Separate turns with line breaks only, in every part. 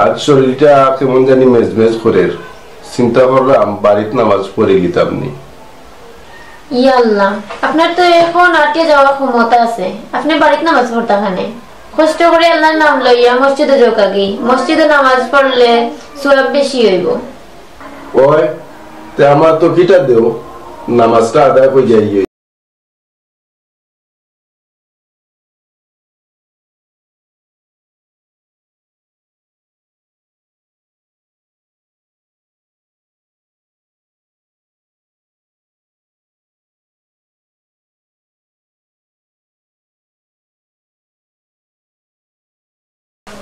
আজ শরীরটা কেমন জানি মেজমেজ করে চিন্তা করলাম বাড়িতে নামাজ পড়ে লিতাম নি।
ইয়াল্লাহ, আপনার তো এখন আটকে যাওয়ার ক্ষমতা আছে, আপনি বাড়িতে নামাজ পড়তে খানে কষ্ট করে আল্লাহর নাম লইয়া মসজিদে যাও কাগি, মসজিদে নামাজ পড়লে সওয়াব বেশি হইব।
ওই তে আমার তো কিটা দেও নামাজটা আদায় হয়ে যাই।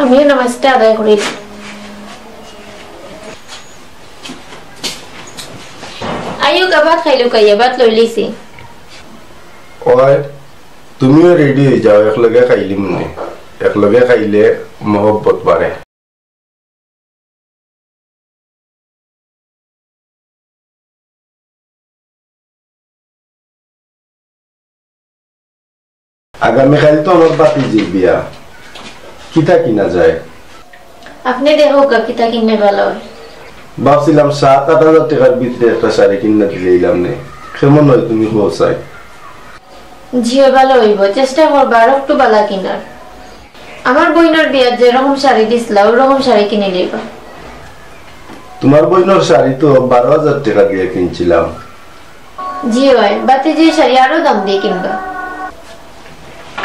আমিও নামাজটা আদায় করি। আইও ভাত খাইলো কাইয়া, ভাত লই লিছি।
ওই তুমিও রেডি হয়ে যাও, একলগে খাইলি মনে, একলগে খাইলে মহব্বত বাড়ে। আগামীকাল তো আমার বাতিজির বিয়া, কিতা কিনা যায়?
আপনি দেখো কিতা কিনে ভালো।
ভাবছিলাম 7-8 হাজার টাকার ভিতরে একটা শাড়ি কিনা দিলাম নে, কেমন হয় তুমি বলছাই?
জিও ভালো হইব, চেষ্টা করবা আর একটু বালা কিনার। আমার বইনের বিয়ার যেরকম শাড়ি দিছিলা ওরকম শাড়ি কিনে লইবা।
তোমার বইনের শাড়ি তো 12,000 টাকা দিয়ে কিনছিলাম।
জি হয়, বাতিজি শাড়ি আরো দাম দিয়ে কিনবা।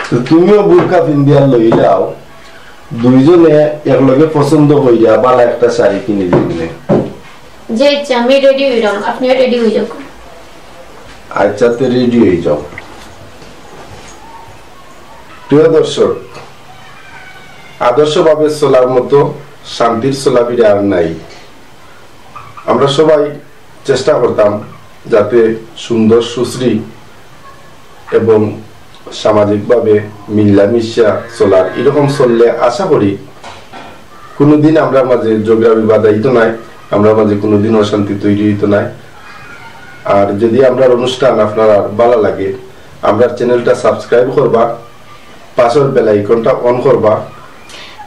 তো তুমিও বুরকা পিন্দিয়া লই যাও, দুইজনে একলগে পছন্দ হইয়া বালা একটা শাড়ি কিনে দিলে।
যে ইচ্ছা, আমি রেডি হইলাম, আপনিও রেডি হয়ে যাও।
আচ্ছা তো রেডি হয়ে যাও। প্রিয় দর্শক, আদর্শভাবে চলার মতো শান্তির চলাফিরে আর নাই। আমরা সবাই চেষ্টা করতাম যাতে সুন্দর সুশ্রী এবং সামাজিকভাবে মিল্লামিশা চলার, এরকম চললে আশা করি কোনোদিন আমরা মাঝে ঝগড়া বিবাদ হইতো নাই, আমরা মাঝে কোনোদিন অশান্তি তৈরি হইতো নাই। আর যদি আমরা অনুষ্ঠান আপনার ভালো লাগে, আমরা চ্যানেলটা সাবস্ক্রাইব করবা, পাশের বেল আইকনটা অন করবা,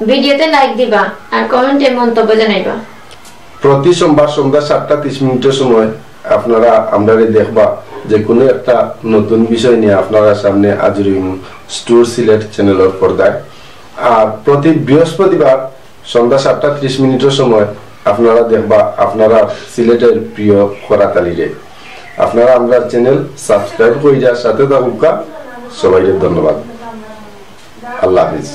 ভিডিওতে লাইক দিবা আর কমেন্টে মন্তব্য জানাইবা।
প্রতি সোমবার সন্ধ্যা 7:30 সময় আপনারা আমরা দেখবা যে কোনো একটা নতুন বিষয় নিয়ে আপনারা সামনে হাজির হইব স্টুর সিলেট চ্যানেলের পর্দায়। আর প্রতি বৃহস্পতিবার সন্ধ্যা 7:30 সময় আপনারা দেখবা আপনারা সিলেটের প্রিয় করাতালিরে। আপনারা আমরা চ্যানেল সাবস্ক্রাইব করে যাওয়ার সাথে থাকুকা। সবাইকে ধন্যবাদ। আল্লাহ হাফিজ।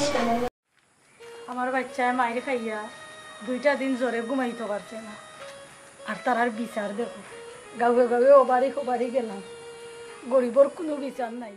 আমার বাচ্চায় মাইরে খাইয়া 2টা দিন জ্বরে ঘুমাইতে পারছে না, আর তার আর বিচার দেখো, গাঁয়ে গাঁয়ে ওবারি গেলাম, গরিবর কোনো বিচার নাই।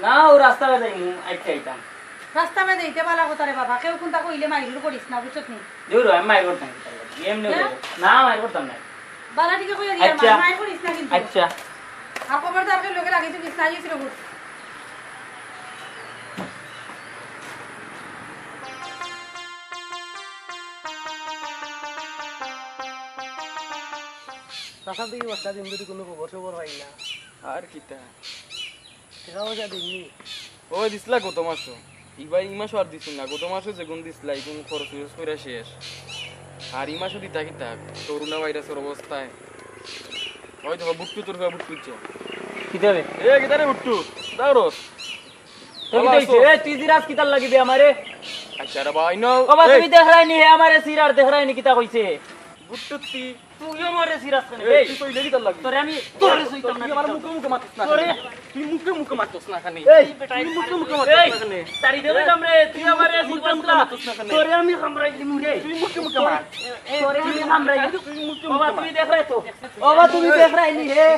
না ও রাস্তা যাই আইতাম
রাস্তা মে দেইতে বালা কথা রে বাবা, কেউ কোনটা কইলে মাইরুর করিস না, বুঝছত নি?
দূর আমি মাইর করতাম এমনি না মাইর করতাম না,
বালা ঠিক কইয়া দিয়া মাইর করিস না কিন্তু।
আচ্ছা
আর খবরদার কে লোকে লাগি তুই কিসা আইছিল গুড।
টাকা দিয়ে বস্তা দিন যদি কোনো খবর সবর হয় না
আর কিতা
টাকা পয়সা দিননি।
ও দিসলা গত মাসও, এই মাসও আর দিছুন না, গত মাসও যেগুন দিসলা এগুন খরচ করে শেষ, আর এই মাসও দিতা কিতা করোনা ভাইরাসের অবস্থায় ওই তো বুট্টু তোর বুট্টু কিতা রে এ কিতা রে বুট্টু দাও রস।
টাকা পয়সা দিননি।
ও দিসলা গত মাসও, এই মাসও আর দিছুন না, গত মাসও যেগুন দিসলা এগুন খরচ করে শেষ, আর এই মাসও দিতা কিতা করোনা ভাইরাসের অবস্থায় ওই তো বুট্টু তোর বুট্টু কিতা
তো কি কইছে এ তুই জিরাজ কিতার লাগিবে আমারে
আচ্ছা রে ভাই নো
বাবা তুমি দেখরাইনি হে আমারে সিরার দেখরাইনি কিতা কইছে
বুট্টুতি
তুই আমারে সিরাজ কেন
এই তুই কইলে কিতার লাগি
তোরে আমি তোরে সইতাম না
আমার মুখে মুখে মারতিস না
তোরে
তুই মুখে মারতিস না খানি
এই
তুই মুখে মারতিস না খানি
তারি দেবে আমরে তুই আমারে সিরাজ মারতিস না তোরে আমি খামরাই দিমু রে
তুই মুখে মার
তোরে আমি খামরাই
তুই মুখে
বাবা তুমি দেখরাই তো বাবা তুমি দেখরাইনি হে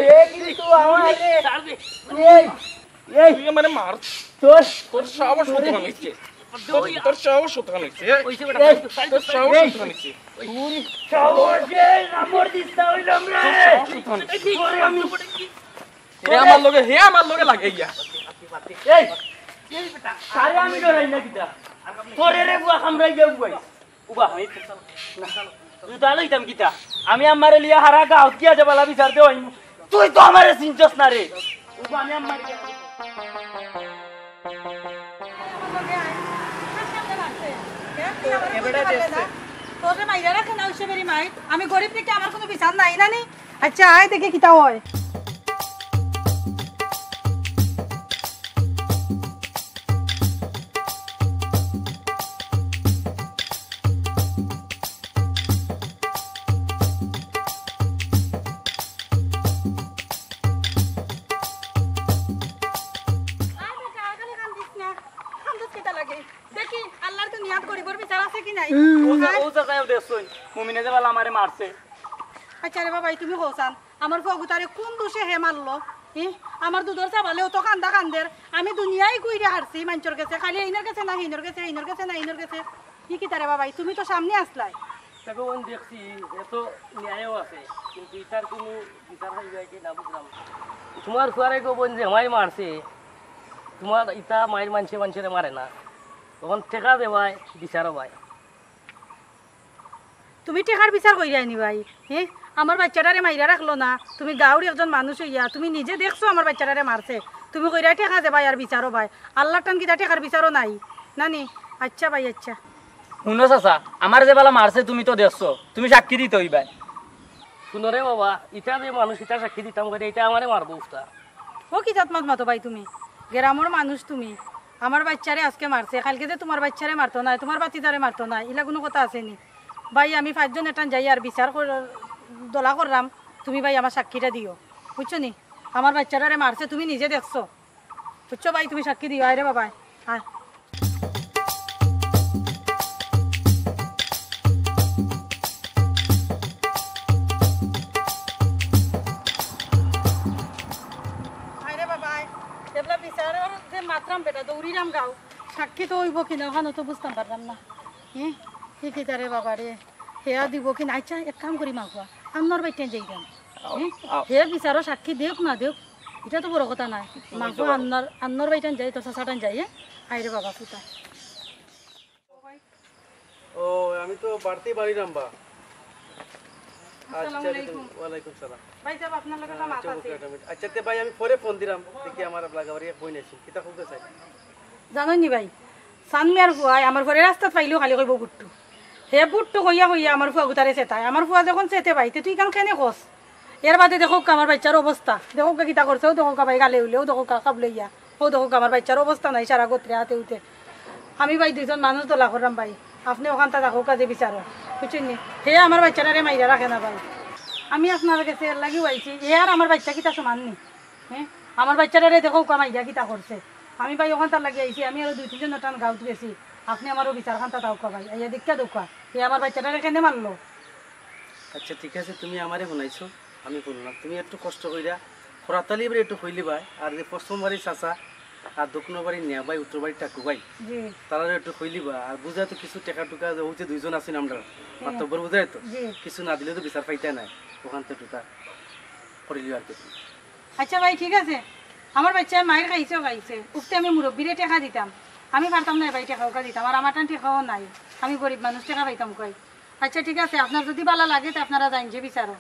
এ কিন্তু আমারে এই
তুই মানে মার তোর সাহস কত হইছে তোর সাহস কত হইছে
কইছে বেটা
তোর সাহস কত হইছে
পুরি সাহসে নাম্বার দিছ হইলাম রে তোরে আমি
হে আমার লগে লাগাইয়া
এই এই বেটা সারে আমি ডরাই না কিটা তোরে রে বুয়া খামরাই গেউ ভাই উবা আমি তুই তো আলইতাম কিটা আমি আমারে লিয়া হারা গাঁও কি আছে বালা বিচার দে হইমু তুই তো আমারে চিনছস না রে উবা আমি আমারে
আমি গরিব থেকে আমার কোনো বিচার নাই না নি আচ্ছা আয় দেখে কিতা হয় দেখি আল্লাহর তো নিয়াত করিবর বিচার আছে কি নাই
ও জায়গায় দেখছই মুমিনে যে বালা আমারে মারছে
আচ্ছা রে বাবা তুমি হোসান আমার ফগুতারে কোন দোষে হে মারলো আমার দুধর চাবালেও তো কান্দা কান্দের আমি দুনিয়ায় কইরে হারছি মানুষের কাছে খালি এইনার কাছে না হিনর কাছে এইনর কাছে না এইনর কাছে কি তারে বাবা তুমি তো সামনে আসলাই
তখন দেখছি এত ন্যায়ও আছে কিন্তু ইতার কোনো বিচার হয়ে যায় কি না বুঝলাম তোমার সুয়ারে গোবন যে আমায় মারছে তোমার ইতা মায়ের মানুষের মারে না তখন টেকা দেবাই বিচারও ভাই
তুমি টেকার বিচার কইরা আনি ভাই আমার বাচ্চাটারে মাইরা রাখলো না তুমি গাঁওর একজন মানুষ হইয়া তুমি নিজে দেখছো আমার বাচ্চাটারে মারছে তুমি কইরা টেকা দেবা আর বিচারও ভাই আল্লাহ টান কিতা টেকার বিচারও নাই নানি আচ্ছা ভাই আচ্ছা
শুনো চাচা আমার যে বেলা মারছে তুমি তো দেখছো তুমি সাক্ষী দিতে হইবা শুনো রে বাবা ইটা যে মানুষ ইটা সাক্ষী দিতাম করে এটা আমারে মারবো উস্তা
ও কি জাত মাতো ভাই তুমি গ্রামের মানুষ তুমি আমার বাচ্চারে আজকে মারছে কালকে যে তোমার বাচ্চারে মারতো না তোমার বাতিদারে মারতো না এলা কোনো কথা আসেনি ভাই আমি 5 জন এটান যাই আর বিচার দলা করলাম তুমি ভাই আমার সাক্ষীটা দিও বুঝছো নি আমার বাচ্চাটারে মারছে তুমি নিজে দেখছো বুঝছো ভাই তুমি সাক্ষী দিও আয় রে বাবা আয় মাত্রাম বেটা দৌড়িলাম গাও সাক্ষী তো হইব কিনা ওখানে তো বুঝতাম পারলাম না কি তারে বাবা রে হেয়া দিব কিনা আচ্ছা এক কাম করি মাগুয়া আপনার বাইটেন যাইতাম হে বিচারো সাক্ষী দেখ না দেখ এটা তো বড় কথা নাই মাগুয়া আন্নর বাইটেন যাই তোর চাচাটান যাই আইরে বাবা ফুটা
ও আমি তো বাড়তেই বাড়ি রামবা
আসসালামু আলাইকুম
ওয়ালাইকুম সালাম
ভাই সাহেব আপনার লগে তো মাথা আছে
আচ্ছা তে ভাই আমি পরে ফোন দিলাম দেখি আমার লাগাবাড়ি বই নাইছি কিতা খুলতে চাই
জানেন নি ভাই সানমিয়ার ফুয়াই আমার ঘরে রাস্তা পাইলেও খালি কইব বুট্টু হে বুট্টু কইয়া কইয়া আমার ফুয়া গুতারে চেতায় আমার ফুয়া যখন চেতে ভাই তুই কেন কেনে কস এর বাদে দেখো আমার বাচ্চার অবস্থা দেখো কিতা করছে ও দেখো ভাই গালে উলেও দেখো কাব লইয়া ও দেখো আমার বাচ্চার অবস্থা নাই সারা গোত্রে হাতে উঠে আমি ভাই 2জন মানুষ তোলা করলাম ভাই আপনি ওখানটা দেখো কাজে বিচারো বুঝছেন নি হে আমার বাচ্চাটারে মাইরা রাখে না ভাই আমি আপনার কাছে এর লাগি আইছি এ আর আমার বাচ্চা কিতা সমান নি আমার বাচ্চাটারে দেখো কামাইয়া কিতা করছে আমি ভাই ওখানটা লাগি আইছি আমি আরো 2-3 জন টান গাঁত গেছি আপনি আমারও বিচার খান্তা দাও ভাই আইয়া দীক্ষা দোকা এ আমার বাচ্চাটারে কেন মারলো
আচ্ছা ঠিক আছে তুমি আমারে শুনাইছো আমি শুনলাম তুমি একটু কষ্ট কইরা খরাতালি এবারে একটু হইলি ভাই আর যে পশ্চিম বাড়ির চাচা আর দক্ষিণ বাড়ির নেয়া ভাই উত্তর বাড়ির টাকু ভাই তারা একটু হইলিবা আর বুঝা তো কিছু টাকা টুকা হচ্ছে 2 জন আছেন আমরা মাতব্বর বুঝাই তো কিছু না দিলে তো বিচার পাইতে নাই ওখান থেকে টুকা করিলি আর কি
আচ্ছা ভাই ঠিক আছে আমার বাচ্চা মায়ের খাইছে উঠতে আমি মুরব্বীরে টাকা দিতাম আমি পারতাম না ভাই টাকা দিতাম আর আমার টান টাকাও নাই আমি গরিব মানুষ টাকা পাইতাম কই আচ্ছা ঠিক আছে আপনার যদি ভালো লাগে তো আপনারা যাইন যে বিচারো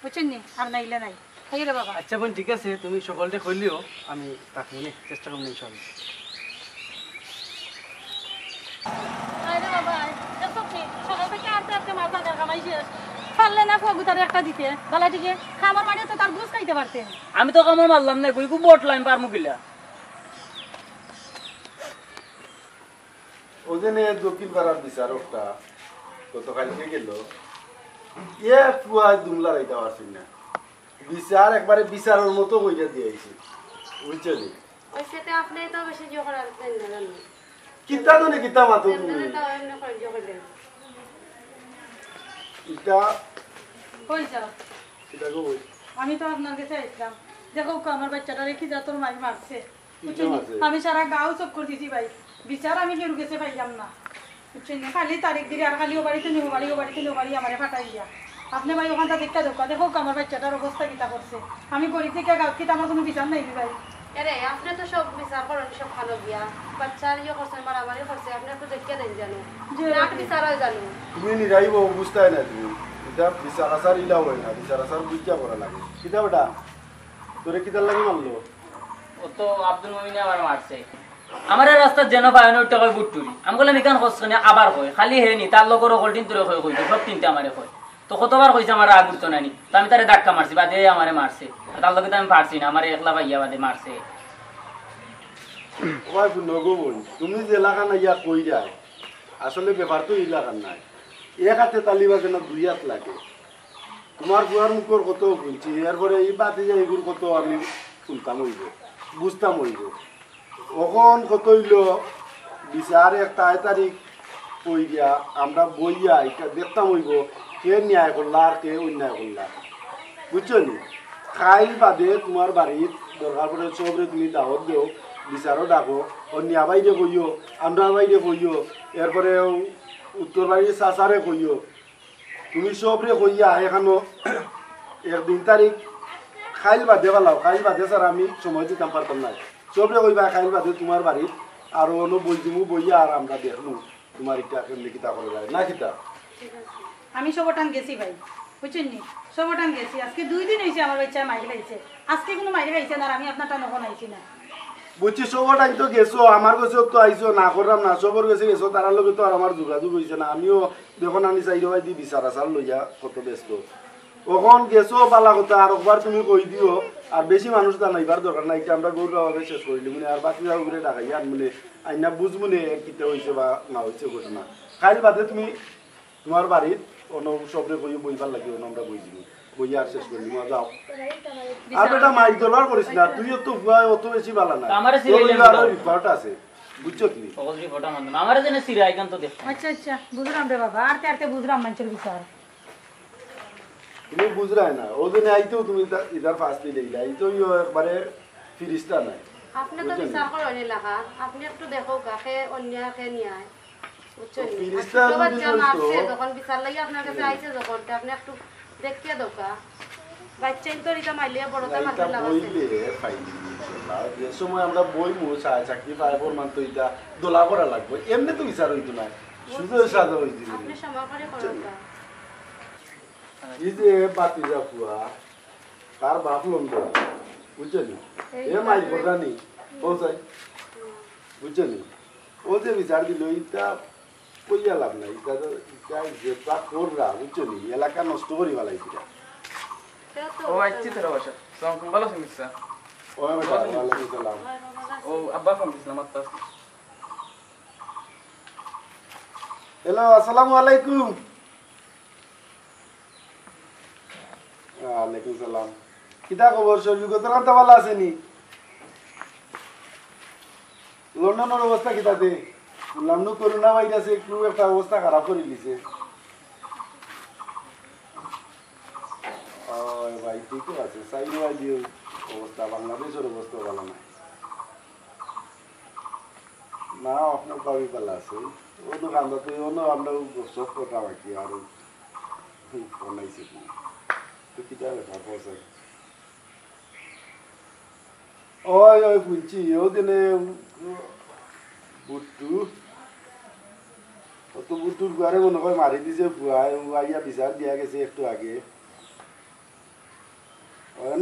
বুঝছেন নি আর নাইলে নাই তাই রে বাবা
আচ্ছা বোন ঠিক আছে তুমি সকলটা কইলিও আমি তাকে চেষ্টা করব ইনশাআল্লাহ
আরে বাবা দেখো কি সকাল থেকে আটটা মাথা দেখা মাইছে পারলে না ফগুতারে একটা দিতে বালা দিকে খামার মাঠে তো তার বুঝ খাইতে পারতেন
আমি তো কামড় মারলাম না কই বট লাইন পার মুকিলা
ওজনে দক্ষিণ পাড়ার বিচারকটা গতকালকে গেল পুয়া দুমলা রাইতে পারছেন না বিচার একবারে বিচারের মতো কইরা দিয়েছে বুঝছেন
ওই সেটা আপনি তো বেশি জোর করার না
কিতা দনে কিতা মাতো তুমি ইটা
কই যাও
এটা গো
আমি তো আপনার কাছে আসলাম দেখো আমার বাচ্চাটা রেখে যা তোর মাই মারছে
কিটা মারছে?
আমি সারা গাঁও চক করে দিছি ভাই বিচার আমি কেউ গেছে পাইলাম না বুঝছেন না খালি তারিখ দিলে আর খালি ও বাড়িতে নিও বাড়ি ও বাড়িতে নিও বাড়ি আমারে ফাটাই দিয়া আপনি ভাই ওখানটা দেখা দেখো দেখো আমার বাচ্চাটার অবস্থা কিতা করছে আমি গরিব থেকে গাঁও কিতা আমার কোনো বিচার নাই ভাই
আরে আপনি তো সব বিচার করেন সব ভালো গিয়া বাচ্চার ইয়ে করছেন মারামারি করছে আপনি তো দেখিয়ে দেন জানো নাট বিচার হয় জানো
তুমি নিরাইব বুঝতাই না তুমি এটা বিচার আসার ইলা হয় না বিচার আসার বুঝা করা লাগে কিতা বেটা তোরে কিতার লাগি মারলো
ও তো আব্দুল মুমিনে আমার মারছে আমার রাস্তা যেন পায় না ওইটা কয় বুট্টুরি আমি বললাম এখান খোঁজ না আবার কয় খালি হে নি তার লগর গোল্ডিন তোরে কয় কইতো সব তিনটা আমারে কয় তো কতবার কইছে আমার রাগ উঠতো নানি তো আমি তারে ধাক্কা মারছি বাদে আমারে মারছে তার লগে তো আমি পারছি না আমারে একলা ভাইয়া বাদে মারছে
ওই নগো বোন তুমি যে এলাকা না ইয়া কই যায় আসলে ব্যাপার তো এলাকার নাই এক হাতে তালিবা কেন দুই হাত লাগে তোমার বুয়ার মুখর কত বলছি এরপরে এই বাদে যে এগুলো কত আমি শুনতাম হইব বুঝতাম হইব কখন কত হইল বিচার এক তারিখ কই গিয়া আমরা বইয়া এটা দেখতাম হইব কে ন্যায় করলা আর কে অন্যায় করলা বুঝছো নি খাইল বাদে তোমার বাড়ির দরকার পড়ে সবরে তুমি দাওয়াত দেও বিচারও ডাকো অন্যা বাইরে কইও আমরা বাইরে কইও এরপরে উত্তর বাড়ির চাচারে কইও তুমি সবরে কইয়া এখানো একদিন তারিখ খাইল বাদে পালাও খাইল বাদে স্যার আমি সময় দিতাম পারতাম না সবরে কইবা খাইল বাদে তোমার বাড়ির আর অন্য বই দিমু বইয়া আর আমরা দেখলু তোমার এটা কেমনি কিতা করে যায় না কিতা
আমি সবটান গেছি ভাই বুঝছেন নি সবটান গেছি আজকে 2 দিন হয়েছে আমার বাচ্চা মাইরে খাইছে আজকে কোনো মাইরে খাইছে না আর আমি আপনারটা নখন আইছি না
বুঝছি সবর টাইম তো গেছো আমার কাছেও তো আইসো না করলাম না সবর কাছে গেছো তার লগে তো আর আমার যোগাযোগ হয়েছে না আমিও যখন আমি চাইরো ভাই দি বিচার আসার লইয়া কত ব্যস্ত কখন গেছো বালা কথা আর একবার তুমি কই দিও আর বেশি মানুষ জানাইবার দরকার নাই কি আমরা গরু গাওয়াবে শেষ করিলি মানে আর বাকি ঘুরে ডাকাই আর মানে আইনা বুঝবুনে কিতা হয়েছে বা না হয়েছে ঘটনা খাইল বাদে তুমি তোমার বাড়ির অন্য সবরে কই বইবার লাগে আমরা বই দিব বই আর শেষ করিলি যাও আর বেটা মাইক দলার করিস না তুই তো ভুয়া অত বেশি বালা না
আমারে সিরিয়াল
রিপোর্ট আছে বুঝছো তুমি
সকল রিপোর্ট আমার আমারে জেনে সিরিয়াল কান তো দেখো
আচ্ছা আচ্ছা বুঝলাম রে বাবা আর তে বুঝলাম মানুষের বিচার
তুমি বুঝরাই না ও দিনে আইতেও তুমি ইধার ফার্স্ট দিলে আইতো একবারে ফিরিস্তা নাই
আপনি তো বিচার করেন এলাকা আপনি একটু দেখো কাকে অন্যায় কে নিয়ায় বুঝছেন
ফিরিস্তা
বাচ্চা মারছে যখন বিচার লাগি আপনার কাছে আইছে যখন আপনি একটু দেখিয়ে দোকা বাচ্চা তো রিটা মাইলে বড়টা মারতে লাগাছে
বইলে ফাইলি যে সময় আমরা বই মু চাকরি পায় প্রমাণ তো এটা দোলা করা লাগবে এমনি তো বিচার হইতো না শুধু সাজা হইতো
আপনি সমাপরে করেন
এই যে বাতি যা পুয়া তার বাপ লন্ডন বুঝছেন এ মাইল প্রধানী পৌঁছাই বুঝছেন ও যে বিচার দিল এটা কইয়া লাভ নাই এটা যেটা কররা বুঝছেন এলাকা নষ্ট করি ফেলাইছি
ও আইছি তোর বাসা সালাম ভালো আছেন স্যার
ও ওয়ালাইকুম সালাম
ও আব্বা ফোন দিছিলাম আত্মা
হ্যালো আসসালামু আলাইকুম ওয়ালাইকুম সালাম কিতা খবর শরীর কত রাত ভালো আছেনি লন্ডনের অবস্থা কিতাতে লন্ডন করোনা ভাইরাসে একটু একটা অবস্থা খারাপ করে দিছে ভাই ঠিকই আছে সাইডে যে অবস্থা বাংলাদেশের অবস্থা ভালো না না আপনার বাড়ি ভালো আছে ও তো কান্দাতে অন্য আমরা সব কথা বাকি আর বানাইছে তো কিতা ব্যাপার পৌঁছাই ওই ওই বুঝছি ও দিনে বুট্টু ও তো বুট্টুর ঘরে মনে হয় মারি দিছে ফুয়াই আইয়া বিচার দিয়া গেছে একটু আগে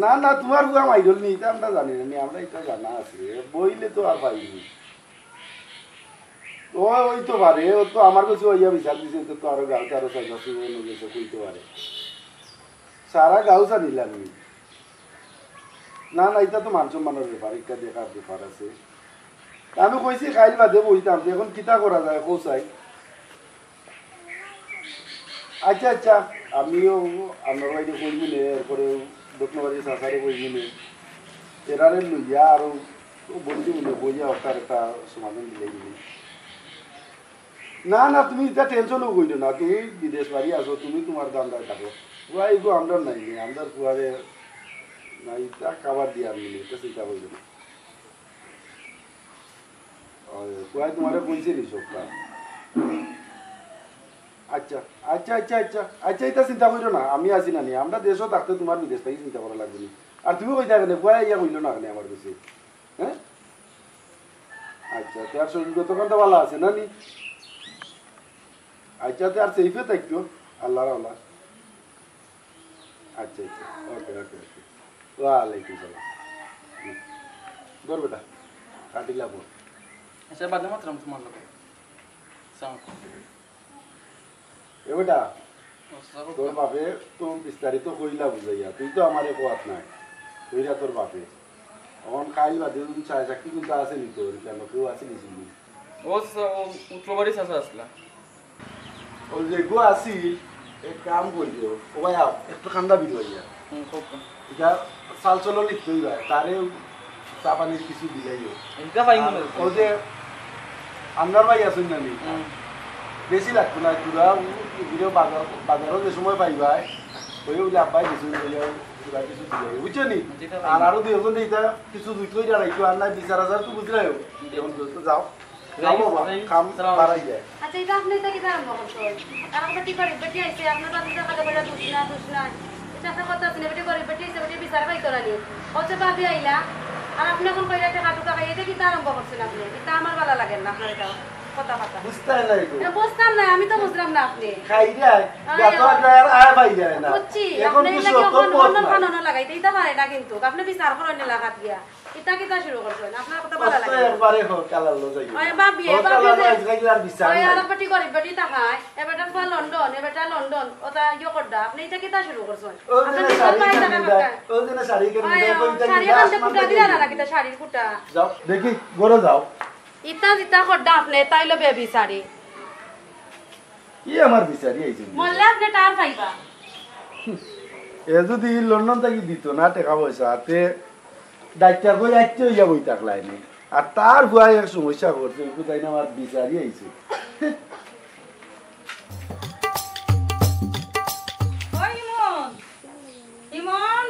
না না তোমার বুয়া মাইডল নি এটা আমরা জানি না আমরা এটা জানা আছে বইলে তো আর পাইনি ওই তো পারে ও তো আমার কাছে ওইয়া বিচার দিছে তো আরো গাঁতে আরো সদস্য গেছে কইতে পারে সারা গাঁও জানিলাম আমি না না এটা তো মান সম্মানের ব্যাপার এটা দেখার ব্যাপার আছে আমি কইছি খাইল বাদে বইতাম এখন কিতা করা যায় কৌসাই আচ্ছা আচ্ছা আমিও আপনার বাড়িতে কইবি নে এরপরে দক্ষিণ বাড়ির চাষারে কইবি নে এরারে লইয়া আরো বন্ধু মিলে বইয়া ওটার একটা সমাধান দিলে দিবি না না তুমি এটা টেনশনও কইলো না তুমি বিদেশ বাড়ি আসো তুমি তোমার দামদার থাকো পুয়া এগুলো আমরা নাই আমরা পুয়ারে না এটা খাবার দিয়ে আমি এটা চিন্তা করবে না পুয়াই তোমারে কইছে নি সবটা আচ্ছা আচ্ছা আচ্ছা আচ্ছা আচ্ছা এটা চিন্তা করো না আমি আসি না নি আমরা দেশও থাকতে তোমার বিদেশ থেকে চিন্তা করা লাগবে না আর তুমি কই থাকলে পুয়া ইয়া কইলো না কেন আমার কাছে হ্যাঁ আচ্ছা তার শরীরগত কান্তা ভালো আছে না নি আচ্ছা তো আর সেফে থাকতো আল্লাহর আল্লাহ আচ্ছা আচ্ছা ওকে ওকে ওকে ওয়ালাইকুম সালাম বল বেটা কাটিলা বল
আচ্ছা বাদে মাত্র তোমার লোক
এ বেটা তোর বাপে তো বিস্তারিত কইলা বুঝাইয়া তুই তো আমারে কোয়াত নাই কইরা তোর বাপে এখন খাইল বাদে তুমি চায় চাকরি কিন্তু আছে নি তোর কেন কেউ আছে নি
ও উত্তরবাড়ি চাষা আসলা
ও যে গো আসি এক কাম করিও ও ভাই একটু ঠান্ডা বিল হইয়া এটা চাল চলো লিখতে হইবা তারে চা পানির কিছু দিলাইও ও যে আপনার ভাই আসুন না নি বেশি লাগতো না তুরা ভিডিও বাজারও যে সময় পাইবা ওই বলে আব্বাই কিছু তুরা কিছু দিলাই বুঝছো নি আর আরো দুই এখন এইটা কিছু দুইটো জানাইতো আর নাই 20,000 তো বুঝলাই এখন তো যাও কাম বাড়াই যায়
আচ্ছা এটা আপনি এটা কি আরম্ভ করছেন আর আমরা কি করি বেটি আইছে আপনার বাড়ি টাকা দেবলা দুসনা এটা একটা কথা আছে বেটি করে বেটি আইছে বেটি বিচার পাই করালি হচ্ছে বাদে আইলা আর আপনি এখন কইরা টাকা টুকা খাই এটা কি আরম্ভ করছেন আপনি এটা আমার ভালো লাগে না আপনার এটা কথা কথা
বুঝতাই না
এটা বুঝতাম না আমি তো বুঝলাম না আপনি
খাই যায় যত আর আয় পাই যায় না
বুঝছি
এখন
আপনি
কি
লাগি
সত্য
কোন
পথ
অন্য
না
কানুন লাগাইতে এটা পারে না কিন্তু আপনি বিচার করেন না লাগাত গিয়া এটা কি তা শুরু করছেন আপনার কথা ভালো লাগে
একবারে হোক কালার লো যাই
ওই বাবি
আর বিচার
ওই
নাই
আর বেটি গরিব বেটি তাকায় এবেটা ফুয়া লন্ডন এবেটা লন্ডন ওটা ইয়ে করদা আপনি এটা কি তা শুরু করছেন
ও যেন শাড়ি কিনে কইতা
শাড়ি আনতে কুটা দিলা না কিটা শাড়ির কুটা
যাও দেখি গরো যাও
ইতা জিতা করদা আপনি তাইলে বেবি শাড়ি
কি আমার বিচারি আইছে
মল্লে আপনি টার পাইবা
এ যদি লন্ডন থেকে দিত না টাকা পয়সা তে ডাক্তার কই আইতে হইয়া বই থাকলাই নি আর তার ভুয়াই এক সমস্যা করছে তাই না আমার বিচারি আইছে
ওই ইমন ইমন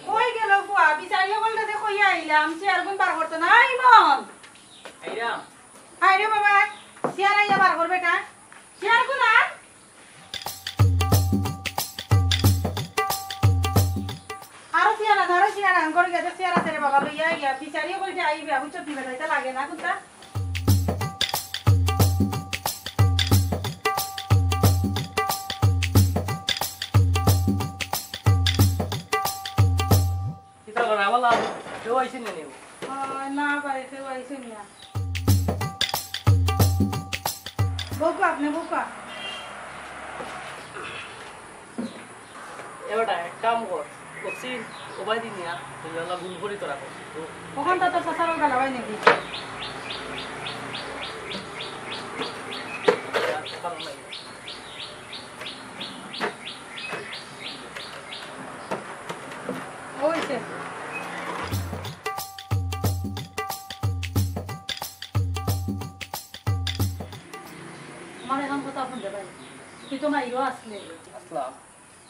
কই গেল বুয়া বিচারি বলতে দেখো আইলাম চেয়ার গুন বার করতে না ইমন
আইরাম
আইরে বাবা চেয়ার আইয়া বার কর বেটা চেয়ার গুন আর আরো চেয়ার ধরো চেয়ার আন করে গেছে চেয়ার আছে রে বাবা লইয়া ইয়া বিচারি বলতে আইবে বুঝছো দিবে এটা লাগে না কুতা
কিতা করা বলা কেউ আইছেন না নিও
না পারে কেউ আইছে না বউকা আপনি বউকা
এবারটা এক কাম কর করছি ওবাই দিন না তুই আল্লাহ গুণ করি তোরা
ওখানটা তো সাসারও গালাবাই নাকি ওইছে আমার এখন কথা শুনতে পাই তুই তো মাইরও আসলে
আসলাম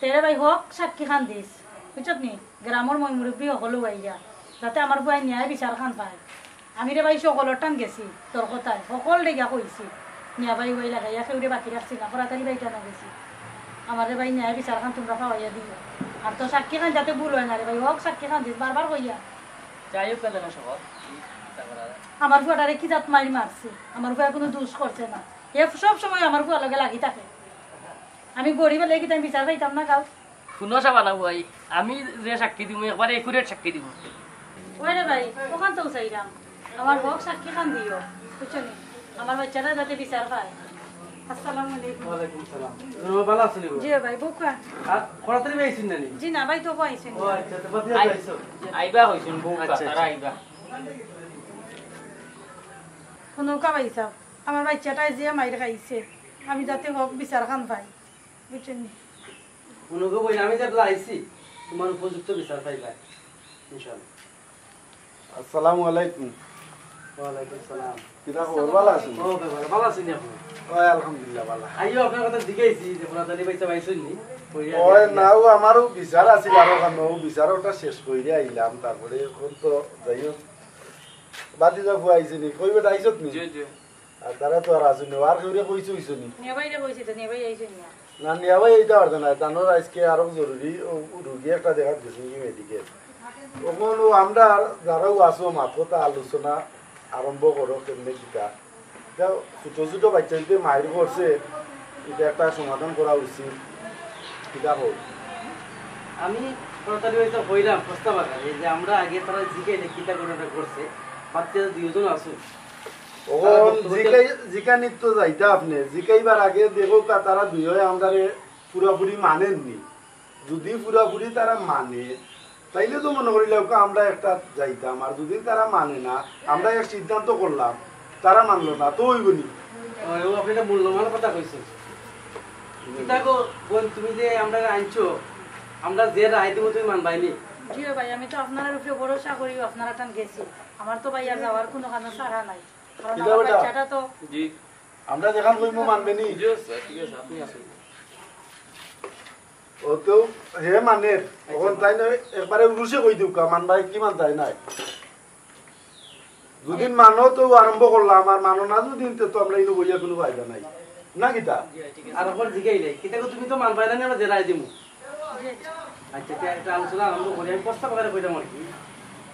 তেরে ভাই হোক সাক্ষী খান দিস বুঝছত নি গ্রামের মই মুরব্বী সকলো আইয়া যাতে আমার বুয়াই ন্যায় বিচার খান পায় আমি রে ভাই সকলের টান গেছি তোর কথায় সকল ডেগা কইছি নিয়া ভাই বই লাগাইয়া সেউরে বাকি রাখছি না পড়াতারি বাই টানা গেছি আমার রে ভাই ন্যায় বিচার খান তোমরা পাওয়াইয়া দিও আর তো সাক্ষী খান যাতে ভুল হয় না রে ভাই হোক সাক্ষী খান দিস বারবার কইয়া
যাই হোক কেন সব
আমার বুয়াটারে কি জাত মারি মারছে আমার বুয়া কোনো দোষ করছে না এ সব সময় আমার বুয়া লগে লাগি থাকে আমি গরিব লেগে আমি বিচার পাইতাম না কাউ
শুনো চাবা না ভাই আমি যে সাক্ষী দিব একবারে একুরেট সাক্ষী দিব
ওই রে ভাই ওখান তো চাইলাম আমার হোক সাক্ষী খান দিও বুঝছো নি আমার বাচ্চারা যাতে বিচার পায় আসসালামু আলাইকুম
ওয়ালাইকুম সালাম তুমি ভালো আছো নি
জি ভাই বুকা
আর খরাতারি আইছেন না নি
জি না ভাই তো পাইছেন
ও আচ্ছা তো বাতিয়া আইছো
আইবা হইছেন বউ তারা আইবা
নৌকা পাইছা আমার বাচ্চাটাই যে মাইর খাইছে আমি যাতে হোক বিচার খান পাই বুঝছেন
অনুভব হইলে আমি যাতে আইছি তোমার উপযুক্ত বিচার পাইবা ইনশাআল্লাহ।
আসসালামু আলাইকুম।
ওয়ালাইকুম সালাম।
কিরা খবর ভালো আছেন?
ও ভাই ভালো আছেন আপনি?
ওই আলহামদুলিল্লাহ ভালো।
আইও আপনার কথা জিজ্ঞাসি যে ফোনাতালি পাইছা পাইছনি
ওই নাও আমারও বিচার আছিল আর ওখানে বিচারটা শেষ কইরে আইলাম তারপরে এখন তো যাইও বাদি যা ফুয়াইছে নি কই বেটা আইছত নি
জি জি
আর তারা তো আর আসুন আর কেউরে কইছো হইছো নি
নেবাইরে কইছে তো নেবাই আইছেন না
না নিয়া ভাই এইটা পারতো না তানোর আজকে আরো জরুরি রুগী একটা দেখার গেছি মেডিকেল তখন আমরা যারাও আসো মাথা আলোচনা আরম্ভ করো কেমনে কিতা ছোট ছোট বাচ্চাদের মায়ের করছে এটা একটা সমাধান করা উচিত কিতা হোক
আমি ফোনাতালি পাইছা হইলাম প্রস্তাব আকারে যে আমরা আগে তারা জিজ্ঞাসা কিতা ঘটনা করছে বাচ্চারা দুইজন আসুন
জিকা নিত্য যাইতা আপনি জিকাইবার আগে দেখো তারা দুই হয় আমরা পুরাপুরি মানেননি যদি পুরাপুরি তারা মানে তাইলে তো মনে করিলে আমরা একটা যাইতাম আর যদি তারা মানে না আমরা এক সিদ্ধান্ত করলাম তারা মানলো না তো ওই বলি
আপনি একটা মূল্যবান কথা কইছেন দেখো বোন তুমি যে আমরা আনছো আমরা যে রায় দিব তুমি মানবাইনি
জি ভাই আমি তো আপনার উপরে ভরসা করি আপনারা টান গেছি আমার তো ভাই আর যাওয়ার কোনো কারণ সারা নাই কারণ আমার বাচ্চাটা তো
জি
আমরা যেখান কইমু মানবে নি
জি স্যার ঠিক আছে আপনি আসুন
ও তো হে মানে তখন তাই না একবারে উরুষে কই দিও মানবাই কি মান যায় নাই দুদিন মানো তো আরম্ভ করলাম আর মানো না দুদিন তো আমরা ইনো বইয়া কোনো ফায়দা নাই না কিতা
আর এখন জিগাইলে কিতা তুমি তো মানবাই না আমরা যে রায় দিব আচ্ছা একটা আলোচনা আরম্ভ করি আমি প্রস্তাব আকারে কইতাম আর কি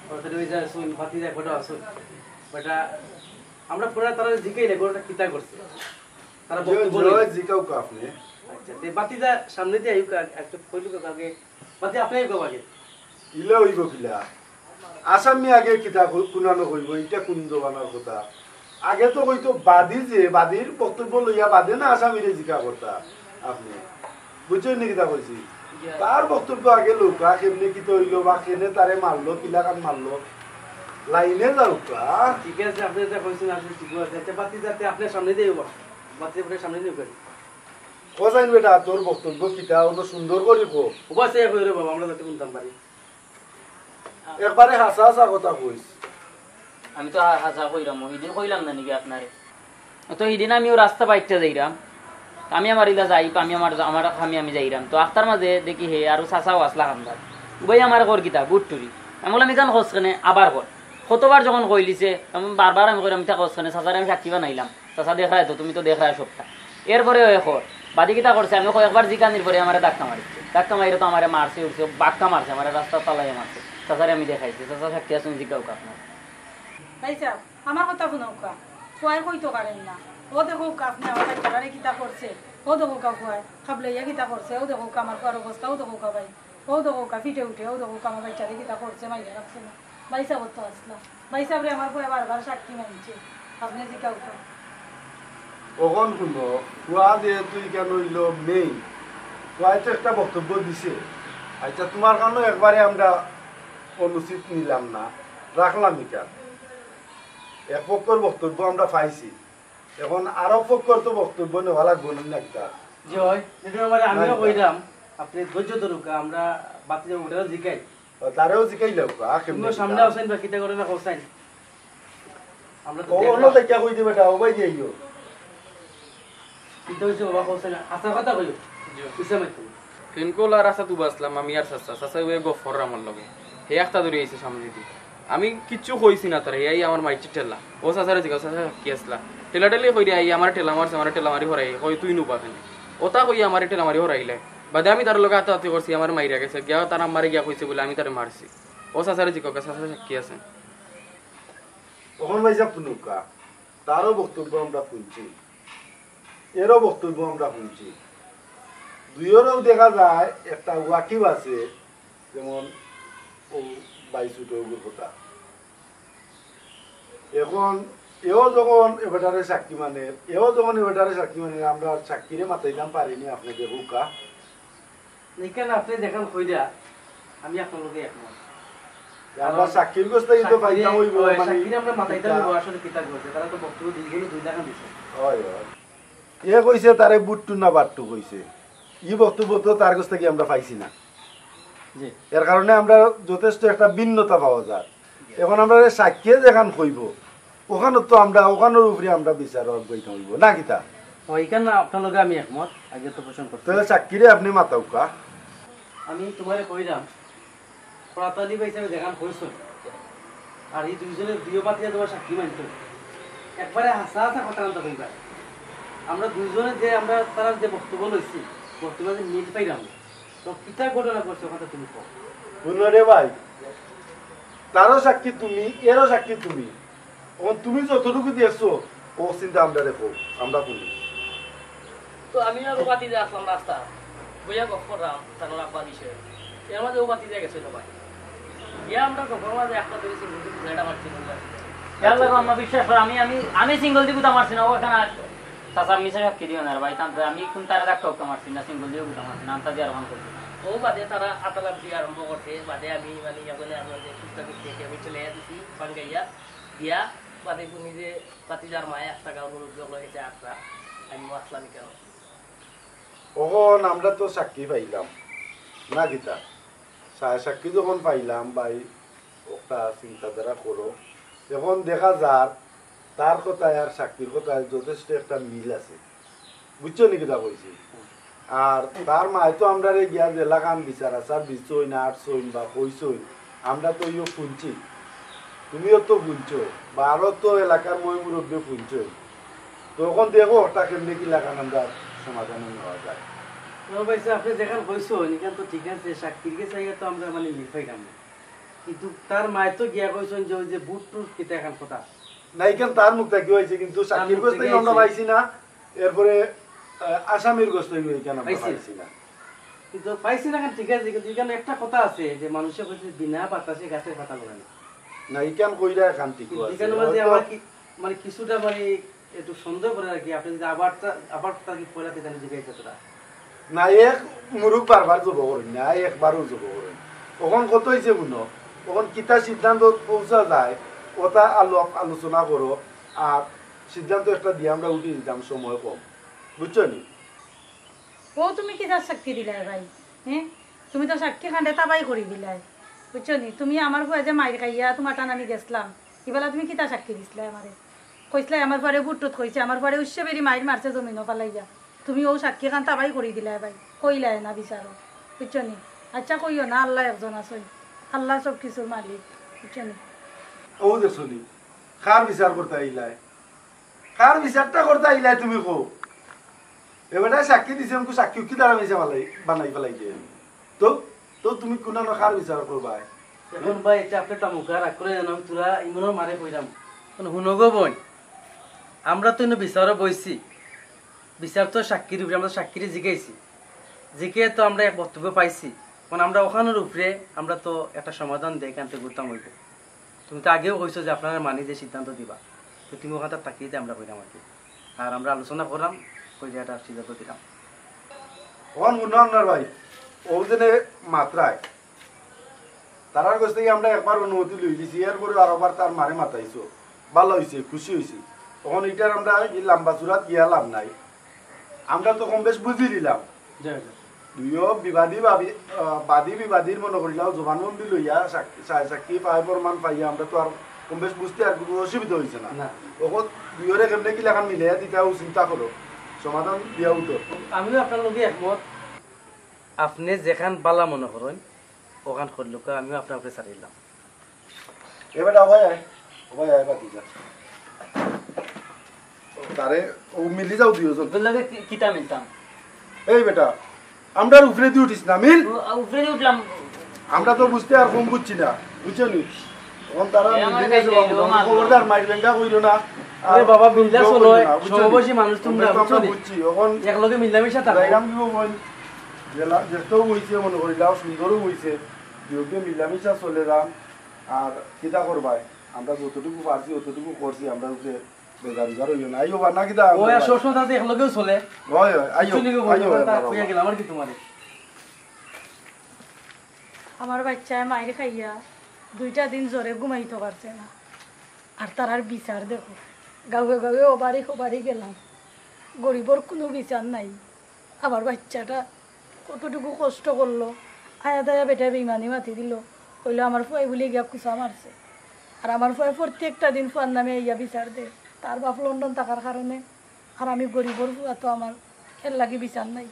তাহলে ওই যে শুন ফাতি যায় ফটো আসুন বেটা আমরা পুরো তারা জিগাইলে গোটা কিতা করছে তারা বক্তব্য
জয় জিকাও কা আপনি
আচ্ছা তে বাতিদা সামনে দিয়ে আইও একটা কইলু কাকে বাতি আপনিই কও আগে
ইলে হইব কিলা আসামি আগে কিতা কুনানো হইব এটা কোন জবানার কথা আগে তো হইতো বাদী যে বাদীর বক্তব্য লইয়া বাদে না আসামিরে জিকা কথা আপনি বুঝছেন নি কিতা কইছি তার বক্তব্য আগে লোকা কেমনে কি হইলো বা কেনে তারে মারলো কিলা কান মারলো লাইনে যাওকা
ঠিক আছে আপনি যেটা কইছেন আপনি ঠিক আছে আচ্ছা বাতি যাতে আপনার সামনে দিয়ে বাতি আপনার সামনে দিয়ে করি
কোজাইন বেটা তোর বক্তব্য কিতা অন্য সুন্দর করি কো
উপাসে কইরে বাবা আমরা যাতে শুনতাম পারি
একবারে হাসা হাসা কথা কইস
আমি তো হাসা কইরাম ওইদিন কইলাম না নাকি আপনারে তো এইদিন আমিও রাস্তা বাইকটা যাইরাম আমি আমার ইলা যাই আমি আমার আমি যাইরাম তো আখতার মাঝে দেখি হে আর চাচাও আসলা খান্দার উবাই আমার ঘর কিতা গুড টুরি আমি বললাম ইখান খোঁজ কেনে আবার ঘর কতবার যখন কইলিছে আমি বারবার আমি কইরাম ইটা খোঁজ কেনে চাচারে আমি সাক্ষী বানাইলাম চাচা দেখায় তো তুমি তো দেখায় সবটা এরপরে এখন বাদি কিতা করছে আমি কয়েকবার জিকানির পরে আমার ধাক্কা মারিছে ধাক্কা মারিলে তো আমার মারছে উঠছে বাক্কা মারছে আমার রাস্তা তালাই মারছে চাচারে আমি দেখাইছি চাচা সাক্ষী আছে জিজ্ঞাও আপনার
ভাই সাহেব আমার কথা শুনৌকা ফুয়াই কইতো পারেন না ও দেখো আপনি আমার বাচ্চাটারে কিতা করছে ও দেখো কা ফুয়াই খাবলাইয়া কিতা করছে ও দেখো আমার ফুয়ার অবস্থা ও দেখো ভাই ও দেখো ফিটে উঠে ও দেখো আমার বাচ্চারে কিতা করছে মাইয়া রাখছে না ভাই সাহেব তো আসলা ভাই সাহেবরে আমার ফুয়াই বারবার সাক্ষী মানছে আপনি জিজ্ঞাও
কখন শুনো কুয়া দিয়ে তুই কেন হইল নেই কুয়াই তো একটা বক্তব্য দিছে আচ্ছা তোমার কারণে একবারে আমরা অনুচিত নিলাম না রাখলাম এটা এক পক্ষর বক্তব্য আমরা পাইছি এখন আরো পক্ষর তো বক্তব্য নেওয়া লাগবো না একটা
জয় যেটা মানে আমিও কইলাম আপনি ধৈর্য ধরুক আমরা বাতি যে উঠে জিকাই
তারেও জিকাইলাম
তুমি সামনে আসেন বা কিতা করে না কোসাইন আমরা তো
কখনো দেখা কই দিবে এটা ওবাই দিইও
কিতা হইছে বাবা কোসাইন আসার কথা কইও কিসে মাইতো
ফিনকোলা রাস্তা তু বাসলাম আমি আর চাচা চাচা ওই গফর আমার লগে হে একটা ধরে আইছে সামনে দিয়ে আমি কিচ্ছু কইছি না তার এই আমার মাইচি ঠেলা ও চাচারে জিজ্ঞাসা চাচা কি আসলা ঠেলা ঠেলি কই আই আমার ঠেলা মারছে আমার ঠেলা মারি হরাই কই তুই নুবা কেন ওটা কই আমার ঠেলা মারি হরাইলে বাদে আমি তার লগে হাতাহাতি করছি আমার মাইরা গেছে গিয়া তার আমারে গিয়া কইছে বলে আমি তারে মারছি ও চাচারে জিজ্ঞাসা চাচা কি আছে
কখন ভাইসা পুনুকা তারও বক্তব্য আমরা শুনছি এরও বক্তব্য আমরা শুনছি দুইয়েরও দেখা যায় একটা ওয়াকিব আছে যেমন ও বাইশুটোর কথা এখন এও যখন এবারে সাক্ষী মানে আমরা সাক্ষীরে মাতাইলাম পারিনি আপনাকে হুকা
এখানে আপনি দেখান কইরা আমি আপনার লগে একমত
আমরা সাক্ষীর গোস্ত কিন্তু পাইতাম হইব মানে
সাক্ষীর আমরা মাথাইতে হইব আসলে কিতা করছে তারা তো বক্তব্য দুইজনে দুই টাকা দিছে
হয় হয় এ কইছে তারে বুটটু না বাট্টু কইছে ই বক্তব্য তো তার কাছ থেকে আমরা পাইছি না
জি
এর কারণে আমরা যথেষ্ট একটা ভিন্নতা পাওয়া যায় এখন আমরা সাক্ষীয়ে যেখান কইব ওখানে তো আমরা ওখানের উপরে আমরা বিচার বইতে হইব না কিতা
ওইখানে আপনার লগে আমি একমত আগে তো পোষণ করতে
তাহলে সাক্ষীরে আপনি মাতাউকা
আমি তোমারে কইলাম পড়াতালি বা হিসাবে দেখান কইছো আর এই দুইজনের দুই পাতিয়ে তোমার সাক্ষী মানতো একবারে হাসা হাসা কথা আনতে কইবা আমরা দুইজনে যে আমরা তারা যে বক্তব্য লইছি বক্তব্য যে মিল পাইলাম তো কিতা ঘটনা করছে কথা তুমি কও
বললো রে ভাই তারও সাক্ষী তুমি এরও সাক্ষী তুমি এখন তুমি যতটুকু দিয়েছো ও চিন্তা আমরা রেখো আমরা শুনি
তো আমি আর বাতি দিয়ে আসলাম রাস্তা বইয়া গপ করলাম তার আব্বা বিষয়ে এর মাঝে ও বাতি দিয়ে গেছিল ভাই ইয়া আমরা গপর মাঝে একটা ধরেছি এটা মারছি আমরা বিশ্বাস করি আমি সিঙ্গল দিয়ে গুতা মারছি না ওখানে চাচা মিশে সাক্ষী দিও না ভাই তাতে আমি কোন তারা দেখা মারছি না সিঙ্গল দিয়ে গুতা মারছি না আনতা দিয়ে আরম্ভ করছি ও বাদে তারা আতালাপ দিয়ে আরম্ভ করছে বাদে আমি মানে বলে আমাদের সুস্থ করতে আমি চলে দিছি বাঙ্গাইয়া দিয়া বাদে তুমি যে বাতিজার মায়ে 1 টাকা অনুরোধ হয়েছে আটটা আমি আসলাম কেন
ওখন আমরা তো সাক্ষী পাইলাম না গীতা সাক্ষী যখন পাইলাম ভাই একটা চিন্তাধারা করো এখন দেখা যার তার কথায় আর সাক্ষীর কথায় যথেষ্ট একটা মিল আছে বুঝছো নি কিতা কইছি আর তার মায় তো আমরা গিয়া জেলাখান বিচার আসার বিচই না আটছই বা কইছই আমরা তো ইয়ে শুনছি তুমিও তো শুনছো বা আরো তো এলাকার মই মুরব্বী শুনছই তখন দেখো ওটা কেমনি কি লাগান আমরা সমাধান নেওয়া যায়
আপনি যেখানে হয়েছো এখান তো ঠিক আছে সাক্ষীর গেছে তো আমরা মানে মিল পাইলাম না কিন্তু তার মায় তো গিয়া কইছেন যে ওই যে বুট টুট কিতা এখন কথা
না এখান তার মুখ থেকে হয়েছে কিন্তু সাক্ষীর গোস্ত আমরা পাইছি না এরপরে আসামির গোস্ত এখানে আমরা পাইছি না
কিন্তু পাইছি না ঠিক আছে কিন্তু এখানে একটা কথা আছে যে মানুষে কইছে বিনা বাতাসে গাছের পাতা লড়ে না
না এখান কইরা এখান ঠিক আছে
এখানে মাঝে আমার কি মানে কিছুটা মানে একটু সন্দেহ করে আর কি আপনি যদি আবার তার কি পয়লাতে জানি জিজ্ঞাসা তোরা
না এক মুরুখ বারবার জব করেন না একবারও জব করেন ওখান কত হয়েছে শুনো ওখান কিতা সিদ্ধান্ত পৌঁছা যায় ওটা আলোচনা করো আর সিদ্ধান্ত একটা দিয়ে আমরা উঠে দিতাম সময় কম বুঝছো নি
ও তুমি কি তার সাক্ষী দিলাই ভাই হ্যাঁ তুমি তো সাক্ষী খান্ডে তাবাই করে দিলাই বুঝছো নি তুমি আমার ভয়ে যে মাইর খাইয়া তোমার টান আমি গেছিলাম এবেলা তুমি কি তার সাক্ষী দিছিলাই আমারে কইসলাই আমার পরে বুটটুত কইছে আমার পরে উৎসে বেরি মাইর মারছে জমিনও পালাইয়া তুমি ও সাক্ষী খান তাবাই করে দিলাই ভাই কইলাই না বিচারো বুঝছো নি আচ্ছা কইও না আল্লাহ একজন আছে আল্লাহ সব কিছুর মালিক বুঝছো নি
ও দেখছি কার বিচার করতে আইলাই কার বিচারটা করতে আইলাই তুমি কো এবারে সাক্ষী দিছে আমাকে সাক্ষী কি দ্বারা মিশে বানাই ফেলাই দিয়ে তো তো তুমি কোন কার বিচার করবা
এখন ভাই এটা আপনি একটা মুখা রাখ করে জানাম তোরা ইমনও মারে কইলাম শুনগো বই আমরা তো বিচারও বইছি বিচার তো সাক্ষীর উপরে আমরা সাক্ষীরে জিগাইছি জিকে তো আমরা এক বক্তব্য পাইছি কারণ আমরা ওখানের উপরে আমরা তো একটা সমাধান দেয় এখান থেকে ঘুরতাম হইব তুমি তো আগেও কইছো যে আপনারা মানি যে সিদ্ধান্ত দিবা তো তুমি ওখানটা তাকিয়ে আমরা কইলাম আর কি আর আমরা আলোচনা করলাম কই যে একটা সিদ্ধান্ত দিলাম
ওখান উন্নয়নের ভাই ও জেনে মাত্রায় তারার কাছ থেকে আমরা একবার অনুমতি লই দিছি এরপরে আরবার তার মারে মাতাইছো ভালো হয়েছে খুশি হয়েছি তখন এটার আমরা লম্বা চূড়াত গিয়া লাভ নাই আমরা তো কম বেশ বুঝি দিলাম দুইও বাদী বিবাদীর মনে করিলাম জবানবন্দি লইয়া সাক্ষী পাই প্রমাণ পাইয়া আমরা তো আর কম বেশ বুঝতে আর কোনো অসুবিধা হয়েছে না ওখন দুইরে কেমনে কি লেখা মিলাইয়া দিতেও চিন্তা করো সমাধান দিয়াও তো
আমিও আপনার লগে একমত আপনি যেখান বালা মনে করেন ওখান করলো আমিও আপনার উপরে ছাড়িলাম
এবার অবাই বাতি যা তারে ও মিলি যাও দিও
লাগে কিতা মিলতাম
এই বেটা আমরা উপরে দিয়ে উঠিস না মিল
উপরে উঠলাম
আমরা তো বুঝতে আর কম বুঝছি না বুঝছো নি তখন তারা খবরদার মাইর বেঙ্গা কইল না
আরে বাবা বিল্লা চলো সমবয়সী মানুষ তোমরা
বুঝছি এখন
একলগে মিলামিশা তারা
এরাম দিব বল জেলা যেটাও হইছে মনে করি যাও সুন্দরও হইছে দুইকে মিলামিশা চলে যাম আর কিতা করবাই আমরা যতটুকু পারছি অতটুকু করছি আমরা উপরে বেজার বেজার হইল না আইও না কিতা
ও আর সবসময় তাতে একলগেও চলে
হয় হয় আইও
কইয়া গেলাম আর কি তোমারে
আমার বাচ্চায় মাইরে খাইয়া 2টা দিন জ্বরে ঘুমাইতে পারছে না আর তার বিচার দেখো গাঁয়ে গাঁয়ে ওবারি গেলাম গরিবর কোনো বিচার নাই আমার বাচ্চাটা কতটুকু কষ্ট করলো আয়া দায়া বেটা বেইমানি মাতি দিল কইলো আমার ফুয়াই বলে গিয়া কুচা মারছে আর আমার ফুয়াই প্রত্যেকটা দিন ফুয়ার নামে ইয়া বিচার দে তার বাপ লন্ডন থাকার কারণে আর আমি গরিবর ফুয়া তো আমার এর লাগি বিচার নাই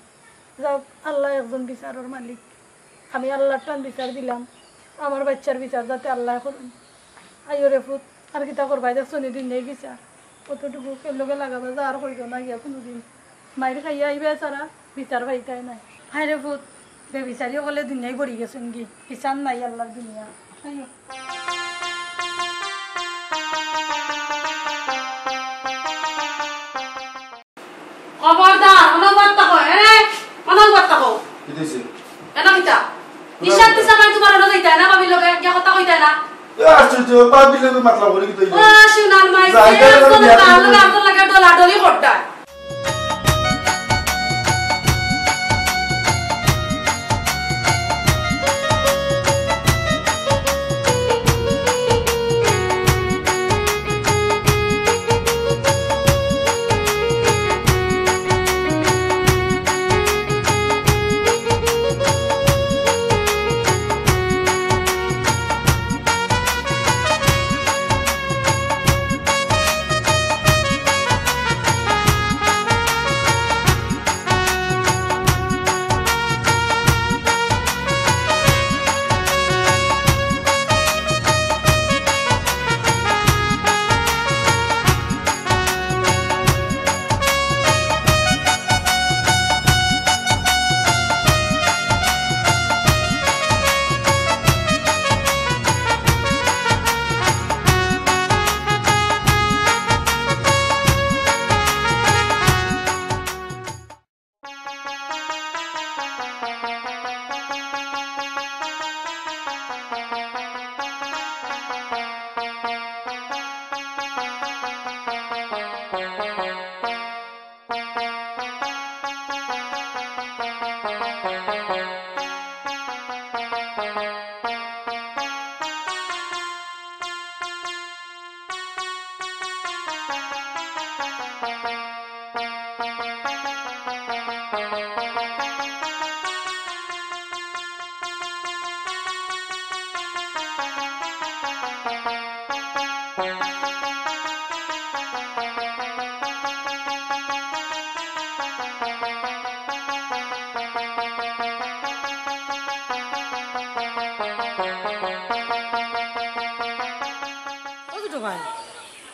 যাও আল্লাহ একজন বিচারের মালিক আমি আল্লাহর টান বিচার দিলাম আমার বাচ্চার বিচার যাতে আল্লাহ করুন আইও রে ফুট আর কিতা করবাই দেখছো দিন নেই বিচার কতটুকু কেলোকে লাগাবে যা আর করিত না গিয়া কোনোদিন মায়ের খাইয়া আইবে সারা বিচার পাইতাই নাই হাই রে ফুট বে বিচারিও গেলে দুনিয়ায় পড়ি গেছেন কি বিচার নাই আল্লাহর দুনিয়া আইও
খবরদার অনুবাদ থাকো অনুবাদ থাকো
কি দিছি
এটা কিতা নিশান্তি সময় তোমার হলো যাইতা না ভাবি লগে কি কথা কইতা না
আশ্চর্য পাবিলে মাতলা করি কি তুই
ও শুনাল মাই আপনার লাগে ডলা ডলি করতা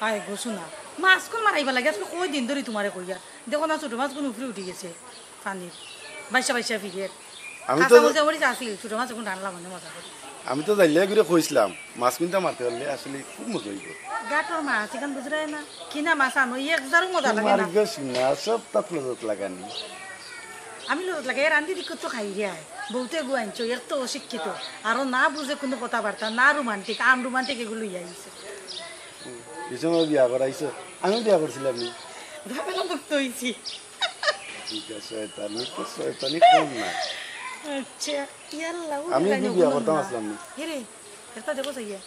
আয় গো শোনা মাছ কোন মারাইবা লাগে আজকে কই দিন ধরে তোমারে কইয়া দেখো না ছোট মাছ কোন উপরে উঠে গেছে পানির বাইশা ফিরে আমি তো বলছি আসি ছোট মাছ কোন রান্না মানে মজা করি
আমি তো যাইলে ঘুরে কইছিলাম মাছ কিনতে মারতে পারলে আসলে খুব মজা হইব
গাটর মাছ এখান বুঝরাই না কিনা মাছ আনো এক জারু মজা লাগে না
না সব তাতলে যত লাগানি
আমি লোক লাগে রান্দি দিক তো খাই রে বহুতে গুয়াইছো এর তো অশিক্ষিত আরো না বুঝে কোনো কথাবার্তা না রোমান্টিক আনরোমান্টিক এগুলো আইছে
এই সময় বিয়া করাইছো আমি বিয়া করছিলাম নি
ভাবেলা মুক্ত হইছি
ঠিক আছে শয়তানি কোন না
আচ্ছা ইয়াল্লা
আমি বিয়া করতাম আসলাম নি
রে এটা দেখো সাইয়া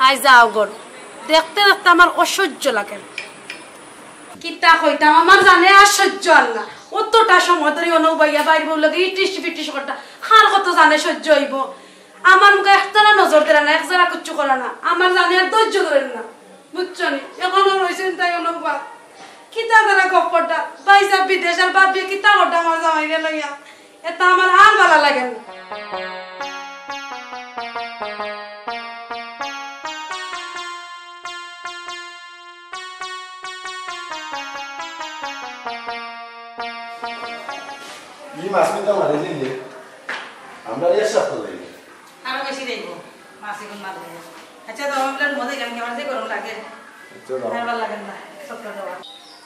আই যাও গর দেখতে দেখতে আমার অসহ্য লাগে কিতা কইতাম আমার জানে অসহ্য আল্লাহ অতটা সময় ধরে অনুবাইয়া বাইরে বললো ইটিস পিটিস করতা খার কত জানে সহ্য হইব আমার মুখে একটানা নজর দেয় না একজোড়া কিচ্ছু করে না আমার জানে আর ধৈর্য ধরেন না বুঝছো নি এখনো রয়েছেন তাই অনুবা কিতা তারা গপ্পটা বাইসা বিদেশ আর বাপি কিতা করতা আমার জামাইরে লইয়া এটা আমার আর ভালো লাগে না
মাছ কিনতে মারে দিলে আমরা এক সপ্তাহ লাগে
আরো বেশি দেব মাছ এখন না দেব আচ্ছা দাও আমরা মজা গান কেমন যে গরম লাগে ভালো লাগে না সপ্তাহ দাও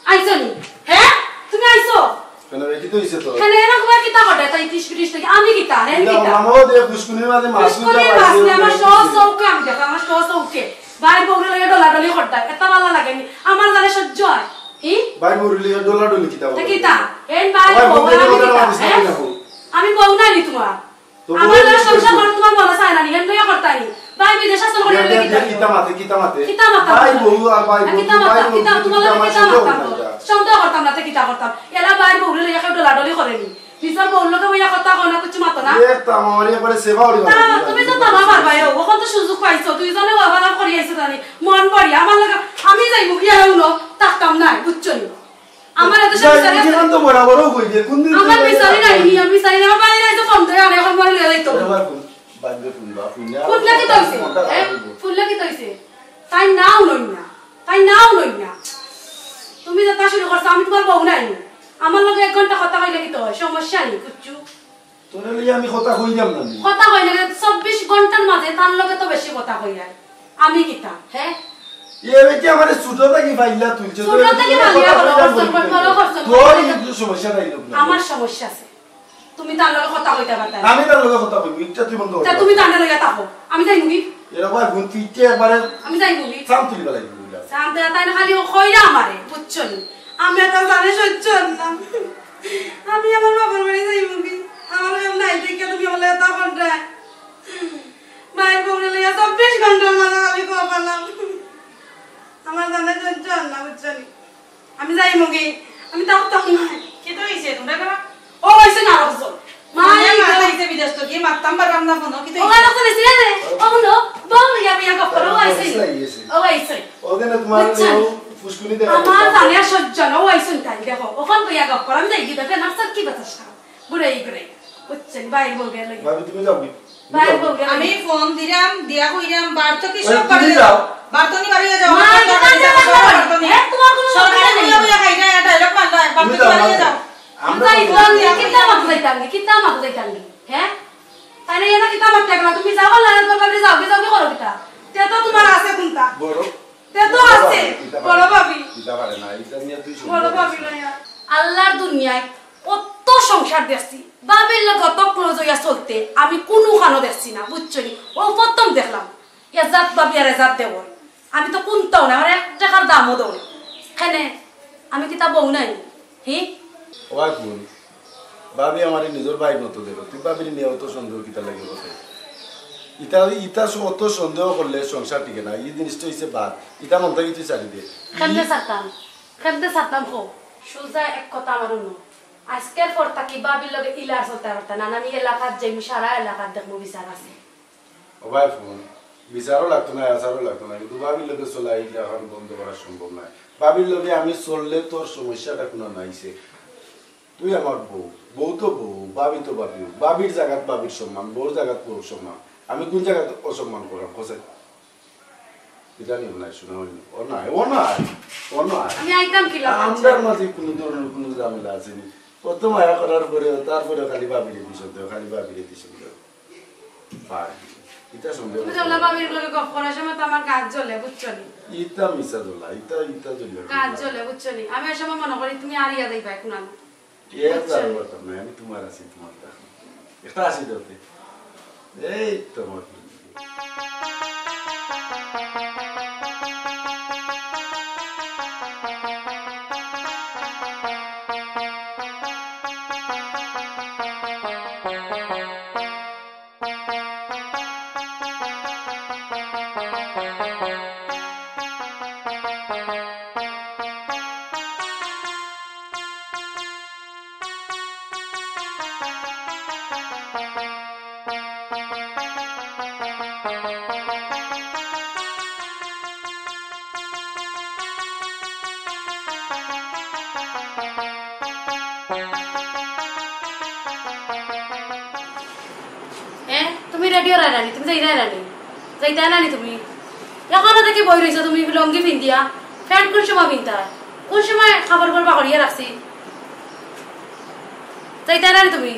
আইছো নি হ্যাঁ তুমি আইছো
কেন কি তো হইছে তো
খানে এরা কোয়া কিতা করে তাই 30 টাকা আমি কিতা রে আমি কিতা
মামাও দে পুষ্কুনির মাঝে মাসুদা
পাইছে আমার সৌকে আমি দেখো আমার সৌকে ভাই বউরে লাগে ডলাডলি করতা এত ভালো লাগে আমার জানে সহ্য হয় হি
ভাই বউরে লাগে ডলাডলি কিতা বলে
কিতা এই ভাই বউ আমি বউ না নি তোমার আমার না সংসার করে তোমার বলা চাই না নি কেন লইয়া করতাই ভাই বিদেশ আসল করে লাগে
কিতা মাতে
ভাই
বউ আর ভাই বউ
কিতা তোমার লাগে কিতা মাতাম সন্দেহ করতাম না কিতা করতাম এলা ভাই বউরে লাগে কেউ ডলাডলি করেনি বিচার বউর লগে বইয়া কথা কয় না কিছু মাতো না
এ তামারি পরে সেবা হরি
তুমি তো তামা পারবা ওখান তো সুযোগ পাইছো তুই জানো বাবা করি আইছো জানি মন পড়ি আমার লাগে আমি যাই মুখি আউনো তাকাম নাই বুঝছনি আমার এত বিচারি
জীবন তো বরাবর কই দে কোন দিন
আমার বিচারি নাই আমি বিচারি না বাইরে নাই তো ফোন ধরে আরে এখন মরে লই যাইতো
বাজবে ফুলবা
ফুল লাগি তইছে ফুল লাগি তইছে তাই নাও লই না তুমি যেটা শুরু করছ আমি তোমার বউ নাই আমার লগে 1 ঘন্টা কথা কইলে কি তো সমস্যা নেই কুচ্চু
তোরে লই আমি কথা কই যাম না
কথা কই না 24 ঘন্টার মাঝে তার লগে তো বেশি কথা কই যায় আমি কিতা হ্যাঁ
এ বেটি আমারে ছোটটা কি ফাইলা তুলছে তো
ছোটটা কি ফাইলা বলো করছ
তোর কি সমস্যা নাই না
আমার সমস্যা আছে তুমি তার লগে কথা কইতে পারতা
আমি তার লগে কথা কই একটা তুই বন্ধ
তা তুমি তার লগে থাকো আমি যাই মুগি
এরা ভাই গুণ তুইতে একবারে
আমি যাই মুগি
সাম তুলি বালাই বুঝলা
শান্তি তাই না খালি ও কইরা আমারে বুঝছনি আমি এটা জানে সহ্য না আমি আমার বাবার বাড়ি যাই মুগি আমার কাছে নাই দেখে তুমি বলে তা কোনটা মায়ের বউরে লইয়া 24 ঘন্টার মাঝে আমি কপালাম আমার জানে সহ্য না বুঝছনি আমি যাই মুগি আমি তাও নাই
কি তো হইছে তোমরা করা
ও হইছে না রকম
মাই মাইছে বিদেশ তো কি মারতাম পারলাম না ফোন কি তো
ও না তো নেছে রে ও নো বল ইয়া বিয়া কপড় ও আইছে ও আইছে
ওদের তোমার পুষ্কুনি দে
আমার জানে সহ্য না ও আইছে তাই দেখো ওখান বিয়া কপড় আমি যাই কি দেখে নাসর কি বাতাস বুড়াই বুড়াই বুঝছেন বাইর বল গেল
ভাবি তুমি যাও
বাইর বল গেল
আমি ফোন দিলাম দিয়া কইরাম বার তো কি সব করে বার তো নি বাড়িয়ে যাও
মা বার তো নি তোমার কোনো
সরকার নিয়ে বইয়া খাই না ডায়লগ মারলা বার তো বাড়িয়ে যাও
আমরা ইসলাম কিতা মাত যাইতাঙ্গি হ্যাঁ তাই না এনা কিতা মাত টাকলা তুমি যাও না তো বাড়ি যাও কি করো কিতা তে তো তোমার আছে কোনটা
বড়
তে তো আছে বড় ভাবি
কিতা পারে না এটা নিয়ে তুই
বড় ভাবি লইয়া আল্লাহর দুনিয়ায় কত সংসার দেখছি বাবির লগে কত ক্লোজ হইয়া চলতে আমি কোনো খানো দেখছি না বুঝছনি ও প্রথম দেখলাম এজাত বাবি আর এজাত দেব আমি তো কোনটাও না আমার 1 টাকার দামও দেব হ্যাঁ আমি কিতা বউ নাই হি
ওই কোন ভাবি আমারে নিজের ভাই মতো দেব তুই ভাবির নিয়ে অত সন্দেহ কিতা লাগে বসে ইতা অত সন্দেহ করলে সংসার টিকে না এই জিনিসটা হইছে বাদ ইতা মন থেকে তুই ছাড়ি দে
খেমতে সারতাম খো সুজা এক কথা আমার নো আজকের পর তাকি বাবির লগে ইলার চলতে পারতা না আমি এলাকাত যাই সারা এলাকাত দেখবো বিচার আছে
ও ভাই ফোন বিচারও লাগতো না আচারও লাগতো না কিন্তু ভাবির লগে চলা এইটা এখন বন্ধ করা সম্ভব নয় ভাবির লগে আমি চললে তোর সমস্যাটা কোনো নাইছে তুই আমার বউ তো বউ ভাবি তো ভাবি ভাবির জায়গাত ভাবির সম্মান বউর জায়গাত বউর সম্মান আমি কোন জায়গাত অসম্মান করাম কোসে ইদানি নাই শোনা হইনি ও নাই
আমি আইতাম কি লাগা
আমরার মাঝে কোনো ধরনের কোনো ঝামেলা আসেনি কত মায়া করার পরে তারপরে খালি ভাবিরে দিছো খালি ভাবিরে দিছো ভাই এটা সন্দেহ
তুমি বললা বাবির লগে গপ করার সময় তো আমার কাজ জ্বলে বুঝছনি
ইতা মিছা দলা ইতা জ্বলে
কাজ জ্বলে বুঝছনি আমি এই সময় মনে করি তুমি আরিয়া যাইবা এখন আমি
এর যার কথা না আমি তোমার আছি তোমার একটা আসি দতে এই তোমার
তুমি রেডিও রানি তুমি যাইতা রানি তুমি এখনো দেখি বই রইছো তুমি লঙ্গি পিন্দিয়া ফ্যান কোন সময় পিন্তা কোন সময় খাবার করবা করিয়া রাখছি যাইতা রানি তুমি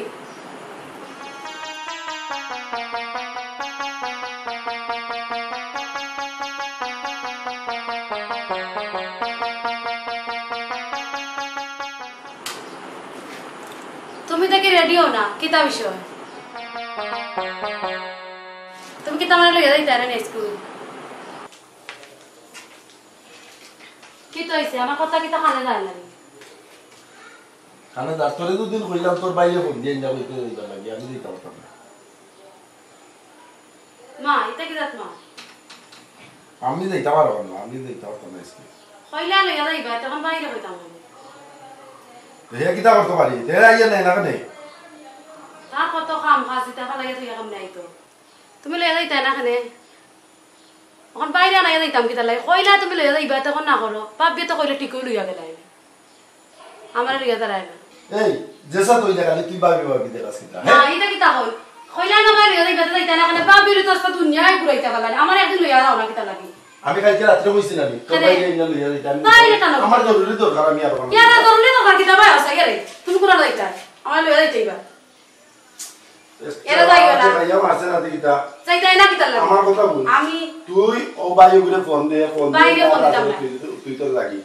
তুমি দেখি রেডিও না কিতা বিষয় তুমি কিতা মানে লইয়া যাইতা না স্কুল কি তো হইছে আমার কথা কিতা কানে যায় না
কানে ডাক্তারে দুদিন কইলাম তোর বাইরে ফোন দিয়ে যাবো তো লাগি আমি দিতে পারতাম না
মা এটা কি রাত মা
আমি যাইতে পারবো না আমি যাইতে পারতাম না স্কুল
কইলা লইয়া যাইবা তখন বাইরে হইতাম
হে কিতা করতে পারি তেরা আইয়া নাই না কেন
তার কত কাম কাজ দিতে লাগে তুই কাম নাই তো তুমি লইয়া যাইতা না খানে এখন বাইরে না যাইতাম কিতা লাগে কইলা তুমি লইয়া যাইবা তখন না করো বাপ বিয়ে তো কইলে ঠিক কই লইয়া গেলাই আমার লইয়া দাঁড়ায় না
এই যেসা তুই দেখালি কি ভাবি ভাবি দেখাস কিতা
না এটা কিতা কই কইলা না বাইরে যাইবা যাইতা না খানে বাপ বিয়ে তো সব দুনিয়ায় ঘুরাইতা লাগে আমার একদিন লইয়া যাও না কিতা লাগে
আমি কালকে রাতে কইছি না তো বাইরে ইনা লইয়া যাইতাম আমার জরুরি দরকার আমি আর
কি আর জরুরি দরকার কিতা ভাই আছে গেরে তুমি কোন যাইতা আমার লইয়া যাইতাইবা এরা যাইবা না
ভাইয়া মারছে না কিতা
যাইতাই না কিতা লাগে
আমার কথা বল
আমি
তুই ও বাইরে ঘুরে ফোন দে
বাইরে ফোন দিতাম না
তুই তো লাগি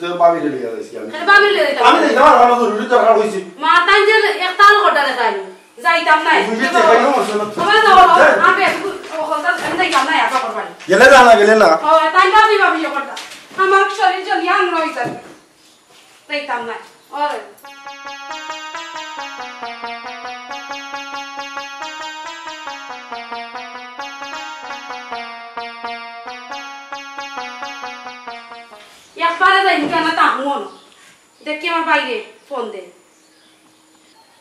তো বাবি রে লিয়া যাইছি আমি
আরে বাবি লইয়া যাইতাম
আমি যাইতাম আমার জরুরি দরকার কইছি
মা তাই যে একটা আলো কটা দেখাই যাইতাম না
বুঝতে পারি না মশলা
সবাই যাও আমি ও কথা আমি যাইতাম না আপা করবানি
গেলে না
ও তাই বাবি বাবি করতা আমার শরীর জল ইয়াং রইতা যাইতাম না ওরে একবারে যাই কেন তাহমন দেখি আমার বাইরে ফোন দে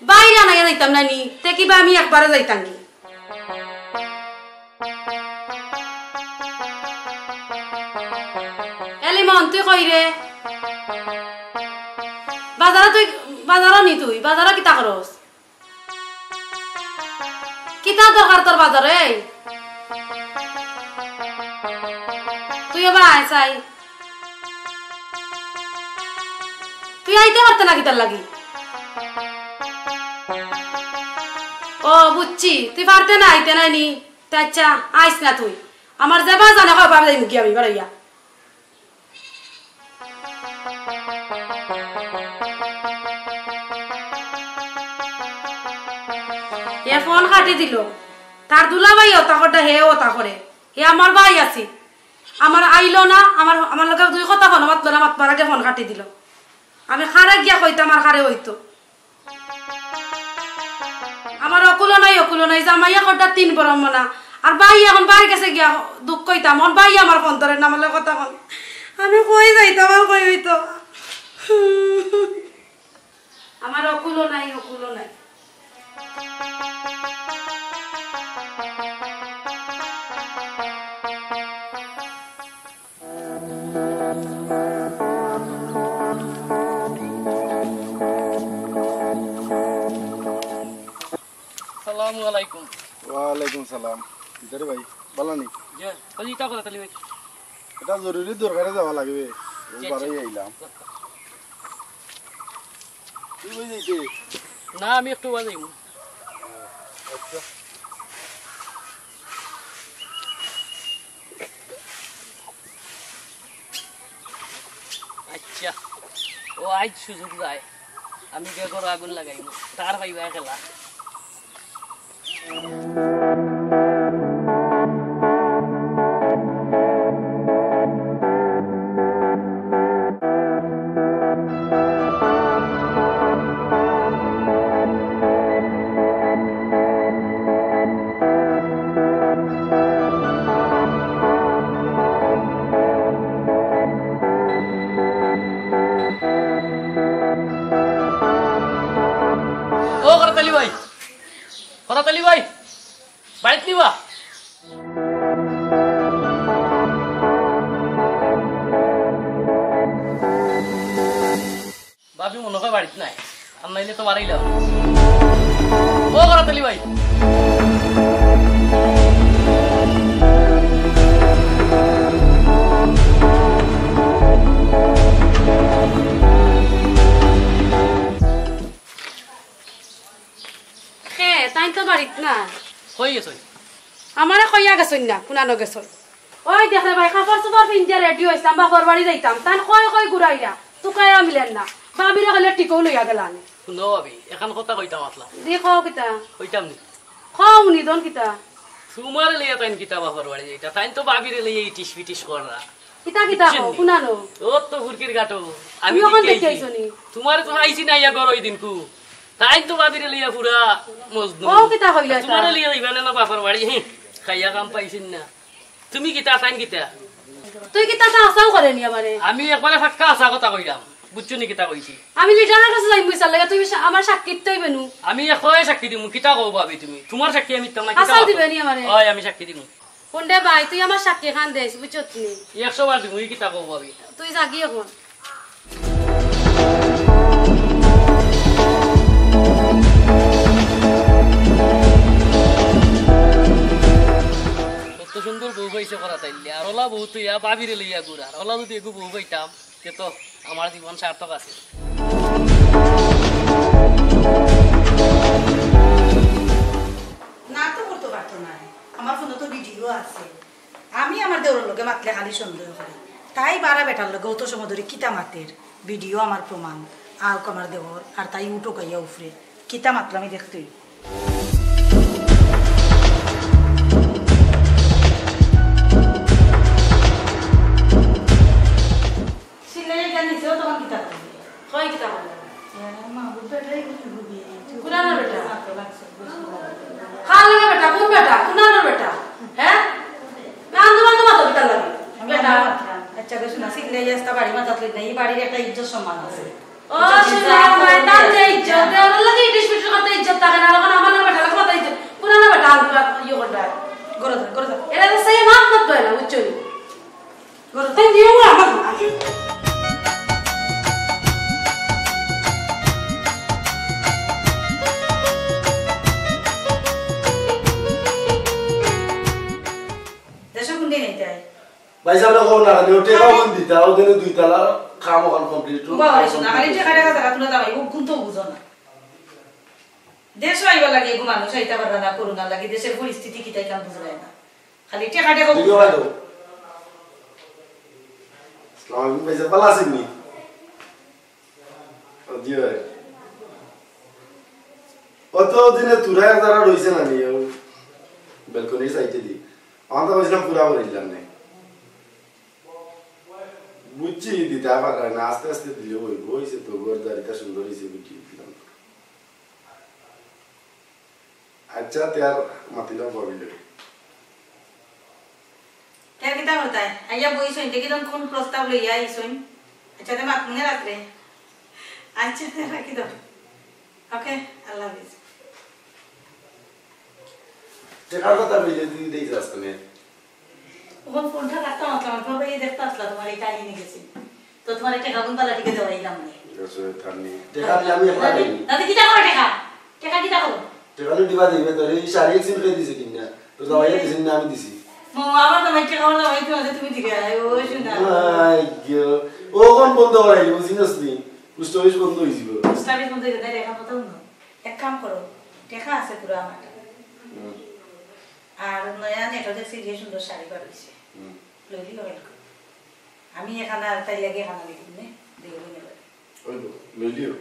বাইরে না যাইতাম না নি দেখিবা আমি একবারে যাইতাম নি এলিমন তুই কই রে বাজারে নি তুই বাজারে কিতা করস কিতা দরকার তোর বাজারে তুই এবার আয় চাই তুই আইতে পারতে না কিতার লাগি ও বুঝছি তুই পারতে না আইতে না নি আচ্ছা আইস না তুই আমার যাবা জানে কয় পাবে যাই মুখি আমি বাড়াইয়া এ ফোন কাটি দিল তার দুলাভাই ওটা করতে হে ওটা করে হে আমার ভাই আছে আমার আইলো না আমার লগে দুই কথা ফোন মাতলো না মাতবার আগে ফোন কাটি দিল আমি খারে গিয়া কইতাম আমার খারে হইতো আমার অকুলো নাই জামাইয়া কটা 3 বরম না আর ভাই এখন বাইরে গেছে গিয়া দুঃখ কইতাম আমার ভাই আমার ফোন ধরে না আমার কথা ফোন আমি কই যাইতাম আর কই হইতো আমার অকুলো নাই
আসসালামু আলাইকুম
ওয়ালাইকুম সালাম ইদারে ভাই ভালো নি
জি কই তা কথা তালি ভাই
এটা জরুরি দরকারে যাওয়া লাগবে বাড়াই আইলাম তুই কই যাইতে
না আমি একটু বাজাইমু
আচ্ছা
আচ্ছা ও আজ সুযোগ যায় আমি বেগর আগুন লাগাইমু তার পাইবা খেলা করতালি ভাই বাইক নিবা বাপি মনে হয় বাড়িতে নাই আর নাইলে তো বাড়াইলাম ও করতালি ভাই
তাই তো বাড়িত না
কই গেছ
আমারে কইয়া গেছই না কুনানো গেছই ওই দেখলে ভাই কাপড় চোপড় পিন্ধিয়া রেডি হইতাম বাপর বাড়ি যাইতাম তাই কই ঘুরাইয়া তুকায়া মিলেন না বাবিরা গেলে টিকও লইয়া গেলানি
শুনো ভাবি এখন কথা কইতাম আসলাম
দি খাও কিতা
কইতাম নি
খাও নি দন কিতা
তোমার লিয়ে তাইন কিতা বাপর বাড়ি এটা তাইন তো ভাবির লিয়ে ইটিস পিটিস করা
কিতা কিতা খাও কুনানো
ও তো ফুরকির গাটো আমি
তুমি এখন
দেখি
দেখি আইছনি
তোমার তো আইছি না ইয়া গর ওই দিন কু তাই তো ভাবির লিয়ে পুরা মজনু
ও কিতা হইলা
তোমার লিয়ে ইবানে না বাপর বাড়ি খাইয়া কাম পাইছিন না তুমি কিতা তাইন কিতা
তুই কিতা তা আসাও করে নি আমারে
আমি একবারে ফাক্কা আসা কথা কইলাম বুঝছো নি কিতা কইছি
আমি লিডারের কাছে যাই মুইসার লাগা তুই আমার সাক্ষীত তৈবে নু
আমি একই সাক্ষী দিমু কিতা কও ভাবি তুমি তোমার সাক্ষী আমি তো না কিতা
আসাও দিবে নি আমারে
ওই আমি সাক্ষী দিমু
কোনডে ভাই তুই আমার সাক্ষী খান দেস বুঝছত নি
100 বার দিমু কিতা কও ভাবি
তুই জাগি এখন
কত সুন্দর বউ পাইছে করা তাইলে আর ওলা বউ তুই ভাবিরে লইয়া গুড়া ওলা যদি একটু বউ পাইতাম তে তো আমার জীবন সার্থক আছে
না তো করতে পারতো না আমার ফোনে তো ভিডিও আছে আমি আমার দেওয়ার লোকে মাতলে খালি সন্দেহ করি তাই বারা বেটার লোকে অত সময় ধরে কিতা মাতের ভিডিও আমার প্রমাণ আর আমার দেওয়ার আর তাই উঠো গাইয়া উফরে কিতা মাতলো আমি দেখতেই সিলাই জানিছেও তখন কিতা করবে
কই কিতা বল
মা বুঝাটাই কিছু বুঝি
কুনানো বেটা খান লাগা বেটা কোন বেটা কুনানো বেটা হ্যাঁ আন্দোলন তো মাতো কিতা লাগে বেটা
আচ্ছা বেশ না সিলাই যাস্তা বাড়ি মাতাতলে নাই বাড়ির একটা ইজ্জত সম্মান আছে
ও শুনা ময়দান যে ইজ্জত দেওয়ার লাগি ডিশ মিটার কথা ইজ্জত থাকে না যখন আমার বেটা লাগা কথা ইজ্জত কুনানো বেটা আন্দোলন ইয়ে করডা
গরদা
এরা তো সেই মাপ মত বলে বুঝছো
গরদা
তুই দিও আমার
দেশে কোন দিন এইটাই
ভাই সাহেব কোন না ওটে কোন দিতা ওদের দুই তালা কাম ওখান কমপ্লিট
বাবা রে না খালি টাকা টাকা তুলে দাও কোন তো বুঝো না দেশ আইবা লাগে গো মানুষ আইতা পারে না করোনা লাগে দেশের পরিস্থিতি কি তাই কাম বুঝায় না খালি টাকা টাকা
দিও ভাই তো আসসালামু আলাইকুম ভাই সাহেব ভালো আছেন নি জি ভাই কত দিনে তুরায় যারা রইছে না নি বেলকনির সাইডে দি আমরা বলছিলাম পুরা বলিলাম না বুঝছি দিতে পারে না আস্তে আস্তে দিলে ওই বইছে তো গোরদারিটা সুন্দর হয়েছে বুঝি দিলাম আচ্ছা তার মাতিলা বলিল
কে কিতা করতায় আইয়া বইছইন দেখি তখন কোন প্রস্তাব লইয়া আইছইন আচ্ছা তে মাত মনে রাখরে আচ্ছা তে রাখি দাও ওকে আল্লাহ হাফেজ
টেকার কথা বলে দিদি দেইছ আসলে
ওখান ফোনটা রাখতাম আমার বাবা এই দেখতে আসলা তোমার এই কাহিনী গেছে তো তোমার টাকা কোন পালা টিকে দেওয়াইলাম না
এসে থানি টেকা দিয়ে আমি একলা দেই
দাদি কিটা করে টাকা কিটা করো
টেকা দিবা দিবে তো এই শাড়ি এক্সিন করে দিছে কিনা তো দাওয়াই দিছেন না আমি দিছি
আমার তো মাইকে খাওয়া দাওয়াই তুমি দিকে ও শুনা
আই গো ও কোন বন্ধ করাইলি বুঝিনস নি পুস্টঅফিস বন্ধ হইছিল
স্টাডিজ মধ্যে গেলে দেখা কথা না এক কাম করো টাকা আছে পুরো আমার আর নয়া নেটো দেখছি যে সুন্দর শাড়ি বার হইছে লইলি লইল আমি এখানে তাই লাগে খানা দিই নে দিও নে
ওই লইলিও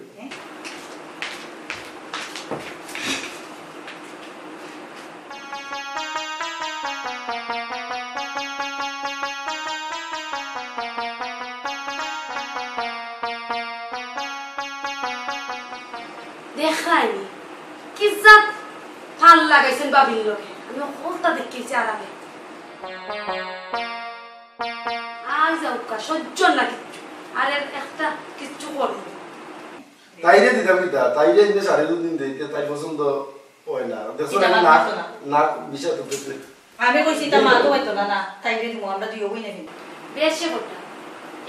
দেখাইনি কি জাত ফাল লাগাইছেন বাবির লোকে আমি কলতা দেখেছি আরামে আর যাও কা সহ্য না কিচ্ছু আর একটা কিচ্ছু করবো
তাইরে দিতাম কিতা তাইরে ইনে সাড়ে দুদিন দিতে তাই পছন্দ হয় না দেখছো না না বিষয় তো দেখতে
আমি কইছি তা মা তো হইতো না না তাই রে তুমি আমরা দিও হই না
বেশি করতে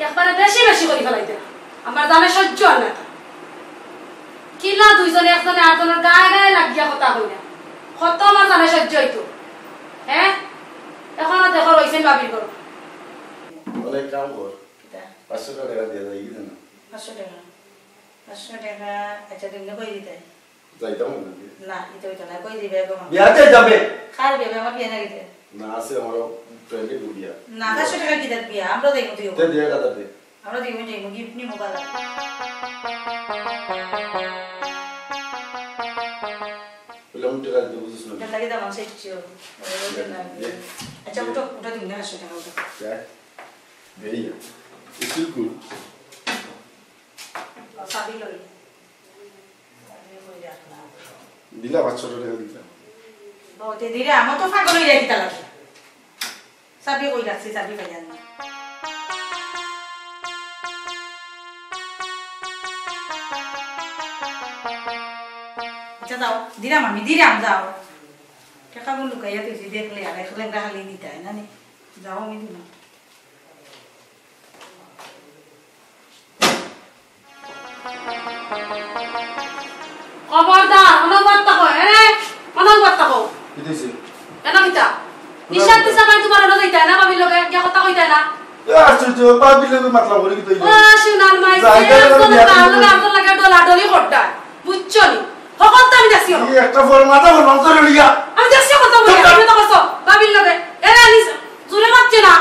একবারে বেশি বেশি করে ফেলাইতে আমার দামে সহ্য হয় না কিলা দুইজনে একজনে আরেকজনের গায়ে গায়ে লাগিয়া কথা কই না কত আমার দামে সহ্য হইতো হ্যাঁ এখন দেখো রইছেন বাবির করো
অনেক কাম কর 500 টাকা দিয়ে যাই কি জানো
500 টাকা আচ্ছা তুমি কই দিতে
যাইতাম
না এটা হইতো না কই দিবে গো
বিয়াতে যাবে
খার বিয়া আমার বিয়া না দিতে
না আছে আমার ফ্রেন্ডে বিয়া
না 500 টাকা কি দেব বিয়া আমরা দেই দিও
তে দিয়ে কথা দে
আমরা দিও যাই গিফট নি মোবাইল
টাকা দিতে বুঝিস না
লাগে দাম আছে ইচ্ছে আচ্ছা ওটা দিন না 100 টাকা ওটা
very good it's still good
সাবি লই
দিলা 500 টাকা দিলা
বহুত ধীরে আমো তো পাগল হই যাইতা লাগে সাবি কই রাখছি সাবি পাইয়া না আচ্ছা দাও দিরাম আমি দিরাম যাও টাকা গুলো লুকাইয়া তুই দেখলে আর একলে খালি নিতে হয় না নি যাও আমি দিলাম খবরদার অনবরত কো অনবরত কো
কি দিছে
এটা কিটা নিশাত দিছা ভাই তোমার হলো যাইতা না ভাবি লগে কি কথা কইতা না
আশ্চর্য পাবি লগে মাতলা করি কি তুই
ও শুনাল মাই আমার লাগে ডলা ডলি করতা বুঝছো নি হকল তো আমি দেখছি
এই একটা ফল মাথা ফল মাথা লইয়া
আমি দেখছি কথা বলি আমি তো কইছো ভাবি লগে এরা নিস জুরে মারছে না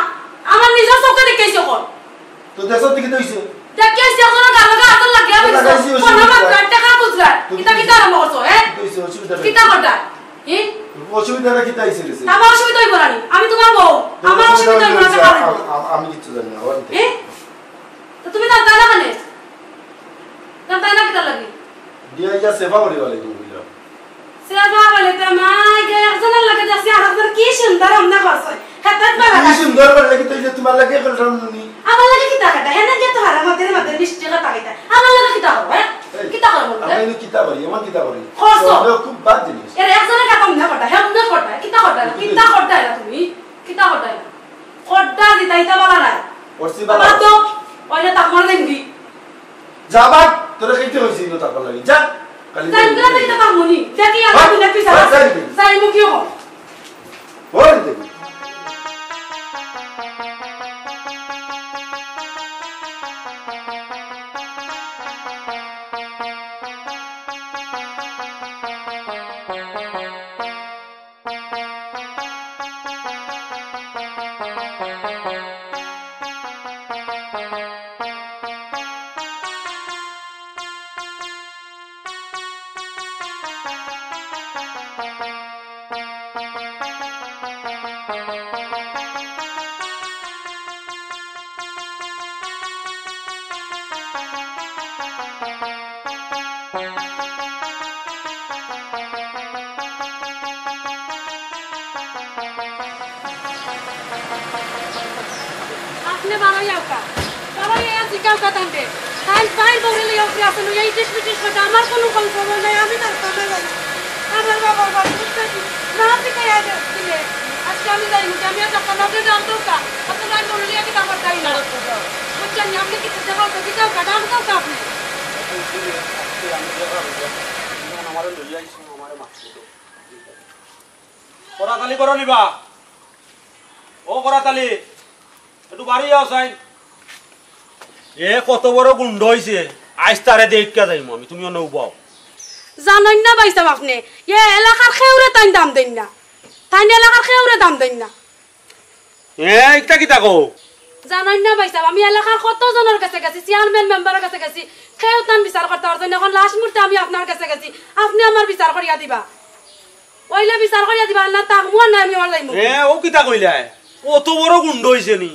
আমার নিজের চোখে দেখেছি কোন
তো দেশত কি কইছে
দেখেছি এখন গালগা আদল লাগে আমি কোন আমার টাকা বুঝলা কিটা কিটা আরম্ভ করছো
কইছে অসুবিধা
কিটা করতা
অসুবিধাটা কি তাইছে রে
আমার অসুবিধা হইব না আমি তোমার বউ আমার অসুবিধা হইব না
আমি কিছু জানি না
তো তুমি না দাদা কানে দাদা না কিটা লাগি
দিয়া যা সেবা করি বলে তুমি বুঝলা
সেবা বলে তো মাই গে একজন লাগে যাচ্ছে আর একজন কি সুন্দর আমনা করছে হাতত বাবা
কি সুন্দর করে লাগি তাই যে তোমার লাগে করলাম নি
আমার লাগে কিটা কাটা হেনা গে তো হারা মধ্যে মধ্যে বৃষ্টি কথা কইতা আমার লাগে কিটা করব কিটা করব
আমি কিতা করি এমন কিতা করি
খরচ
খুব বাদ জিনিস
এর একজনের কথা মনে করতা হেম না করতা কিটা করতা না তুমি কিটা করতা না করতা দিতাইতা বলা না
করছি বাবা
তো ওইটা তাকমার দেঙ্গি
যাবা তোরে কইতে হইছি না তারপর লাগি যা কালি
যাই না দেখি তার মনি দেখি আর তুমি দেখি যাই মুখি হো
বল দেখি
आपने बाबा याव का बाबा ये आज क्या कहता है काल फाइल बोले याव कि आपने ये टिश टिश का আমার কোনো খবর নাই আমি তার কথা জানি আমার বাবা বাড়ি করতে না থেকে আয় দিলে আজকে আমি যাই আমি একটা কানাতে জানতো কা আপনারা বলে লিয়া কি কাম করতে না বুঝছেন আপনি কি করতে পারবেন কি কাম কাটা আমতো কা আপনি
আমারে লই আইছো আমারে মারছো করাতালি করো নিবা ও করাতালি একটু বাড়ি যাও সাইন এ কত বড় গুন্ড হইছে আইস তারে দেখা যাইমু আমি তুমিও নউবাও
জানেন না ভাই সাহেব আপনি এ এলাকার খেউরে তাই দাম দেন না তাই এলাকার খেউরে দাম দেন না
এ ইটা কি তাকো
জানেন না ভাই সাহেব আমি এলাকার কত জনের কাছে গেছি চেয়ারম্যান মেম্বারের কাছে গেছি কেউ তান বিচার করতে পারছেন এখন লাস্ট মুহূর্তে আমি আপনার কাছে গেছি আপনি আমার বিচার করিয়া দিবা ওইলে বিচার করিয়া দিবা না তাকমু না আমি আমার যাইমু
এ ও কিতা কইলা কত বড় গুন্ড হইছে নি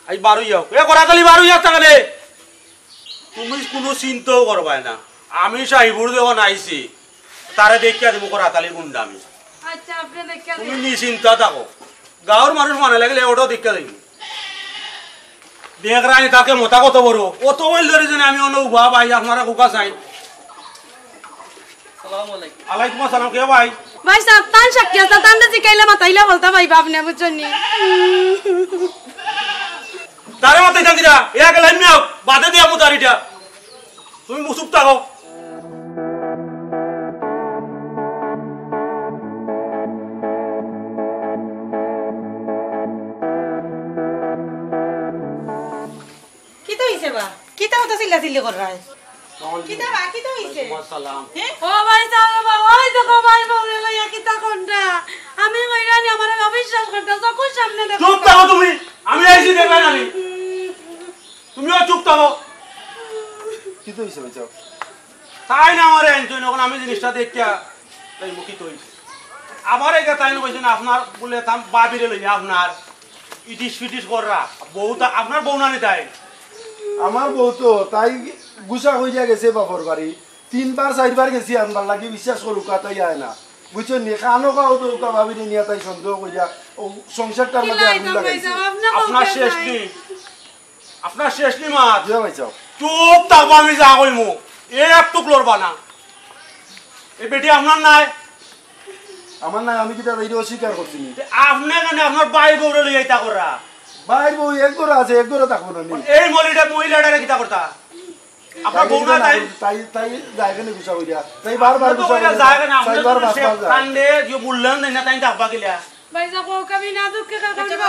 আই বারু যাও এ করাতালি বারু যাও তাহলে তুমি কোনো চিন্তাও করবা না আমি সাইবুর যখন আইছি তারে দেখিয়া দেবো করাতালি গুন্ডা আমি
আচ্ছা আপনি দেখিয়া
তুমি নিশ্চিন্তা থাকো গাঁৱৰ মানুষ মানে লাগলে ওটাও দেখা যাইব দেখ রানি তাকে মোটা কত বড় অত ওইল ধরে জানি আমি অন্য উভা ভাই আপনারা কোকা চাই আলাইকুম আসসালাম কে ভাই
ভাই সাহেব তান সাক্ষী আছে তান যে কাইলা মাতাইলা বলতা ভাই আপনি বুঝছেন নি
তারে মাথায় থাকিরা এক লাইন নিও বাদে দিয়া মুতারিটা তুমি মুসুপ থাকো
কিতা হইছে বা কিতা হতো চিল্লা চিল্লি কর রায় কিতা বা কিতা হইছে
সালাম
ও ভাই সাহেব ওই দেখো ভাই বলে লইয়া কিতা কোনটা আমি কইরানি আমারে অবিশ্বাস করতে চকুর সামনে দেখো
চুপ থাকো তুমি আমি আইছি দেখবা না তুমিও চুপ থাকো
কি তো হইছে বাচ্চা
তাই না আমারে এনজয় যখন আমি জিনিসটা দেখিয়া
তাই মুখি তৈছে আমার এই তাই কইছে না আপনার বলে থাম বাবিরে লইয়া আপনার ইটিস ফিটিস কররা বউ আপনার বউ না নি তাই
আমার বউ তো তাই গুছা হইয়া গেছে বাপর বাড়ি 3 বার 4 বার গেছি আনবার লাগি বিশ্বাস করু তাই আয় না বুঝছেন নি কানো কাও তো ভাবিনি নিয়া তাই সন্দেহ কইয়া ও সংসারটার মধ্যে আগুন লাগাইছে
আপনার শেষ নি মা
যা ভাই যাও
চুপ থাকবো আমি যা কইমু এই একটু লড়বা না এই বেটি আপনার নাই
আমার না আমি কিটা এইটা অস্বীকার করছি
আপনি কেন আপনার বাই বউরে লই আইতা করা
ভাই বউ এক ঘরে আছে এক ঘরে থাকবো না
এই মহিলাটারে কিটা করতা আপনার বউ না
তাই তাই জায়গা নে গুছা হইয়া তাই বারবার গুছা হইয়া
জায়গা না আপনি
বারবার
কান্দে যে বললেন না তাই ডাকবা গিলা
ভাই যা কো কবি না দুঃখ কে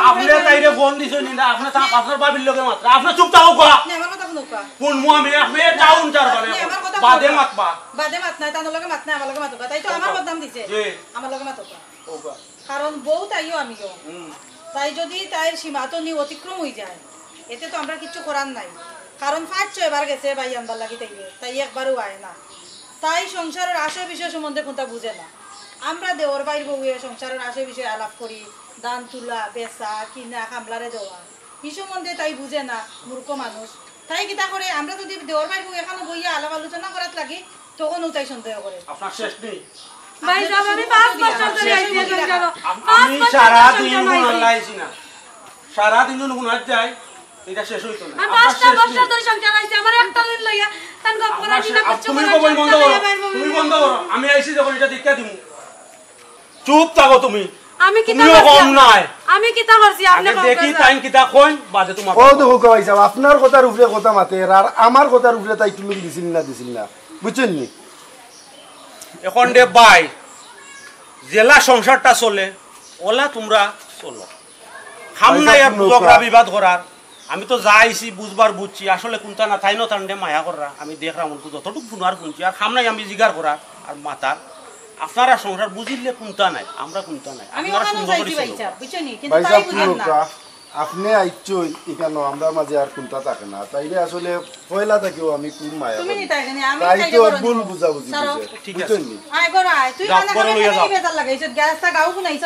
আপনি তাইরে ফোন দিছেন না আপনি আপনার বাবির লগে মাত্র আপনি চুপ থাকো কা
আমার কথা শুনো কা
কোন মুআমি আপনি টাউন চার বলে বাদে মাতবা
বাদে মাত নাই তার লগে মাত নাই আমার লগে মাতবা তাই তো আমার বদনাম দিছে আমার লগে মাতবা
ওবা
কারণ বউ তাইও আমিও তাই যদি তাই সীমা তো নি অতিক্রম হই যায় এতে তো আমরা কিছু করার নাই কারণ 5-6 বার গেছে ভাই আনবার লাগি তাই একবারও আয় না তাই সংসারের আশয় বিষয় সম্বন্ধে কোনটা বুঝে না আমরা দেওর বাইর বউয়ে সংসারের আশয় বিষয় আলাপ করি দান তুলা বেচা কিনা কামলারে দেওয়া এই সম্বন্ধে তাই বুঝে না মূর্খ মানুষ তাই কিতা করে আমরা যদি দেওর বাইর বউ এখানে বইয়া আলাপ আলোচনা করার লাগি তখনও তাই সন্দেহ করে
আপনার শেষ নেই
ভাই যাব আমি 5 বছর ধরে আইছি সংসার
আমি সারা দিন গুণ লাইছি না সারা দিন গুণ যায় এটা শেষ হইতো না
আমি 5 বছর ধরে সংসার আইছি আমার একটা দিন লইয়া তান গপ করা দিনা কিছু
তুমি কই বন্ধ করো তুমি বন্ধ করো আমি আইছি যখন এটা দীক্ষা দিমু চুপ থাকো তুমি
আমি কিতা করছি আপনি
দেখি টাইম কিতা কইন বাদে তোমার
ও দেখো কই যাও আপনার কথার উপরে কথা মাতে আর আমার কথার উপরে তাই তুমি দিছিল না বুঝছেন নি
এখন দে ভাই জেলা সংসারটা চলে ওলা তোমরা চলো খামনাই আর ঝগড়া বিবাদ করার আমি তো যাইছি বুঝবার বুঝছি আসলে কোনটা না তাই না তান্ডে মায়া করা আমি দেখলাম যতটুকু ফুনার শুনছি আর খামনাই আমি জিগার করা আর মাতার আপনারা সংসার বুঝিলে কোনটা নাই আমরা কোনটা নাই আপনারা সুন্দর করে
বুঝছনি কিন্তু তাই বুঝেন না
আপনি আইছই এখানে আমরা মাঝে আর কোনটা থাকে না তাইলে আসলে পয়লা থেকেও আমি কোন মায়া
তুমি নি তাই জানি আমি
তাই
তাই
তো
করব
ভুল বুঝাবুঝি
ঠিক আছে
আয় গো আয় তুই না করে বেজার লাগাইছ গ্যাসটা গাও কোনাইছ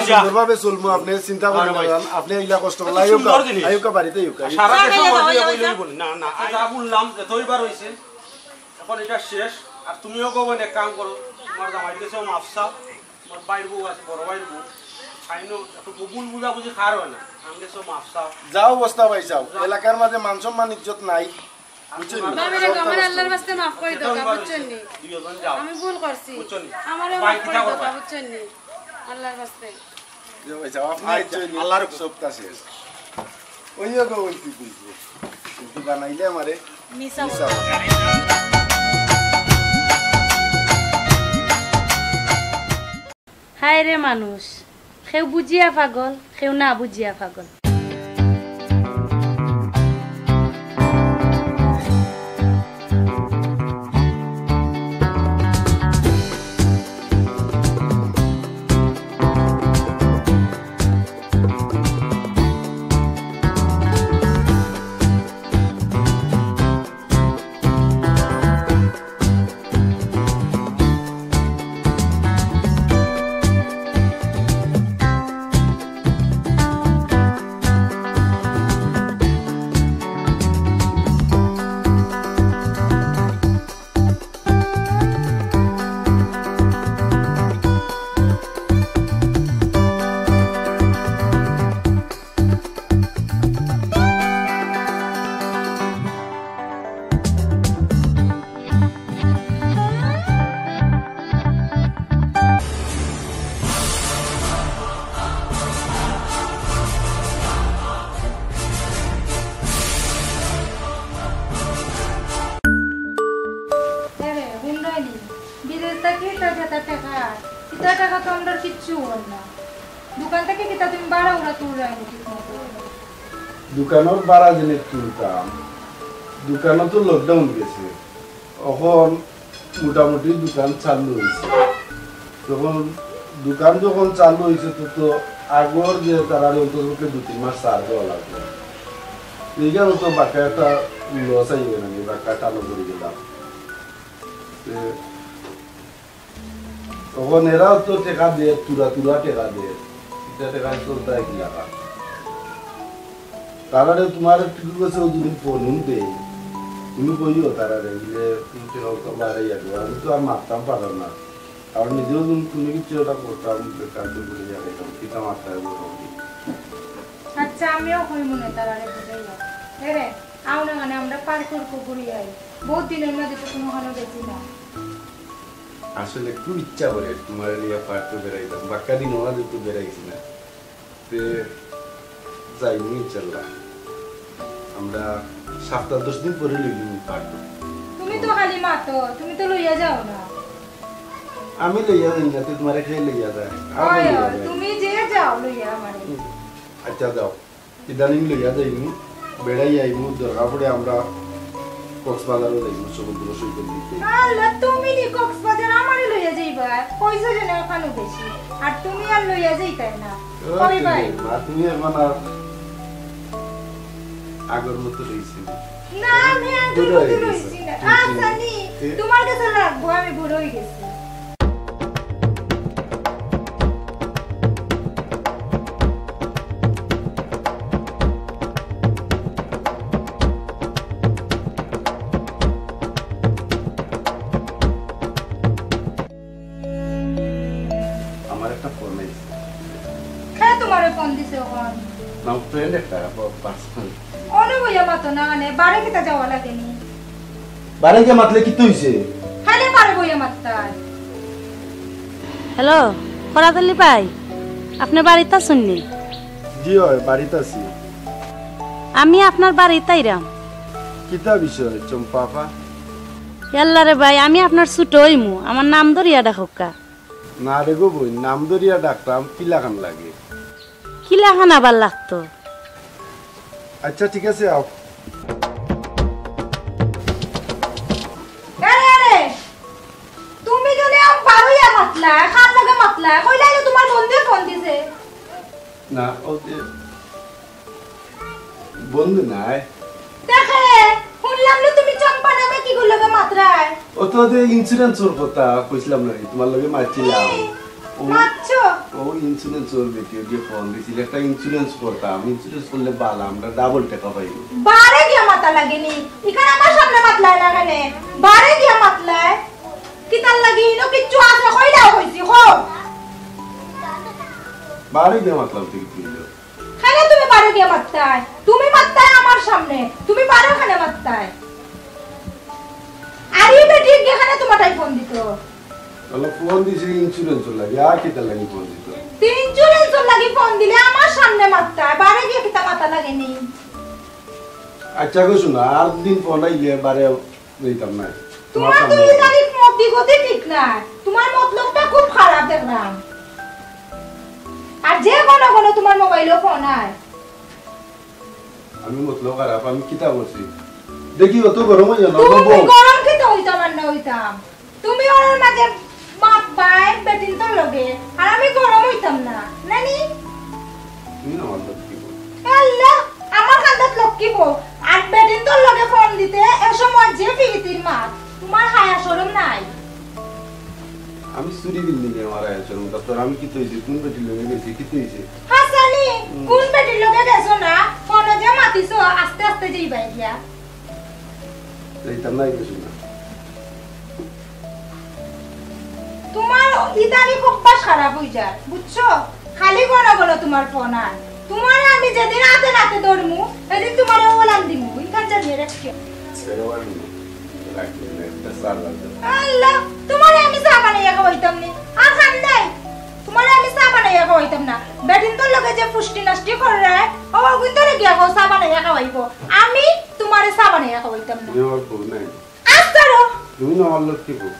সুন্দরভাবে চলমু আপনি চিন্তা করেন না আপনি এইলা কষ্ট করলে আয়ুকা বাড়িতে আয়ুকা
সারা দেশে মধ্যে কইলেই বলি না না এটা বললাম যে তৈবার হইছে এখন এটা শেষ আর তুমিও গোবন এক কাম করো তোমার জামাই দেশেও মাফসা তোমার বাইর বউ আছে বড় বাইর বউ খাইনো একটু বুল বুঝা বুঝি খার হয় না আমি সব মাফসা
যাও অবস্থা ভাই যাও এলাকার মাঝে মান সম্মান ইজ্জত নাই বুঝছেন
বাবারে আমার আল্লাহর রাস্তায় maaf করে দাও বুঝছেন নি
দুইজন যাও
আমি ভুল করছি
বুঝছেন
আমারে maaf করে দাও বুঝছেন নি আল্লাহর রাস্তায়
যে ভাই যাও আপনি আল্লাহর সবটা শেষ ওইও গো ওই কি কইছে কিন্তু বানাইলে আমারে
মিসা
হায় রে মানুষ কেউ বুঝিয়া পাগল কেউ না বুঝিয়া পাগল
দোকানের বাড়া জিনিস তুলতাম দোকানে তো লকডাউন গেছে এখন মোটামুটি দোকান চালু হয়েছে তখন দোকান যখন চালু হয়েছে তো আগর যে তারা অন্তত 2-3 মাস চার দেওয়া লাগবে এইখানে তো বাকি একটা লস আইবে নাকি বাকি চালু করে গেলাম তখন এরাও তো টেকা দিয়ে তুরা তুরা টেকা দিয়ে এটা টেকা চলতে কি লাগা তারারে তোমার ঠিক আছে যদি ফোন দেই তুমি কইও তারারে যে তুমি টেকা তো বাইরে যাবে আমি তো আর মারতাম পারো না আর নিজেও তুমি কিছু ওটা করতাম কাজ করে যাবে কিটা মারতে হবে
আচ্ছা আমিও কই মনে তারারে বুঝাইলাম রে আউনা মানে আমরা পার করব ঘুরি আই বহুত দিনের মধ্যে তো কোনো হানো গেছি না
আসলে খুব ইচ্ছা করে তোমার নিয়ে পার্কে বেড়াইতাম বাক্কা দিন ওরা একটু বেড়াইছি না যাইনি ইনশাল্লাহ আমরা 7-10 দিন পরে লইলি পার্ক
তুমি তো খালি মাতো তুমি তো লইয়া যাও না
আমি লইয়া যাই না তুই তোমার খেয়ে লইয়া যায়
তুমি যে যাও লইয়া আমারে
আচ্ছা যাও ইদানিং লইয়া যাইনি বেড়াই আইমু দরকার পড়ে আমরা কক্সবাজারও যাইমু সমুদ্র সৈকত দিতে
আল্লাহ তুমি নি কক্সবাজার আমারে লইয়া যাইবা পয়সা জেনে ওখানে বেশি আর তুমি আর লইয়া যাইতাই না কই ভাই
মা তুমি এখন আর আগের মতো রইছি
না আমি আগের মতো রইছি না আচ্ছা নি তোমার কাছে লাগবো আমি বুড়ো হই গেছি ফোন দিছে ওখান
না ফ্রেন্ড একটা পার্সোনাল
ওনে বইয়া মাতো না মানে বারে কিতা যাওয়া লাগেনি
বারে কে মাতলে কি হইছে
খালি বারে বইয়া মাততাই
হ্যালো করাতলি ভাই আপনি বাড়িতে আছেননি
জি হয় বাড়িতে আছি
আমি আপনার বাড়িতে আইরাম
কিতা বিষয় চম্পাপা
ইয়াল্লা রে ভাই আমি আপনার ছোট হইমু আমার নাম ধরিয়া ডাককা
না রে গো বই নাম ধরিয়া ডাকতাম কিলাখান লাগে
কিলাখান আবার লাগতো
আচ্ছা ঠিক আছে আও
আরে তুমি যদি আম বারুইয়া মাতলা খান লাগা মাতলা কইলা তোমার বন্ধু ফোন দিছে
না ও বন্ধু নাই
দেখে শুনলাম না তুমি চম্পা নামে কি গুলো মাত্রায়
ও তো দে ইন্স্যুরেন্স ওর কথা কইছিলাম না তোমার লগে মারছিলাম
মারছো
ও ইন্স্যুরেন্স ওর বেটি ওকে ফোন দিছিল একটা ইন্স্যুরেন্স করতাম ইন্স্যুরেন্স করলে বালা আমরা ডাবল টাকা পাইব
বারে গিয়া মাতা লাগেনি এখানে আমার সামনে মাতলায় লাগানে বারে গিয়া মাতলায় কি তার লাগি ইনো কিচ্ছু আছে কইলা হইছি হো
বারে গিয়া মাতলাম তুই কইলো
খানে তুমি বারে গিয়া মাততায় তুমি মাততায় আমার সামনে তুমি বারে খানে মাততায় আরে বেটি এখানে তোমারটাই ফোন দিত
তাহলে ফোন দিছি ইন্স্যুরেন্স লাগি আর কি তার লাগি ফোন দিত
ইন্স্যুরেন্স লাগি ফোন দিলে আমার সামনে মাততায় বারে গিয়া কিতা মাতা লাগেনি
আচ্ছা গো শোনা আর দিন ফোন আইলে বারে লইতাম না
তোমার তো ইদানিং মতি গতি ঠিক না তোমার মতলবটা খুব খারাপ দেখলাম আর যে কোন কোন তোমার মোবাইলে ফোন আয়
আমি মতলব খারাপ আমি কিতা বলছি দেখি অত গরম হই না
তুমি গরম কি তো হইতাম আর না হইতাম তুমি ওর মাঝে মাপ বাই বেটিন তো লগে আর আমি গরম হইতাম না নানি
তুমি না আমার কি বল
আল্লাহ আমার কান্দাত লক্ষ্মী বউ আর বেটিন তো লগে ফোন দিতে এ সময় যে ফিরিতির মাত তোমার হায়া শরম নাই
আমি চুরি বিল্ডিং এ মারা আছে ডক্টর আমি কি কইছি কোন বেটি লগে গেছি কি কইছি
হাসানি কোন বেটির লগে গেছো না ফোন যে মাতিছো আস্তে আস্তে যাইবাই গিয়া
লইতাম না কিছু না
তোমার ইদানি অভ্যাস খারাপ হই যায় বুঝছো খালি গণ গণ তোমার ফোন আর তোমার আমি যেদিন রাতে রাতে দৌড়মু সেদিন তোমার ওলাম দিমু ইখান জানিয়ে রাখছি
সেরওয়ানি লাগবে না এটা সারা
আল্লাহ তোমার আমি চা বানাইয়া খাওয়াইতাম নি আর খান নাই তোমার আমি চা বানাইয়া খাওয়াইতাম না বেদিন তোর লগে যে পুষ্টি নষ্টি করে ও কিন্তু গিয়া গো চা বানাইয়া খাওয়াইবো আমি তোমারে চা বানাইয়া খাওয়াইতাম না
তুমি আমার বউ নাই
আস্তারো
তুমি না আমার লক্ষ্মী বউ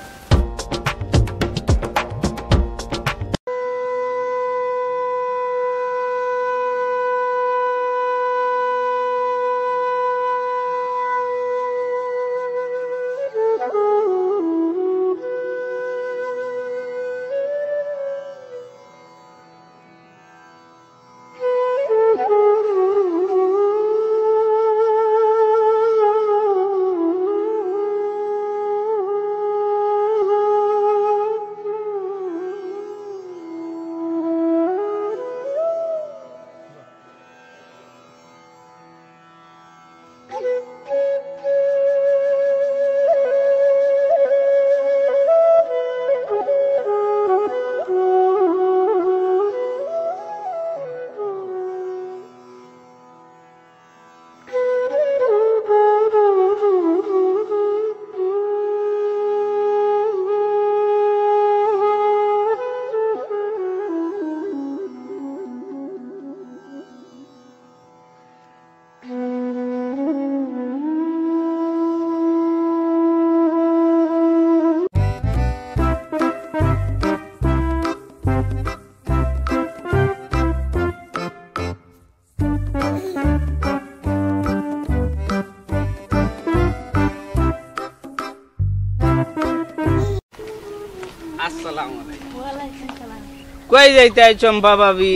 কই যাইতে চম্পা ভাবি?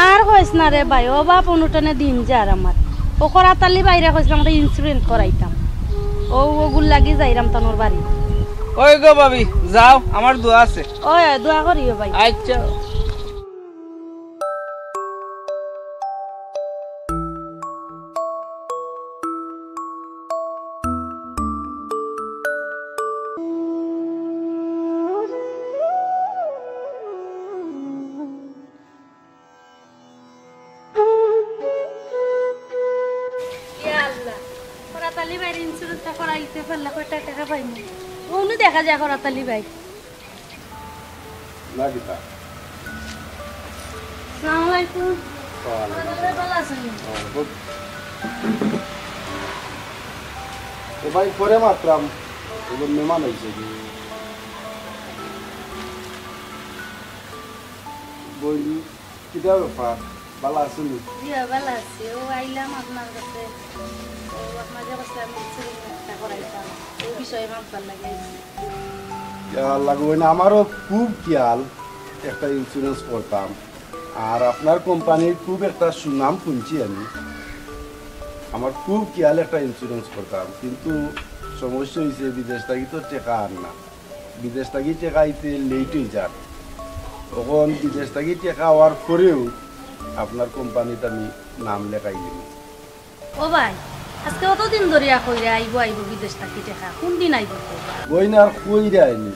আর কইস না রে ভাই, ও বাপ অনুটানে দিন যার আমার ও করাতালি বাইরে কইছিলাম আমরা ইন্স্যুরেন্স করাইতাম, ও ওগুল লাগি যাইরাম তনর বাড়ি।
ওই গো ভাবি যাও, আমার দোয়া আছে।
ওই দোয়া করিও ভাই।
আচ্ছা
করাতালি বাইরে ইন্স্যুরেন্সটা করাইতে পারলে কয়টা টাকা পাইনি? ওনু দেখা যায় করাতালি ভাই।
না গীতা
আসসালামু আলাইকুম। ভালো আছেন?
ও ভাই পরে মাত্রাম এবার মেহমান হয়েছে বইলি কিটা ব্যাপার ভালো আছেন?
জি ভালো আছি। ও আইলাম আপনার কাছে, আপনার যে অবস্থা আমি ইন্স্যুরেন্সটা করাইতাম এই বিষয়ে মাপবার লাগে।
লাগবে না, আমারও খুব খেয়াল একটা ইন্স্যুরেন্স করতাম, আর আপনার কোম্পানির খুব একটা সুনাম শুনছি আমি, আমার খুব খেয়াল একটা ইন্স্যুরেন্স করতাম, কিন্তু সমস্যা হয়েছে বিদেশ থাকি তো টেকা আর না, বিদেশ থাকি টেকা আইতে লেট হয়ে যাক, তখন বিদেশ থাকি টেকা হওয়ার পরেও আপনার কোম্পানিতে আমি নাম লেখাই দিই।
ও ভাই আজকে কতদিন ধরে কইরা আইব আইব বিদেশ থাকি টাকা, কোন দিন আইব?
বই না আর কইরা আইনি,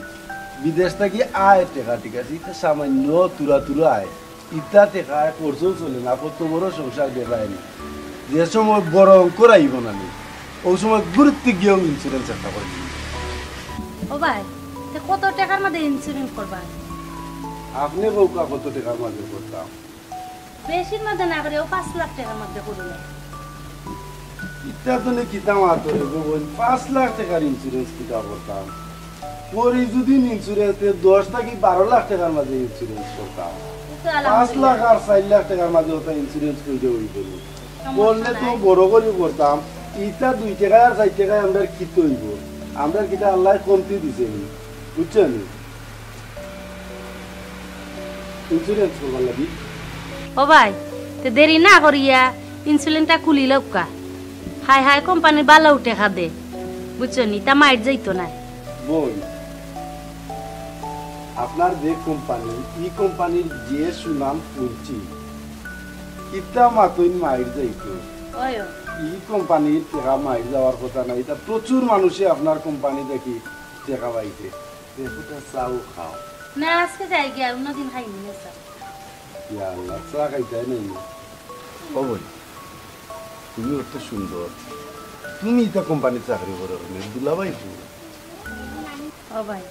বিদেশ থাকি আয় টেকা, ঠিক আছে, এটা সামান্য তুলা তুলা আয়, ইটা টেকা খরচও চলে না, কত বড় সংসার বেড়ায়নি, যে সময় বড় অঙ্ক আইব না ওই সময় গুরুত্ব গিয়েও ইন্স্যুরেন্স একটা করে।
ও ভাই কত টাকার মধ্যে ইন্স্যুরেন্স করবা?
আপনি বউকা কত টাকার মাঝে করতাম?
বেশির মধ্যে না করে 5 লাখ টাকার মধ্যে করবে।
ইটা তো নে কিতা মাত্র 5 লাখ টাকার ইন্স্যুরেন্স কিতা করতাম, পরে যদি ইন্স্যুরেন্সে 10 থেকে 12 লাখ টাকার মাঝে ইন্স্যুরেন্স করতাম, 5 লাখ আর 4 লাখ টাকার মাঝে ওটা ইন্স্যুরেন্স করে হইব বললে তো বড় করে করতাম। ইটা 2 টাকা আর 4 টাকায় আমরা কিত হইব, আমরা কিটা আল্লাহ কমতি দিছে বুঝছেন ইন্স্যুরেন্স করবার লাগি।
ও ভাই তে দেরি না করিয়া ইন্স্যুরেন্সটা খুলি লউকা, হাই হাই কোম্পানির বালা উঠে খাদে বুঝছো নি, তা মাইট যাইতো না।
বই আপনার যে কোম্পানি, এই কোম্পানির যে সুনাম শুনছি ইটা মাতইন মাইট যাইতো, এই কোম্পানির টাকা মাইট যাওয়ার কথা না, এটা প্রচুর মানুষে আপনার কোম্পানি দেখি টাকা পাইছে, দেখুটা চাও খাও
না, আজকে যাই গিয়া অন্যদিন খাইনি না স্যার।
ইয়া আল্লাহ চা খাইতে নেই। ও বই তুমি অত সুন্দর, তুমি এটা কোম্পানির চাকরি করো দুলাভাই?
ও ভাই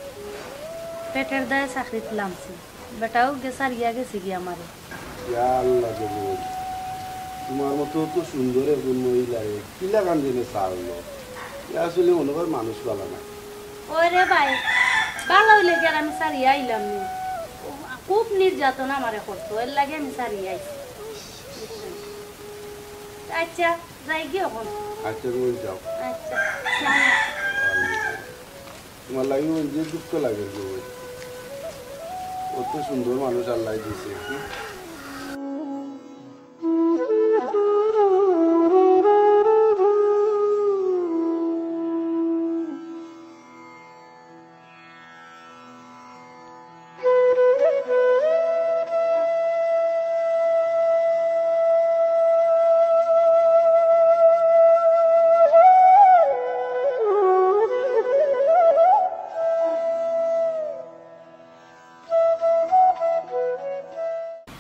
পেটের দায়ে চাকরি তুলামছি, বেটাও গেছার গিয়া গেছি গিয়া আমারে।
ইয়া আল্লাহ গো, তোমার মতো তো সুন্দর একজন মহিলায় কিলা গান জেনে চাড়লো, আসলে মনে হয় মানুষ ভালো না।
ওই রে ভাই ভালো হইলে গিয়ে আমি সারিয়া আইলাম নি, খুব নির্যাতন আমারে করতো, এর লাগে আমি সারিয়া আইছি। আচ্ছা যাই গিয়ে এখন।
আচ্ছা তুমি যাও।
আচ্ছা
তোমার লাগে যে দুঃখ লাগে কত সুন্দর মানুষ আল্লাহ দিয়েছে।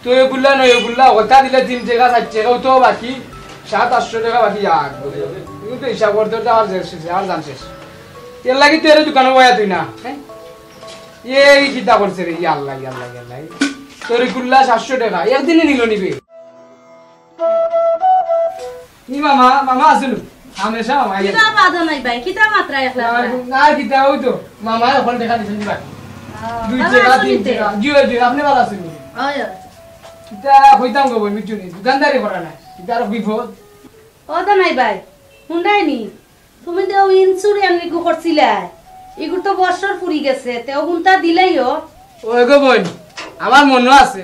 তো এগুলা নয়, এগুলা কথা দিলে 3 টাকা 4 টাকাও তো বাকি 700-800 টাকা বাকি আর কিন্তু হিসাব করতে আর জান শেষ, এর লাগি তো এর দোকানে বয়া তুই না, হ্যাঁ এই চিন্তা করছে রে। আল্লাহ আল্লাহ আল্লাহ, তোর এগুলা 700 টাকা একদিনে নিল নিবে নি। মামা মামা আসলো হামেশা মামা
কিতা বাধা নাই ভাই, কিতা মাত্রা একলা
না কিতা ওই তো মামা এখন দেখা দিছেন বাকি 2 টাকা 3 টাকা জিও জিও। আপনি ভালো আছেন?
ওই
এটা কইতাম গো বই মিচুনি দোকানদারি করা না, এটা আর বিপদ।
ও তো নাই ভাই শুনলাই নি, তুমি তো ইন্স্যুরেন্স নিগু করছিলা, এগুলো তো বছর পুরি গেছে, তে ওগুনটা দিলেইও।
ওই গো বোন আমার মনে আছে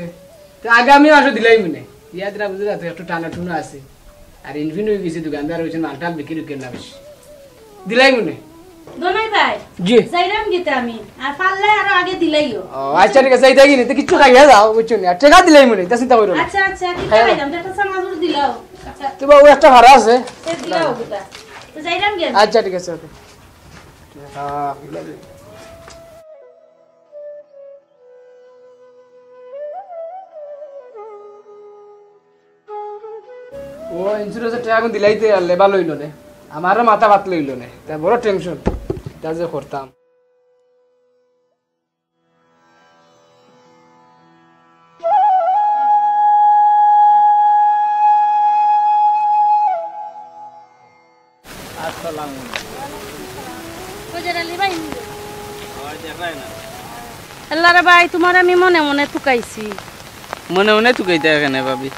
তো আগামী মাসে দিলাই মনে ইয়া দিনা বুঝে যাতে একটু টানা টুনা আছে আর ইনফিন হয়ে গেছে দোকানদার হয়েছে মালটাল বিক্রি করে না বেশি দিলাই মনে
দোনাই ভাই
জি
যাইরাম গিতে আমি আর পারলে আরো আগে দিলাইও
আচ্ছা ঠিক আছে যাইতা গিনি তো কিছু খাইয়া যাও বুঝছো না টাকা দিলাই মনে তা চিন্তা করো না
আচ্ছা আচ্ছা কি খাইলাম একটা সামাজুর দিলাও আচ্ছা
তো বাবু একটা ভাড়া আছে
সে দিলাও গুতা তো যাইরাম গে
আচ্ছা ঠিক আছে ওকে ও ইন্স্যুরেন্সের টাকা এখন দিলাইতে আনলে ভালো হইল না আমারও মাথা ভাত লইল না তা বড় টেনশন তা যে করতাম
আল্লাহরে ভাই তোমার আমি মনে মনে তুকাইছি
মনে মনে তুকাইতে এখানে ভাবি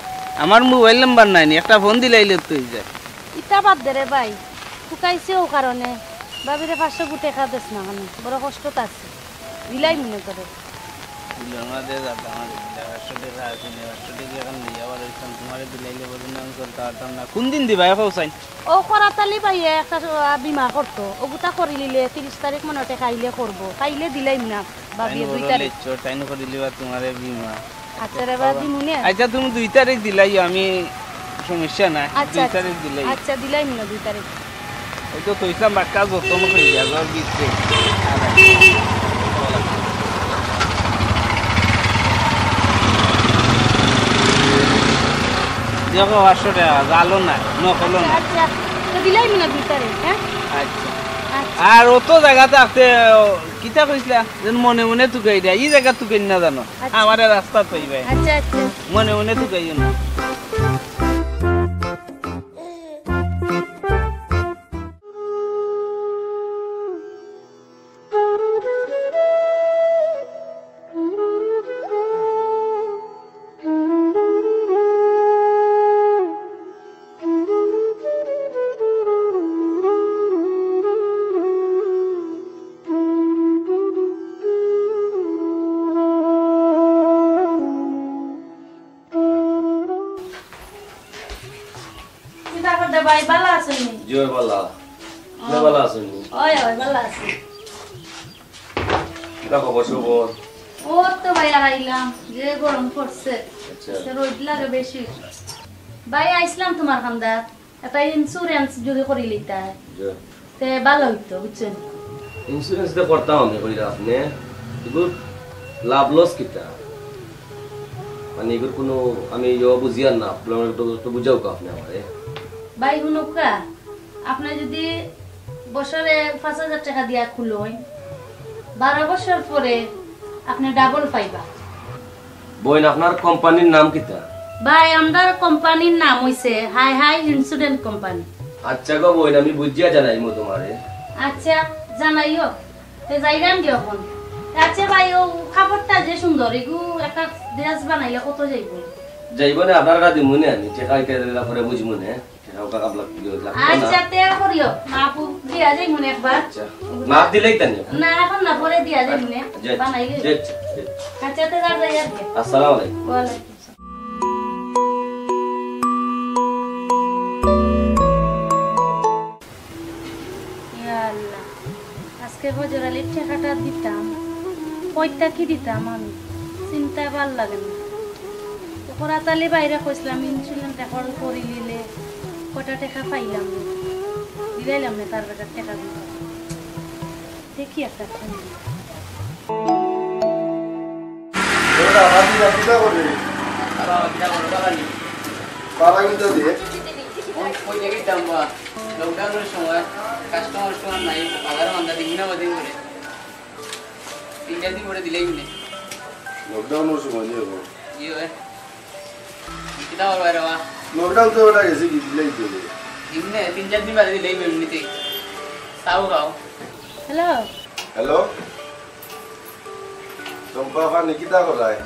আমার মোবাইল নাম্বার নাই একটা ফোন দিলাইলে তুই যায়
ইটা বাদ দে রে ভাই তুকাইছি ও কারণে ভাবিরে 500 টাকা দেস না মানে বড় কষ্টত আছে দিলাই মনে করে
কোন দিন দিবা পৌঁছাই
ও করাতালি পাইয়ে একটা বিমা করতো ও গুতা করি লিলে 30 তারিখ মনে টাকা আইলে করব খাইলে দিলাই না ভাবি 2 তারিখ
টাইম করে দিলিবা তোমারে বিমা
আচ্ছা রে বাদি মনে
আচ্ছা তুমি 2 তারিখ দিলাই আমি সমস্যা নাই 2 তারিখ দিলাই
আচ্ছা দিলাই না 2 তারিখ
ওই তো কইছাম বাক্কা যত মত হই যাবে আর বিতে দেখো 500 টাকা জালো না নকল না
আচ্ছা তো দিলাই না 2 তারিখ হ্যাঁ
আচ্ছা আর অত জায়গাতে আছে কিতা কইছলা যেন মনে মনে তুকাই দেয় এই জায়গা তুকাই না জানো আমারে রাস্তা পাইবে
আচ্ছা আচ্ছা
মনে মনে তুকাইও না
ভাই ভালো আছেন
জয় বালা নে বালা আছেন
ওই ওই ভালো আছি
কিরা খবর খবর
ও তো ভাই আইলাম যে গরম পড়ছে
আচ্ছা
সে রোদ লাগে বেশি ভাই আইছিলাম তোমার খান্দা একটা ইন্স্যুরেন্স যদি করি লইতা তে ভালো হইতো বুঝছেন
ইন্স্যুরেন্স দে করতাম আমি কইরা আপনি এগুলো লাভ লস কিটা মানে এগুলো কোনো আমি ইয়া বুঝিয়ার না আপনারা একটু বুঝাও কা আপনি আমারে
ভাই হুনুকা আপনি যদি বছরে 5000 টাকা দিয়া খুলোই 12 বছর পরে আপনি ডাবল পাইবা
বইন আপনার কোম্পানির নাম কিটা
ভাই আমাদের কোম্পানির নাম হইছে হাই হাই ইন্স্যুরেন্স কোম্পানি
আচ্ছা গো বইন আমি বুঝিয়া জানাইমু তোমারে
আচ্ছা জানাইও তে যাইরাম কি এখন আচ্ছা ভাই ও খাবারটা যে সুন্দর এগু একটা ড্রেস বানাইলে কত যাইব
যাইব না আপনারা দিমুনে আমি টাকা দিলা পরে বুঝমু না টাকা কাপ লাগবে
আচ্ছা তে করিও মাপু দিয়া যাই মনে একবার
আচ্ছা মাপ দিলেই তানি
না এখন না পরে দিয়া যাই মনে বানাইলে আচ্ছা তে যাই আর কি
আসসালামু আলাইকুম
ওয়া আলাইকুম আজকে হজরালির টাকাটা দিতাম কয়টা কি দিতাম আমি চিন্তা ভাল লাগে না করাতালি বাইরে কইছিলাম ইন্স্যুরেন্স এখন করি নিলে কয়টা টাকা পাইলাম দিলাইলাম না তার বেটার টাকা দিলাম দেখি একটা
লকডাউনের সময় কাস্টমার নাই আবার মান্দা দিন না বাদিন করে 3 দিন করে দিলেই মিলে
লকডাউনের সময় নিয়ে
ইয়ে কিটা হল বাইরে বা
লকডাউন তো ওটা গেছে কি দিলেই দিলে
দিনে 3 দিন বাদে দিলেই মিলনিতে তাও গাও
হ্যালো
হ্যালো চম্পা খান কিটা করায়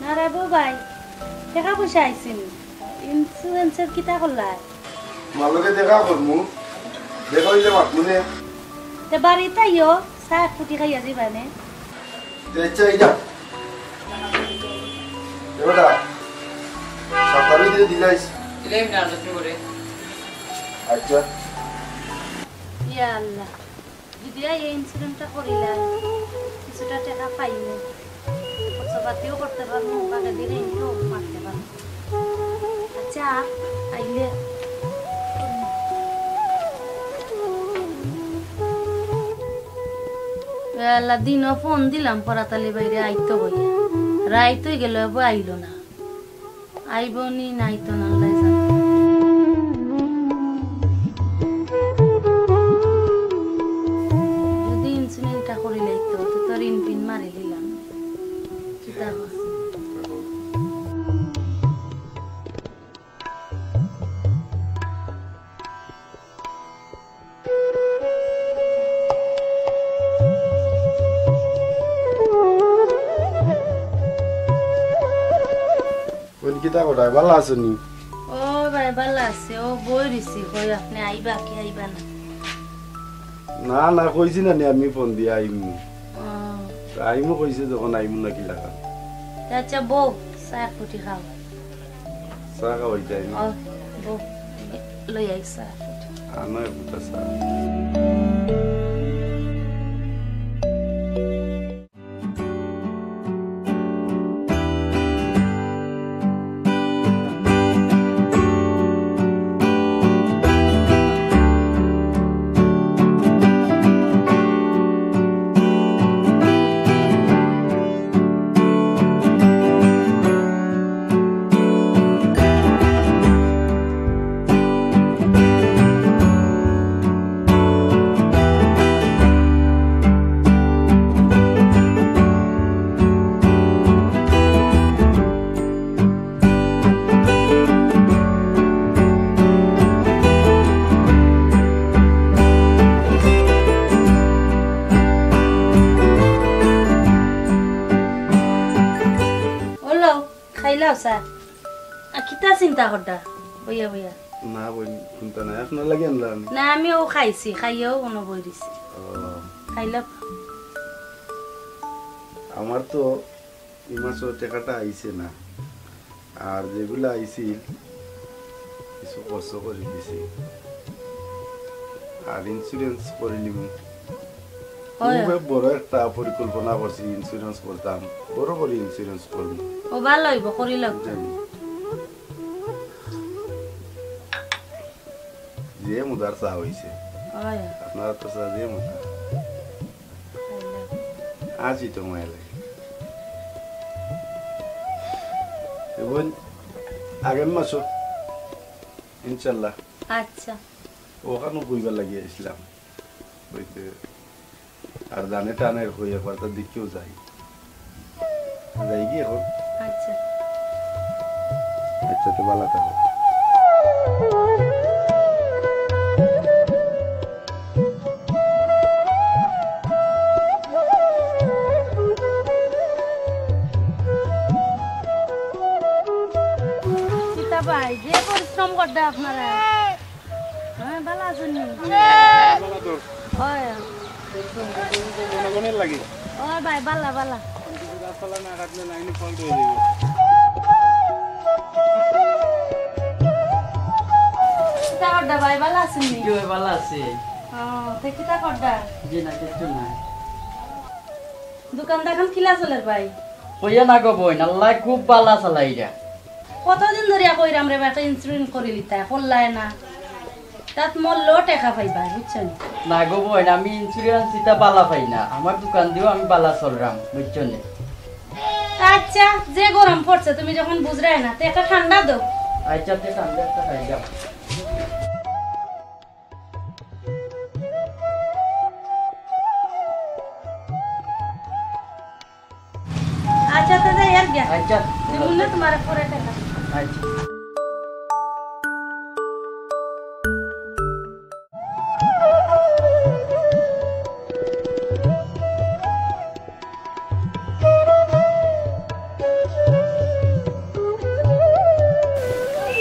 না রে ভাই টাকা পয়সা আইছিন ইন্স্যুরেন্সের কিটা করলাই
মালকে দেখা করমু দেখো যে মাতমুনে
তে বাড়িতে আইও চা ফুটি খাইয়া যাবানে
তে চাই যা ওটা সরকারি দিয়ে দিলাইস
দিলে না যত্ন করে
আচ্ছা
ইয়া আল্লাহ যদি এই ইন্সুরেন্সটা করিলাম কিছুটা টাকা পাইনি খরচাপাতিও করতে পারবো বাকি দিনে ইনকাম মারতে পারবো আচ্ছা আইলে আল্লাহ দিনও ফোন দিলাম পরাতালি বাইরে আইতো বইয়া রাইতই গেল আইলো না আইব নি নাইতো না আল্লাহ জানে যদি ইনসুলিনটা করিলে তো তোর ইনপিন মারি দিলাম চিতা
কিতা কথা ভালো আছো নি
ও ভাই ভালো আছে ও বই দিছি কই আপনি আইবা কি আইবা না
না না কইছি না আমি ফোন দিয়ে আইমু আইমু কইছে যখন আইমু না কি লাগা
আচ্ছা বউ চাহ ফুটি খাও
চা খাওয়াই যাই
ও বউ লই আই চাহ
আনো একটা চা
কিতা চিন্তা করতা বইয়া বইয়া
না বই চিন্তা নাই আপনার লাগে আনলাম
না আমিও খাইছি খাইয়াও কোনো বই দিছি খাইলা
আমার তো এই মাসের টাকাটা আইছে না আর যেগুলো আইছিল কিছু খরচ করে দিছি আর ইন্স্যুরেন্স করে নিব খুব বড় একটা পরিকল্পনা করছি ইন্স্যুরেন্স করতাম বড় করে ইন্স্যুরেন্স করব
ও ভালো হইব করি লাগবে
যে মুদার চা হইছে আপনারা তো চা দিয়ে মুদা আজই তো মাইলে এবং আগের মাসও ইনশাল্লাহ
আচ্ছা
ওখানে বইবার লাগিয়ে আসলাম বইতে আর দানে টানের হয়ে একবার তো দিকেও যাই যাই গিয়ে এখন
আচ্ছা
আচ্ছা তো ভালো থাকো
ভাই যে পরিশ্রম করতে আপনারা হ্যাঁ ভালো আছেন ভাই বালা বালা ভাই ভালো আছেন
ভালো আছে
দোকান দেখান খিলা চলে ভাই
কইয়া না গো বই আল্লাহ খুব বালা চালাই রা
কতদিন ধরে কইরাম রে একটা ইন্স্যুরেন্স করে লিতা করলাই না তাত মূল্য টাকা পাইবা বুঝছেন
না গো বই আমি ইন্স্যুরেন্স এটা বালা পাই না আমার দোকান দিও আমি বালা চলরাম বুঝছেন
আচ্ছা যে গরম পড়ছে তুমি যখন বুঝরাই না তো একটা ঠান্ডা দাও
আচ্ছা তে ঠান্ডা একটা খাই যাও
আচ্ছা দাদা यार गया
আচ্ছা
दिमुन ना तुम्हारे पूरे टाका
আচ্ছা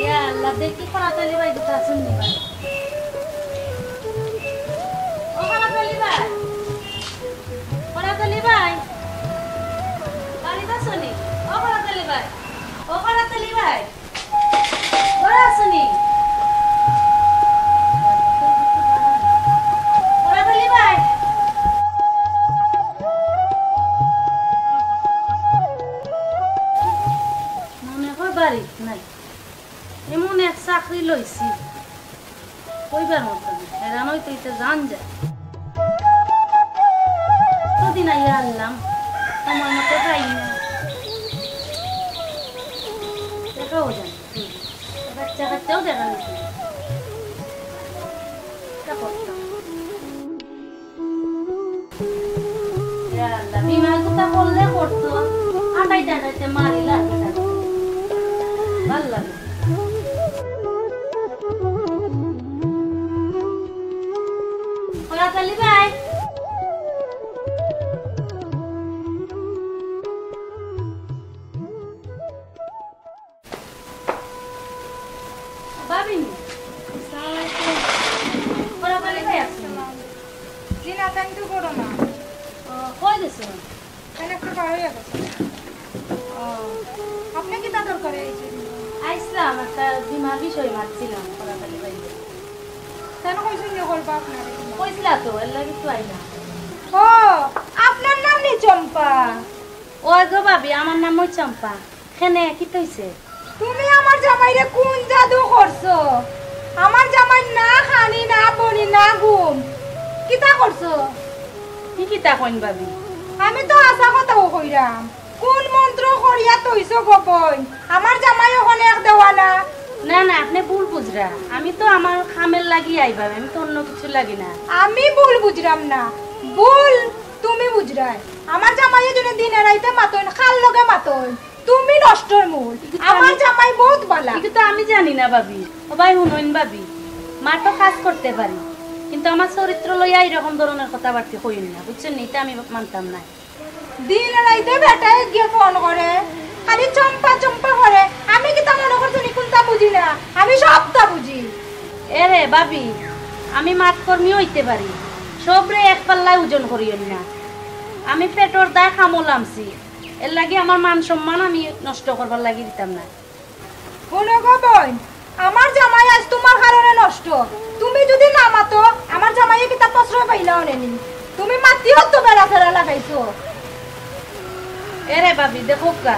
या अल्लाह देखी परातली भाई दुका सुननी भाई ओ परातली भाई बाली दा सुनी ओ परातली भाई ও করাতলি ভাই ঘরে আসুনি করাতলি ভাই মনে হয় বাড়ি নাই এমন এক চাকরি লইছি কইবার মতো হেরান হইতে হইতে জান যায় কদিন আইয়া আনলাম আমার মতো পাই না দেখাও জান বাচ্চা কাচ্চাও দেখা গেছে বিমার কথা বললে করতো আটাইতে আটাইতে মারিলা ভাল লাগে কলাতলি ভাই বাবিনি কলাতলি ভাই আছে
জি না তাই তো করো না
কই গেছো
কেন একটু বার হয়ে গেছে আপনি কি তা দরকারে
আইসলাম একটা বিমার বিষয় মারছিলাম কলাতলি ভাই
কেন কইছেন যে করবা আপনার
কইছিলা তো এর লাগি তো আইলা
ও আপনার নাম নি চম্পা
ও গো ভাবি আমার নাম ওই চম্পা কেনে কি কইছে
তুমি আমার জামাইরে কোন জাদু করছো আমার জামাই না খানি না বনি না ঘুম কিতা করছো
কি কিতা কইন ভাবি
আমি তো আশা কথাও কইরাম কোন মন্ত্র করিয়া তইছো গোপন আমার জামাই ওখানে এক দেওয়ানা
না না আপনি ভুল বুঝরা আমি তো আমার খামের লাগি আইবা আমি তো অন্য কিছু লাগি না
আমি ভুল বুঝরাম না ভুল তুমি বুঝরাই আমার জামাই জন্য দিনে রাইতে মাতন খাল লগে মাতন তুমি নষ্টর মূল আমার জামাই বহুত ভালো
কিন্তু তো আমি জানি না ভাবি ও ভাই হুনইন ভাবি মা তো কাজ করতে পারি কিন্তু আমার চরিত্র লইয়া এরকম ধরনের কথাবার্তা কইন না বুঝছেন এটা আমি মানতাম না
দিনে রাইতে বেটায় গিয়ে ফোন করে খালি চম্পা চম্পা করে আমি কি তা মনে করছো নি কোনটা বুঝি না আমি সবটা বুঝি
এরে ভাবি আমি মাঠ কর্মী হইতে পারি সবরে এক পাল্লায় ওজন করিও না আমি পেটর দায় খামলামছি এর লাগি আমার মান সম্মান আমি নষ্ট করবার লাগি দিতাম না
কোনো বোন আমার জামাই আজ তোমার কারণে নষ্ট তুমি যদি না মাতো আমার জামাইয়ে কি তা প্রশ্রয় পাইলাও নেনি তুমি মাতিও তো বেড়া ফেরা লাগাইছো
এরে ভাবি দেখো কা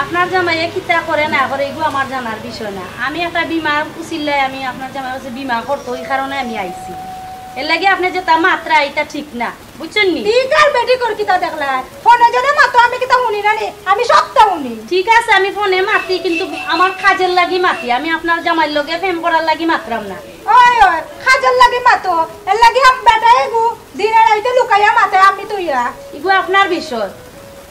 আপনার জামাইয়ে কিতা করে না করে এগুলো আমার জানার বিষয় না আমি একটা বিমা উচিলে আমি আপনার জামাই কাছে বিমা করতো এই কারণে আমি আইছি এর লাগে আপনি যে তা মাত্রা এটা ঠিক না বুঝছেন নি
ঠিক আর বেটি কর কিতা দেখলা ফোনে যদি মাতো আমি কিতা শুনি না নি আমি সবটা শুনি
ঠিক আছে আমি ফোনে মাতি কিন্তু আমার কাজের লাগি মাতি আমি আপনার জামাইর লগে প্রেম করার লাগি মাত্রাম না
ওই ওই কাজের লাগি মাতো এর লাগি আম বেটাই গু দিনে রাইতে লুকাইয়া মাতে আমি তুইয়া
এগুলো আপনার বিষয়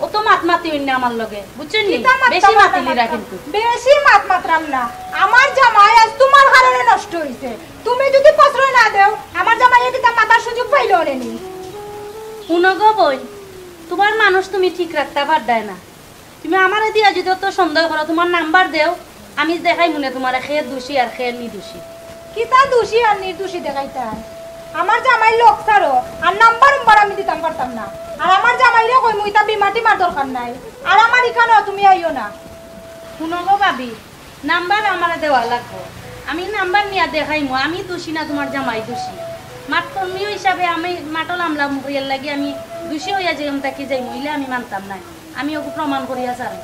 ও তো মাত মাতি হইনা আমার লগে বুঝছেন নি বেশি মাতিলিরা কিন্তু
বেশি মাত মাত্রাম না আমার জামাই আজ তোমার কারণে নষ্ট হইছে তুমি যদি প্রশ্রয় না দেও আমার জামাইয়ে কিতা মাতার সুযোগ পাইলো নেনি
শুনো গো বই তোমার মানুষ তুমি ঠিক রাখতে পারদায় না তুমি আমারে দিয়া যদি তো সন্দেহ করো তোমার নাম্বার দেও আমি দেখাই মনে তোমার খেয়ে দোষী আর খেয়ে নির্দোষী
কিতা দোষী আর নির্দোষী দেখাইতা আমার জামাই লোক ছাড়ো আর নাম্বার আমি দিতাম পারতাম না আর আমার জামাইরে কই মুইতা বিমাটি মার দরকার নাই আর আমার ইখানে তুমি আইও না
শুনো গো ভাবি নাম্বার আমারে দেওয়া লাগবে আমি নাম্বার নিয়া দেখাইমু আমি দোষী না তোমার জামাই দোষী মাঠ কর্মী হিসাবে আমি মাটল আমলা মুখরিয়ার লাগি আমি দোষী হইয়া যে তাকে যাই মহিলা আমি মানতাম না আমি ওকে প্রমাণ করিয়া চাই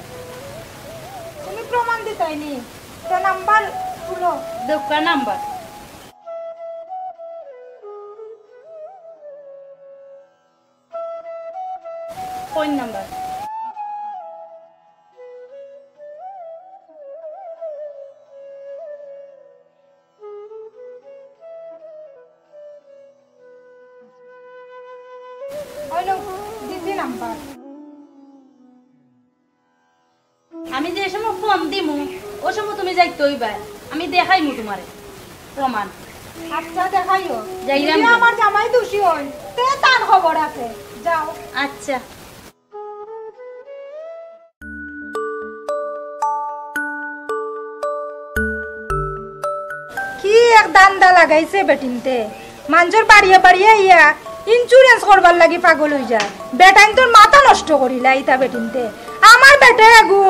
তুমি প্রমাণ দিতাইনি তো নাম্বার খুলো
দোকান নাম্বার কোন নাম্বার আমি যে সময় ফোন দিমু ও সময় তুমি যাইতে হইবা আমি দেখাইমু তোমারে প্রমাণ
আচ্ছা দেখাইও
যাইলাম
আমার জামাই দোষী হই তে তার খবর আছে যাও
আচ্ছা
কি এক দান্দা লাগাইছে বেটিনতে মাঞ্জর বাড়িয়ে বাড়িয়ে ইয়া ইন্স্যুরেন্স করবার লাগি পাগল হই যায় বেটাইন তোর মাথা নষ্ট করিলা ইতা বেটিনতে আমার বেটা গো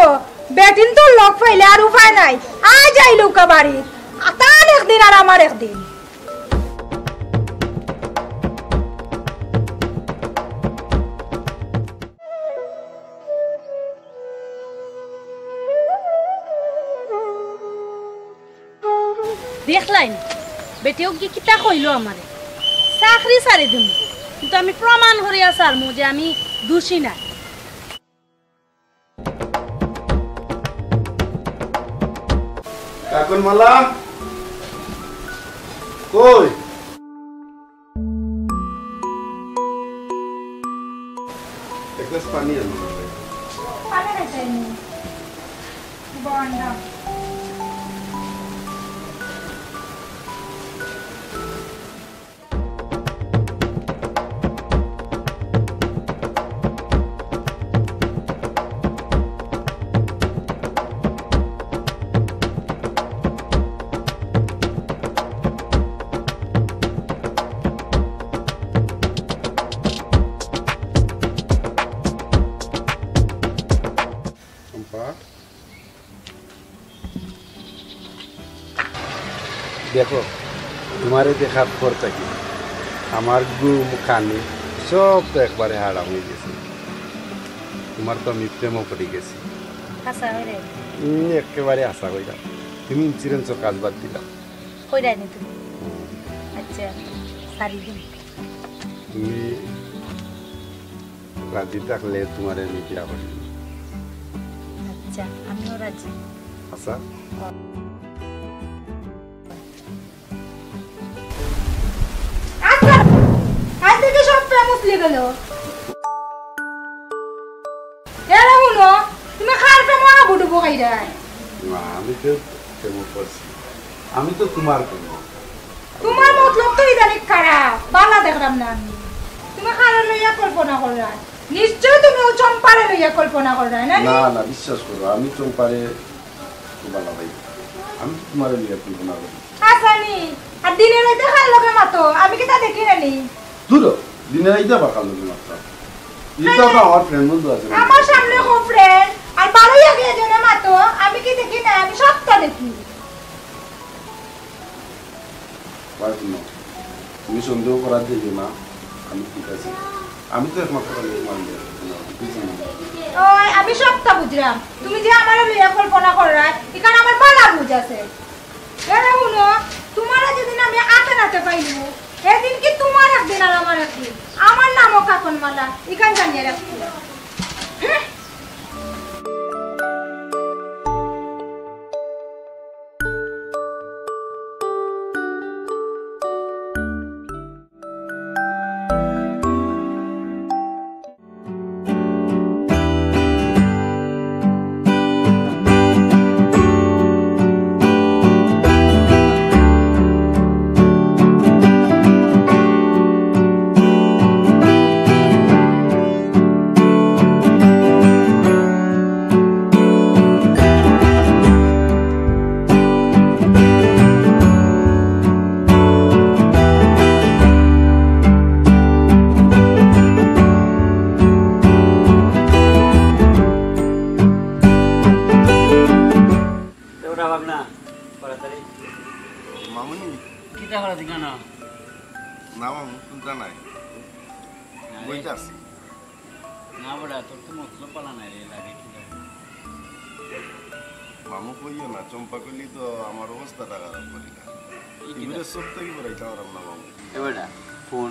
বেটিন তো লোক পাইলে আর উপায় নাই আজ আইলো কা বাড়ি তার একদিন আর আমার একদিন
দেখলাইন বেটিও কি কিতা কইলো আমারে চাকরি ছাড়ি দিম কিন্তু আমি প্রমাণ করিয়া ছাড়মু যে আমি দোষী না
কাকন মালা কই এক গ্লাস পানি আনো
পানি খাইনি বন্ডা
দেখো তোমারে দেখার পর থাকি আমার গুম কানি সব তো একবারে হারা হয়ে গেছে তোমার তো আমি প্রেমও পড়ে গেছি
আশা হইরে
একেবারে আশা কইলাম তুমি ইন্স্যুরেন্সের কাজ বাদ দিলাম
কইরানি তুমি আচ্ছা সারি দিন
তুমি রাজি থাকলে তোমার আমি বিয়া করি
আচ্ছা আমিও রাজি
আচ্ছা
আজ থেকে সব প্রেম উঠলে গেল এরা শুনো তুমি খার প্রেম আবুডুবো খাইরাই
না আমি তো প্রেম করছি আমি তো তোমার প্রেম
তোমার মতলব তো ইদানিক খারাপ বালা দেখলাম না আমি তুমি খারে লইয়া কল্পনা করাই নিশ্চয় তুমি ও চম্পারে লইয়া কল্পনা করাই না
না না বিশ্বাস করো আমি চম্পারে বালা ভাই আমি তো তোমার লইয়া কল্পনা করি
আসানি আর দিনে রাতে খাই লগে মাতো আমি কি তা দেখি নানি
দূর দিনে রাইতে বাকাল লগে মাত্র এটা তো আমার ফ্রেন্ড বন্ধু আছে
আমার সামনে কো ফ্রেন্ড আর বারোই আগে জনে মাতো আমি কি দেখি না আমি সবটা দেখি
পারছি তুমি সন্দেহ করার দিও না আমি ঠিক আছে আমি তো একমাত্র তোমার
ওই আমি সবটা বুঝলাম তুমি যে আমার লইয়া কল্পনা করাই এখানে আমার বালা বুঝ আছে এরা শুনো তোমার যেদিন আমি আতে নাতে পাইলু সেদিন কি তোমার একদিন আর আমার একদিন আমার নামও কাকন মালা এখান জানিয়ে রাখছি
মামু কইও না চম্পা কইলি তো আমার অবস্থাটা খারাপ করি না ইবরে সব থেকে বড়াইতে পারলাম না মামু
এবারে ফোন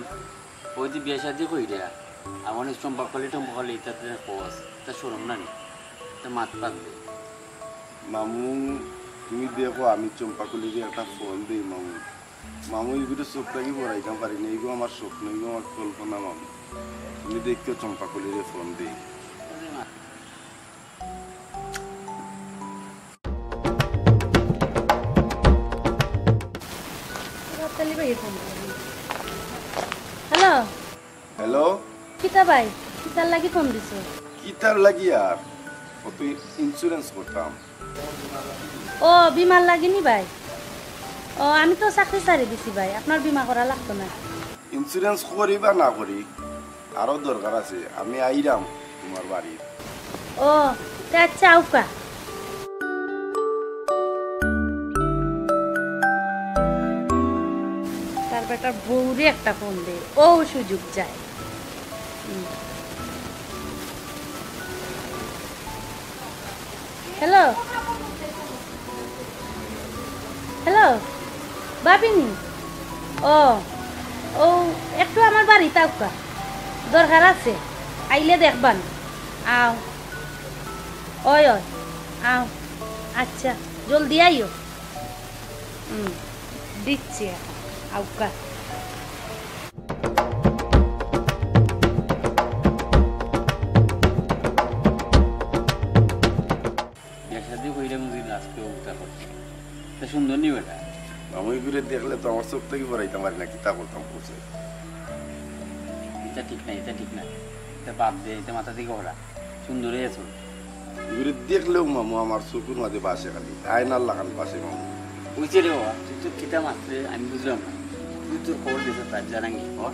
ওই যে বিয়ে শাদি কইরা আমার চম্পা কলি তাতে কোস তা শরম না নি তা মাত পাত দে
মামু তুমি দেখো আমি চম্পা কলিকে একটা ফোন দিই মামু মামু ইবরে সব থেকে বড়াইতে পারি না এগুলো আমার স্বপ্ন এগুলো আমার কল্পনা মামু তুমি দেখো চম্পা কলিকে ফোন দিই
হ্যালো
হ্যালো
কিতা ভাই কিতার লাগি ফোন দিছো
কিতার লাগি আর কত ইন্স্যুরেন্স করতাম
ও বিমার লাগেনি ভাই ও আমি তো চাকরি ছাড়ি দিছি ভাই আপনার বিমা করা লাগতো না
ইন্স্যুরেন্স করি বা না করি আরো দরকার আছে আমি আইরাম তোমার বাড়ি
ও তে আচ্ছা আউকা বেটার বউরে একটা ফোন দে, ও সুযোগ যায়। হ্যালো হ্যালো বাবিনি, ও ও একটু আমার বাড়ি তাউকা দরকার আছে, আইলে দেখবান। আও ওই ওই আও, আচ্ছা জলদি আইও। দিচ্ছি আউকা।
সুন্দর নি বেটা,
আমি ঘুরে দেখলে তো আমার চোখ থেকে পড়াইতে পারি না, কিতা করতাম বসে।
এটা ঠিক নাই, এটা ঠিক নাই, এটা বাদ দে, এটা মাথা থেকে ওরা সুন্দর হয়েছ।
ঘুরে দেখলেও মামু আমার চোখের মাঝে বাসে, খালি আয়নার লাগান বাসে মামু।
বুঝছে রে বাবা, তুই তোর কিতা মাত্রে আমি বুঝলাম না, তুই তোর খবর দিতে তার জানাঙ্গি খবর।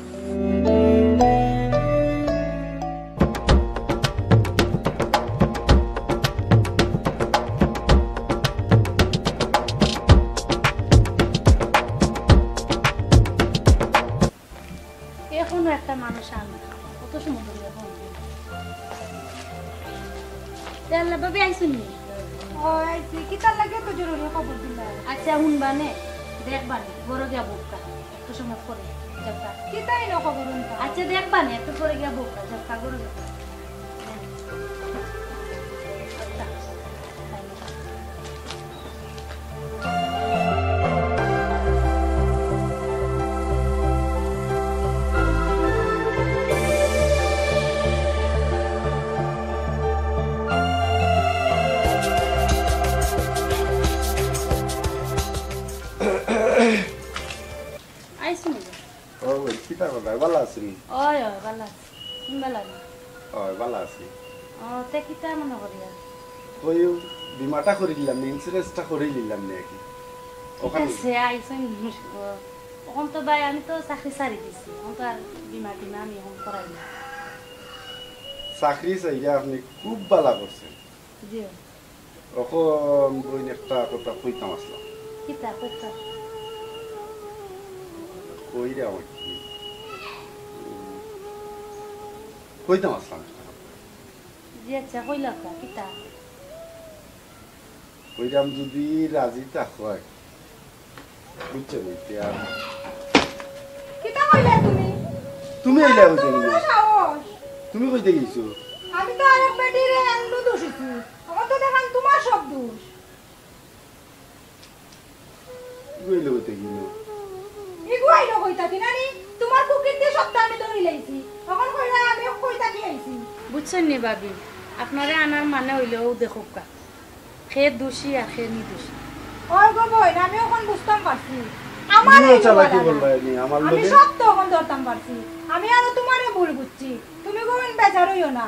এখনো একটা মানুষ আনে কত সময় ধরে এখন ভাবি আইসুনি। আচ্ছা শুনবানে দেখবানে বড় গিয়া বোকা একটু সময় পরে যাবকা। আচ্ছা দেখবানে একটু পরে গিয়া বোকা যাবকা বড় যাবকা।
কিতা কথা ভালো আছি?
ওই ওই ভালো আছি, তুমি ভালো আছি?
ওই ভালো আছি।
ও তে কিতা মনে করিয়া?
ওই বিমাটা করে দিলাম, ইন্স্যুরেন্সটা করে দিলাম নাকি ওখানে।
সে আইসন ওখান তো ভাই আমি তো চাকরি ছাড়ি দিছি, এখন তো আর বিমা টিমা আমি এখন করাই না।
চাকরি চাইয়া আপনি খুব ভালো করছেন।
জি
এখন বই একটা কথা কইতাম আসলাম।
কিতা কইতা?
কইরে আমার কি কইতাম আসলাম একটা কথা।
জি আচ্ছা কইলা কা কিতা?
কইরাম যদি রাজি থাকয় বুঝছেন এতিয়া।
কিতা কইলা তুমি?
তুমি আইলা কইতে গেছো? তুমি কইতে গেছো?
আমি তো আরেক বেটির এন্ডু দোষিছি, আমার তো দেখান তোমার সব দোষ।
কইলে কইতে গেলো?
ইগুয়াই ন কইতা দিনানি, তোমার কুকিতে সবটা আমি ধরি লাইছি, তখন কইলা আমি কইতা কি আইছি।
বুঝছেন নি ভাবি, আপনারে আনার মানে হইলেও দেখো কা খে দোষী আর খে নিদোষী।
ওই গো বই আমি এখন বুঝতাম পারছি, আমার
চালাকি বলবাই নি আমার
আমি
লগে।
সব তো এখন ধরতাম পারছি, আমি আর তোমারে ভুল বুঝছি, তুমি গোবেন বেজার হইও না।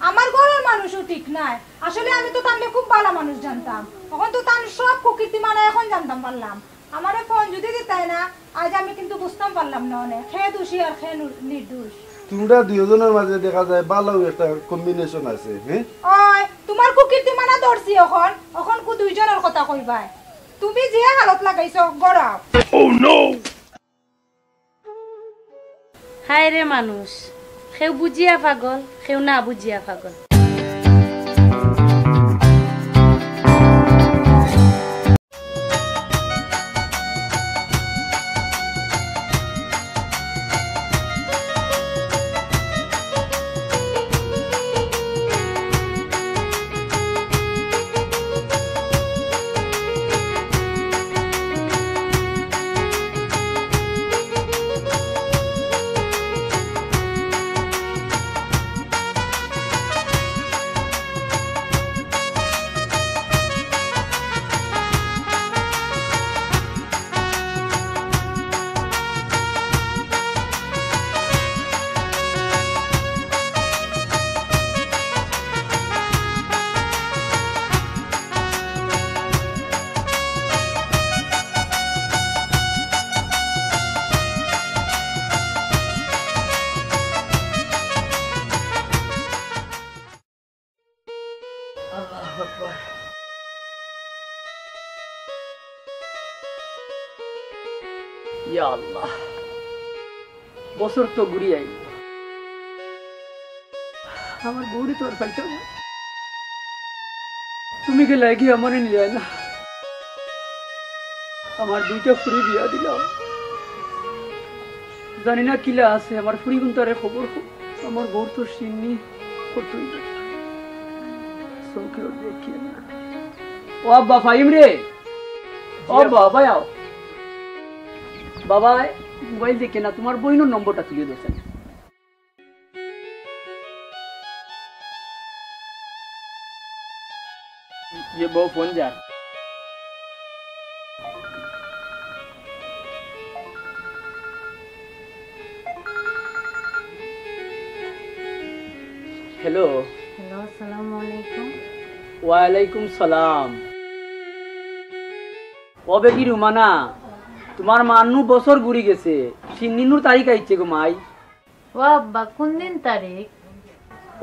আমার ঘরের মানুষও ঠিক নাই, আসলে আমি তো তাহলে খুব ভালো মানুষ জানতাম, এখন তো তার সব কুকীর্তি মানে এখন জানতাম পারলাম। আমারে ফোন যদি দিতাই না আজ আমি কিন্তু বুঝতাম পারলাম না অনেক খে দোষী আর খে নির্দোষ।
তোমরা দুজনের মাঝে দেখা যায় ভালো একটা কম্বিনেশন আছে। হ্যাঁ
ওই তোমার কুকীর্তি মানা ধরছি, এখন এখন কু দুইজনের কথা কইবাই, তুমি যে হালত লাগাইছো গড়াও।
ও নো হায় রে মানুষ, কেউ বুঝিয়া পাগল, কেউ না বুঝিয়া পাগল।
ইয়া আল্লাহ, বছর তো ঘুরি আই আমার বউরি তো আর পাইতো না তুমি গেলে কি আমার নিয়ে না আমার দুইটা ফুরি বিয়া দিলাম জানি না কিলা আছে আমার ফুরি গুনতারে খবর আমার বউ তো সিন্নি করতেই চৌকেও দেখি না ও আব্বা ফাইম রে ও বাবা আও বাবা মোবাইল দেখে না তোমার বইনের নম্বরটা তুলে দিয়েছেন ये वो फोन जा हेलो
हेलो अस्सलाम वालेकुम
वालेकुम सलाम কবে কি রুমানা তোমার মানু বছর ঘুরি গেছে সিন্নিনুর তারিখ আইছে গো মাই
ও আব্বা কোন দিন তারিখ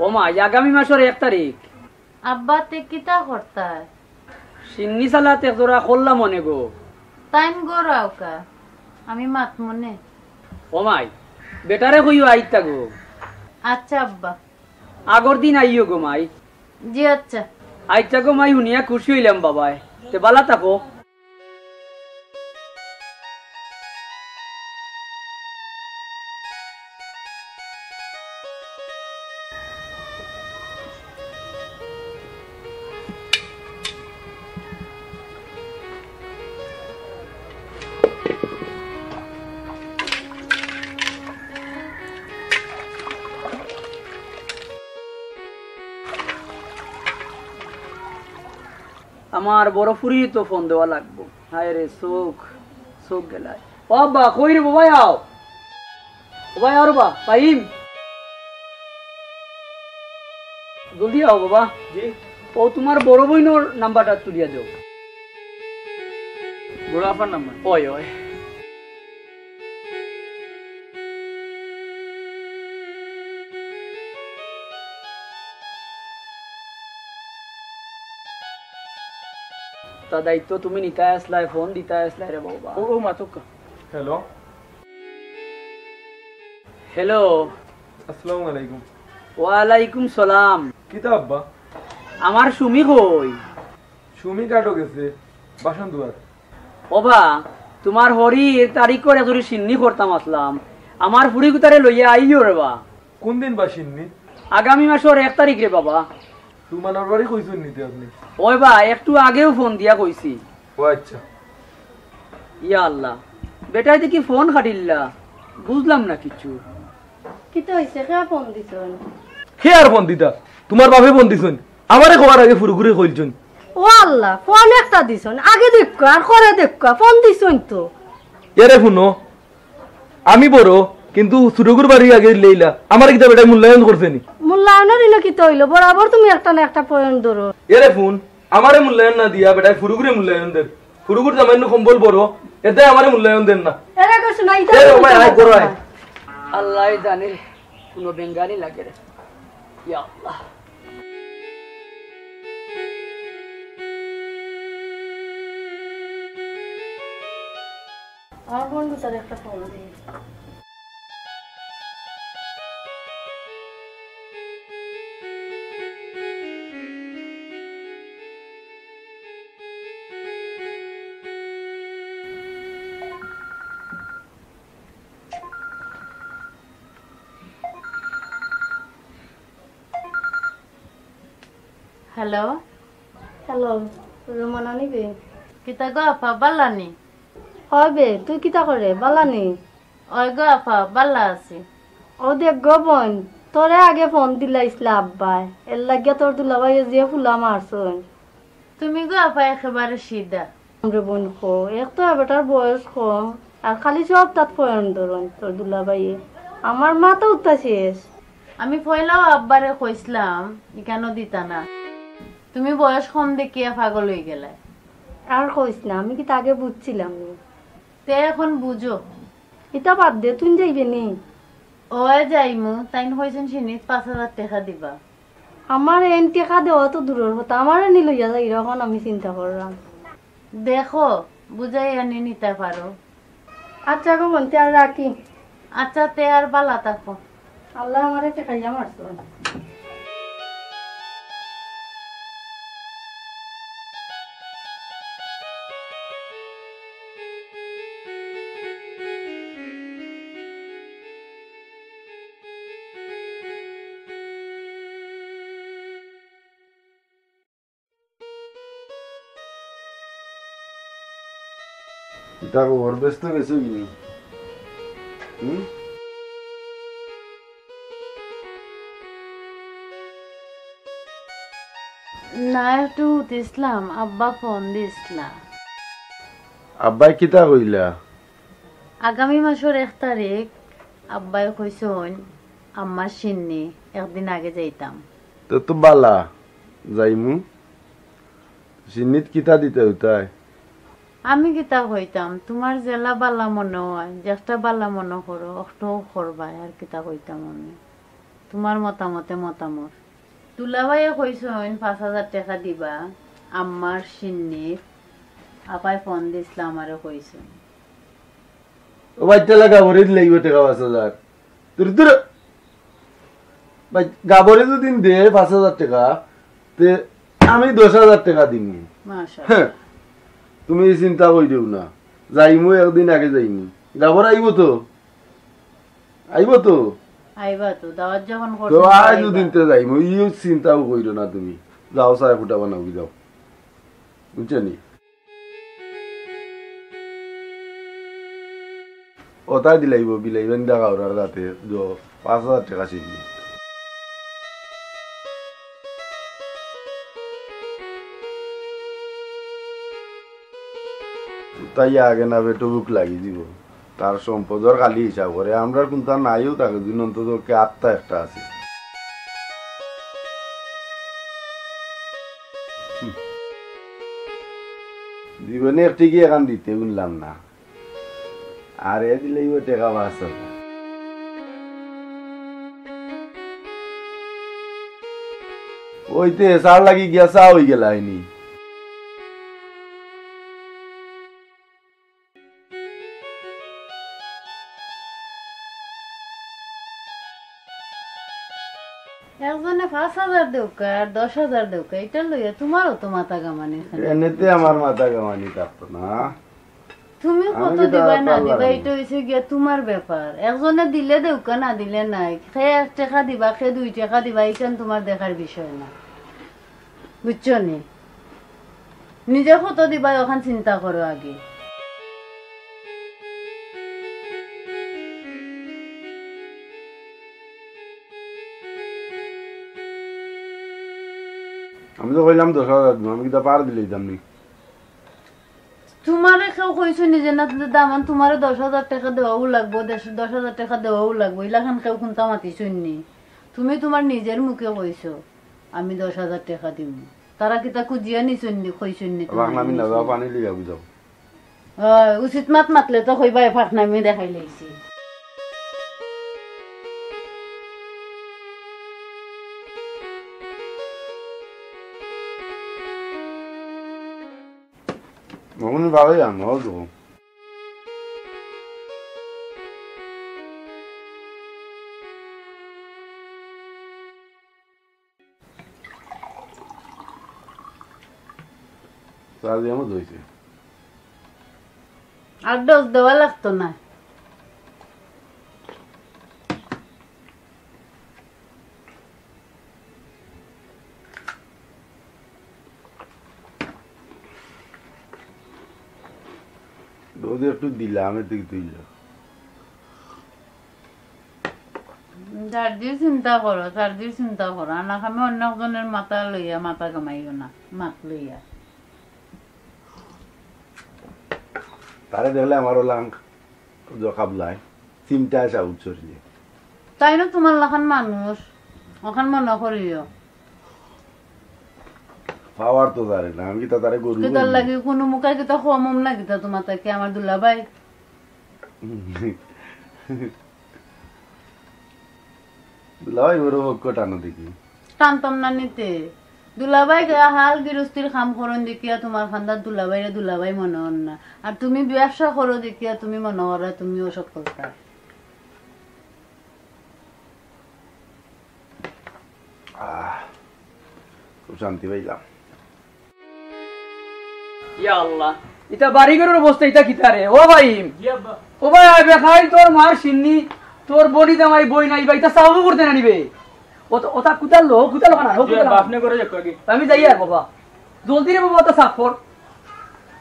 ও মা আগামী মাসের 1 তারিখ
আব্বা তে কিতা করতা
সিন্নি সালাতে জোড়া করলাম মনে গো
টাইম গোরাও কা আমি মাত মনে
ও মাই বেটারে কইও আইতা গো
আচ্ছা আব্বা
আগর দিন আইও গো মাই
জি আচ্ছা
আইতা গো মাই হুনিয়া খুশি হইলাম বাবাই তে বালা থাকো আমার বড় ফুরি তো ফোন দেওয়া লাগবো হায় রে চোখ চোখ গেলায় ও বা কই রে বাবা আও বাবা আর বা পাইম জলদি আও বাবা জি ও তোমার বড় বইনোর নাম্বারটা তুলিয়া দাও বড় আপার নাম্বার ওই ওই তা দায়িত্ব তুমি নিতে আসলাই ফোন দিতে আসলাই রে বাবা ও ও মাতুক
হ্যালো
হ্যালো
আসসালামু আলাইকুম
ওয়ালাইকুম সালাম
কিতা আব্বা
আমার সুমি কই
সুমি কাটো গেছে বাসন দুয়ার
ওবা তোমার হরির তারিখ করে যদি সিন্নি করতাম আসলাম আমার ফুরি কুতারে লইয়া আইও রে বা
কোন দিন বাসিননি
আগামী মাসের 1 তারিখ রে বাবা
সুমানার বাড়ি কইছেন নিতে আপনি
ওই বা একটু আগেও ফোন দিয়া কইছি
ও আচ্ছা
ইয়া আল্লাহ বেটাই দেখি ফোন কাটিল্লা বুঝলাম না কিছু
কিতা হইছে কে ফোন দিছন
কে আর ফোন দিতা তোমার বাপে ফোন দিছেন আমারে খবর আগে ফুরুগুরে কইলছেন
ও আল্লাহ ফোন একটা দিছন আগে দেখো আর করে দেখো ফোন দিছন তো
এরে ফোনো আমি বড় কিন্তু সুরগুর বাড়ি আগে লইলা আমার কিতা বেটা মূল্যায়ন করছেনি
মূল্যায়নের ইনো কিতা হইলো বরাবর তুমি একটা না একটা পয়েন্ট ধরো
এরে ফোন আমারে মূল্যায়ন না দিয়া বেটা ফুরুগুরে মূল্যায়ন দেন ফুরুগুর জামাইন কম্বল বড় এতে আমারে মূল্যায়ন দেন না
এরা কইছ না ইতা
এ ভাই আই করো আই
আল্লাহ জানে কোনো বেঙ্গালি লাগে রে ইয়া আল্লাহ
আর বন্ধু তার একটা ফোন দিই
হ্যালো
হ্যালো রুমানা নিবে
কিতা গো আফা বাল্লানি
হবে তুই কিতা করে বালানি
ওই গো আফা বাল্লা আছে
ও দেখ গো বোন তোরে আগে ফোন দিলাইছিল আব্বাই এর লাগিয়া তোর দুলাভাই যে ফুলা মারছন
তুমি গো আফা একেবারে সিধা
রে বোন কো এক তো বেটার বয়স কম আর খালি সব তাত ফয়ন ধরন তোর দুলাভাই আমার মা তো উত্তা শেষ
আমি পয়লাও আব্বারে কইছিলাম ইকানো দিতা না তুমি বয়স কম দেখিয়া পাগল হয়ে গেলে
আর কইস না আমি কি তাকে বুঝছিলাম
তে এখন বুঝো
এটা বাদ দে তুই যাইবে নি
ওই যাইমু তাইন হইছেন সিনিত 5000 টাকা দিবা
আমার এন টাকা দেওয়া তো দূরের কথা আমার এনে লইয়া যাই এখন আমি চিন্তা করলাম
দেখো বুঝাই আনি নিতে পারো
আচ্ছা গো বন্তি আর রাখি আচ্ছা তে আর বালা থাকো।
আল্লাহ আমারে টেকাইয়া মারছো।
এটা ওর ব্যস্ত গেছো কিনি?
না একটু দিছিলাম, আব্বা ফোন দিছিলা।
আব্বাই কিতা কইলা?
আগামী মাসের 1 তারিখ আব্বাই কইছেন আম্মার সিন্নি একদিন আগে যাইতাম।
তো বালা যাইমু। সিন্নিত কিতা দিতে হইতায়?
আমি কিতা কইতাম তোমার জেলা বালা মনে হয়, যেটা বালা মনে করো একটু করবা, আর কিতা কইতাম আমি। তোমার মতামতে মতামত। দুলাভাইয়ে কইছেন 5,000 টাকা দিবা আম্মার সিন্নি। আপাই ফোন দিছিল আমারে কইছেন।
ও বাচ্চা লাগা ভরে দিলেই টাকা 5,000। তোর তোর গাবরে যদি দে 5,000 টাকা, তে আমি 10,000 টাকা দিম।
মাশাআল্লাহ।
তুমি চিন্তা কইরো না, যাইমু একদিন আগে যাইমু। গাবর আইব তো? আইবা তো
দাওয়াত যখন
তো
করছো
আজ দুদিন তে যাইমু। ইউ চিন্তাও কইরো না তুমি। যাও চায় ফুটা বানাও যাও, বুঝছনি? ওটাই দিলাইব বিলাইবেন দেখা ওর রাতে 5,000 টাকা চিনি। তাই আগে না বেটো বুক লাগি দিব। তার সম্পদর খালি হিসাব করে আমরা কিন্তু নাইও থাকে দিন অন্তত আত্মা একটা আছে। জীবনে একটি কি এখান দিতে শুনলাম না, আর এ দিলেই টেকা বাস। ওইতে সার লাগি গিয়া চা হয়ে গেল আইনি।
একজনে 5,000 দেউকা আর 10,000 দেউকা, এটা লইয়া তোমারও তো মাথা গামানি।
এমনিতে আমার মাথা গামানি থাকতো না।
তুমি কত দিবা না দিবা এটা হইছে গিয়া তোমার ব্যাপার। একজনে দিলে দেউকা, না দিলে নাই। সে 1 টাকা দিবা, সে 2 টাকা দিবা, এটা তোমার দেখার বিষয় না, বুঝছো নি? নিজে কত দিবা ওখান চিন্তা করো আগে।
আমি তো কইলাম 10,000 দিব, আমি কিটা পার দিলেই দাম নি।
তোমারে কেউ কইছো নিজে না দামান তোমারে 10,000 টাকা দেওয়াও লাগবো, 10,000 টাকা দেওয়াও লাগবো, এলাকান কেউ কোনটা মাতি শুননি। তুমি তোমার নিজের মুখে কইছো আমি 10,000 টাকা দিব। তারা কিতা খুঁজিয়া নিছুননি কইছুননি?
আমি না যাও পানি লিয়া বুঝাও।
উচিত মাত মাতলে তো কইবাই ফাঁকনামি দেখাই লাইছি।
মগনি ভালোই আনো তো। সাজি আমার দইছে।
আর ডোজ দেওয়া লাগতো না।
ডোজ একটু দিলাম, এতে দিল।
সার্দির চিন্তা করো, সার্দির চিন্তা করো। আনা খামে অন্য একজনের মাথা লইয়া মাথা কামাইও না, মাত লইয়া।
তারে দেখলে আমারও লাং জখাবলাই চিন্তা আসা উচ্চরিয়ে।
তাই না তোমার লাখান মানুষ ওখান মনে করিও।
পাওয়ার তো জানে না, আমি কিতা তারে গরু
কিতার লাগি কোনো মুখে কিতা খোয়াম না কিতা তোমার তাকে আমার দুলাভাই।
দুলাভাই বড় পক্ষ টানো দেখি।
টানতাম না নিতে। দুলাভাই হাল গৃহস্থির কাম করন দেখিয়া তোমার খান্দার দুলাভাইরে দুলাভাই মনে হন না। আর তুমি ব্যবসা করো দেখিয়া তুমি মনে করো তুমি ওসব করতা।
শান্তি পাইলাম।
ইয়া আল্লাহ
এটা বাড়িঘরের অবস্থা এটা কিতা রে ও ভাই ও ভাই আইবে খাই তোর মার সিন্নি তোর বডি দামাই বই নাই ভাই এটা সাহব করতে না নিবে ওটা কুতালো না
আপনি করে দেখো আগে
আমি যাই আর বাবা জলদি রে বাবা ওটা সাফ কর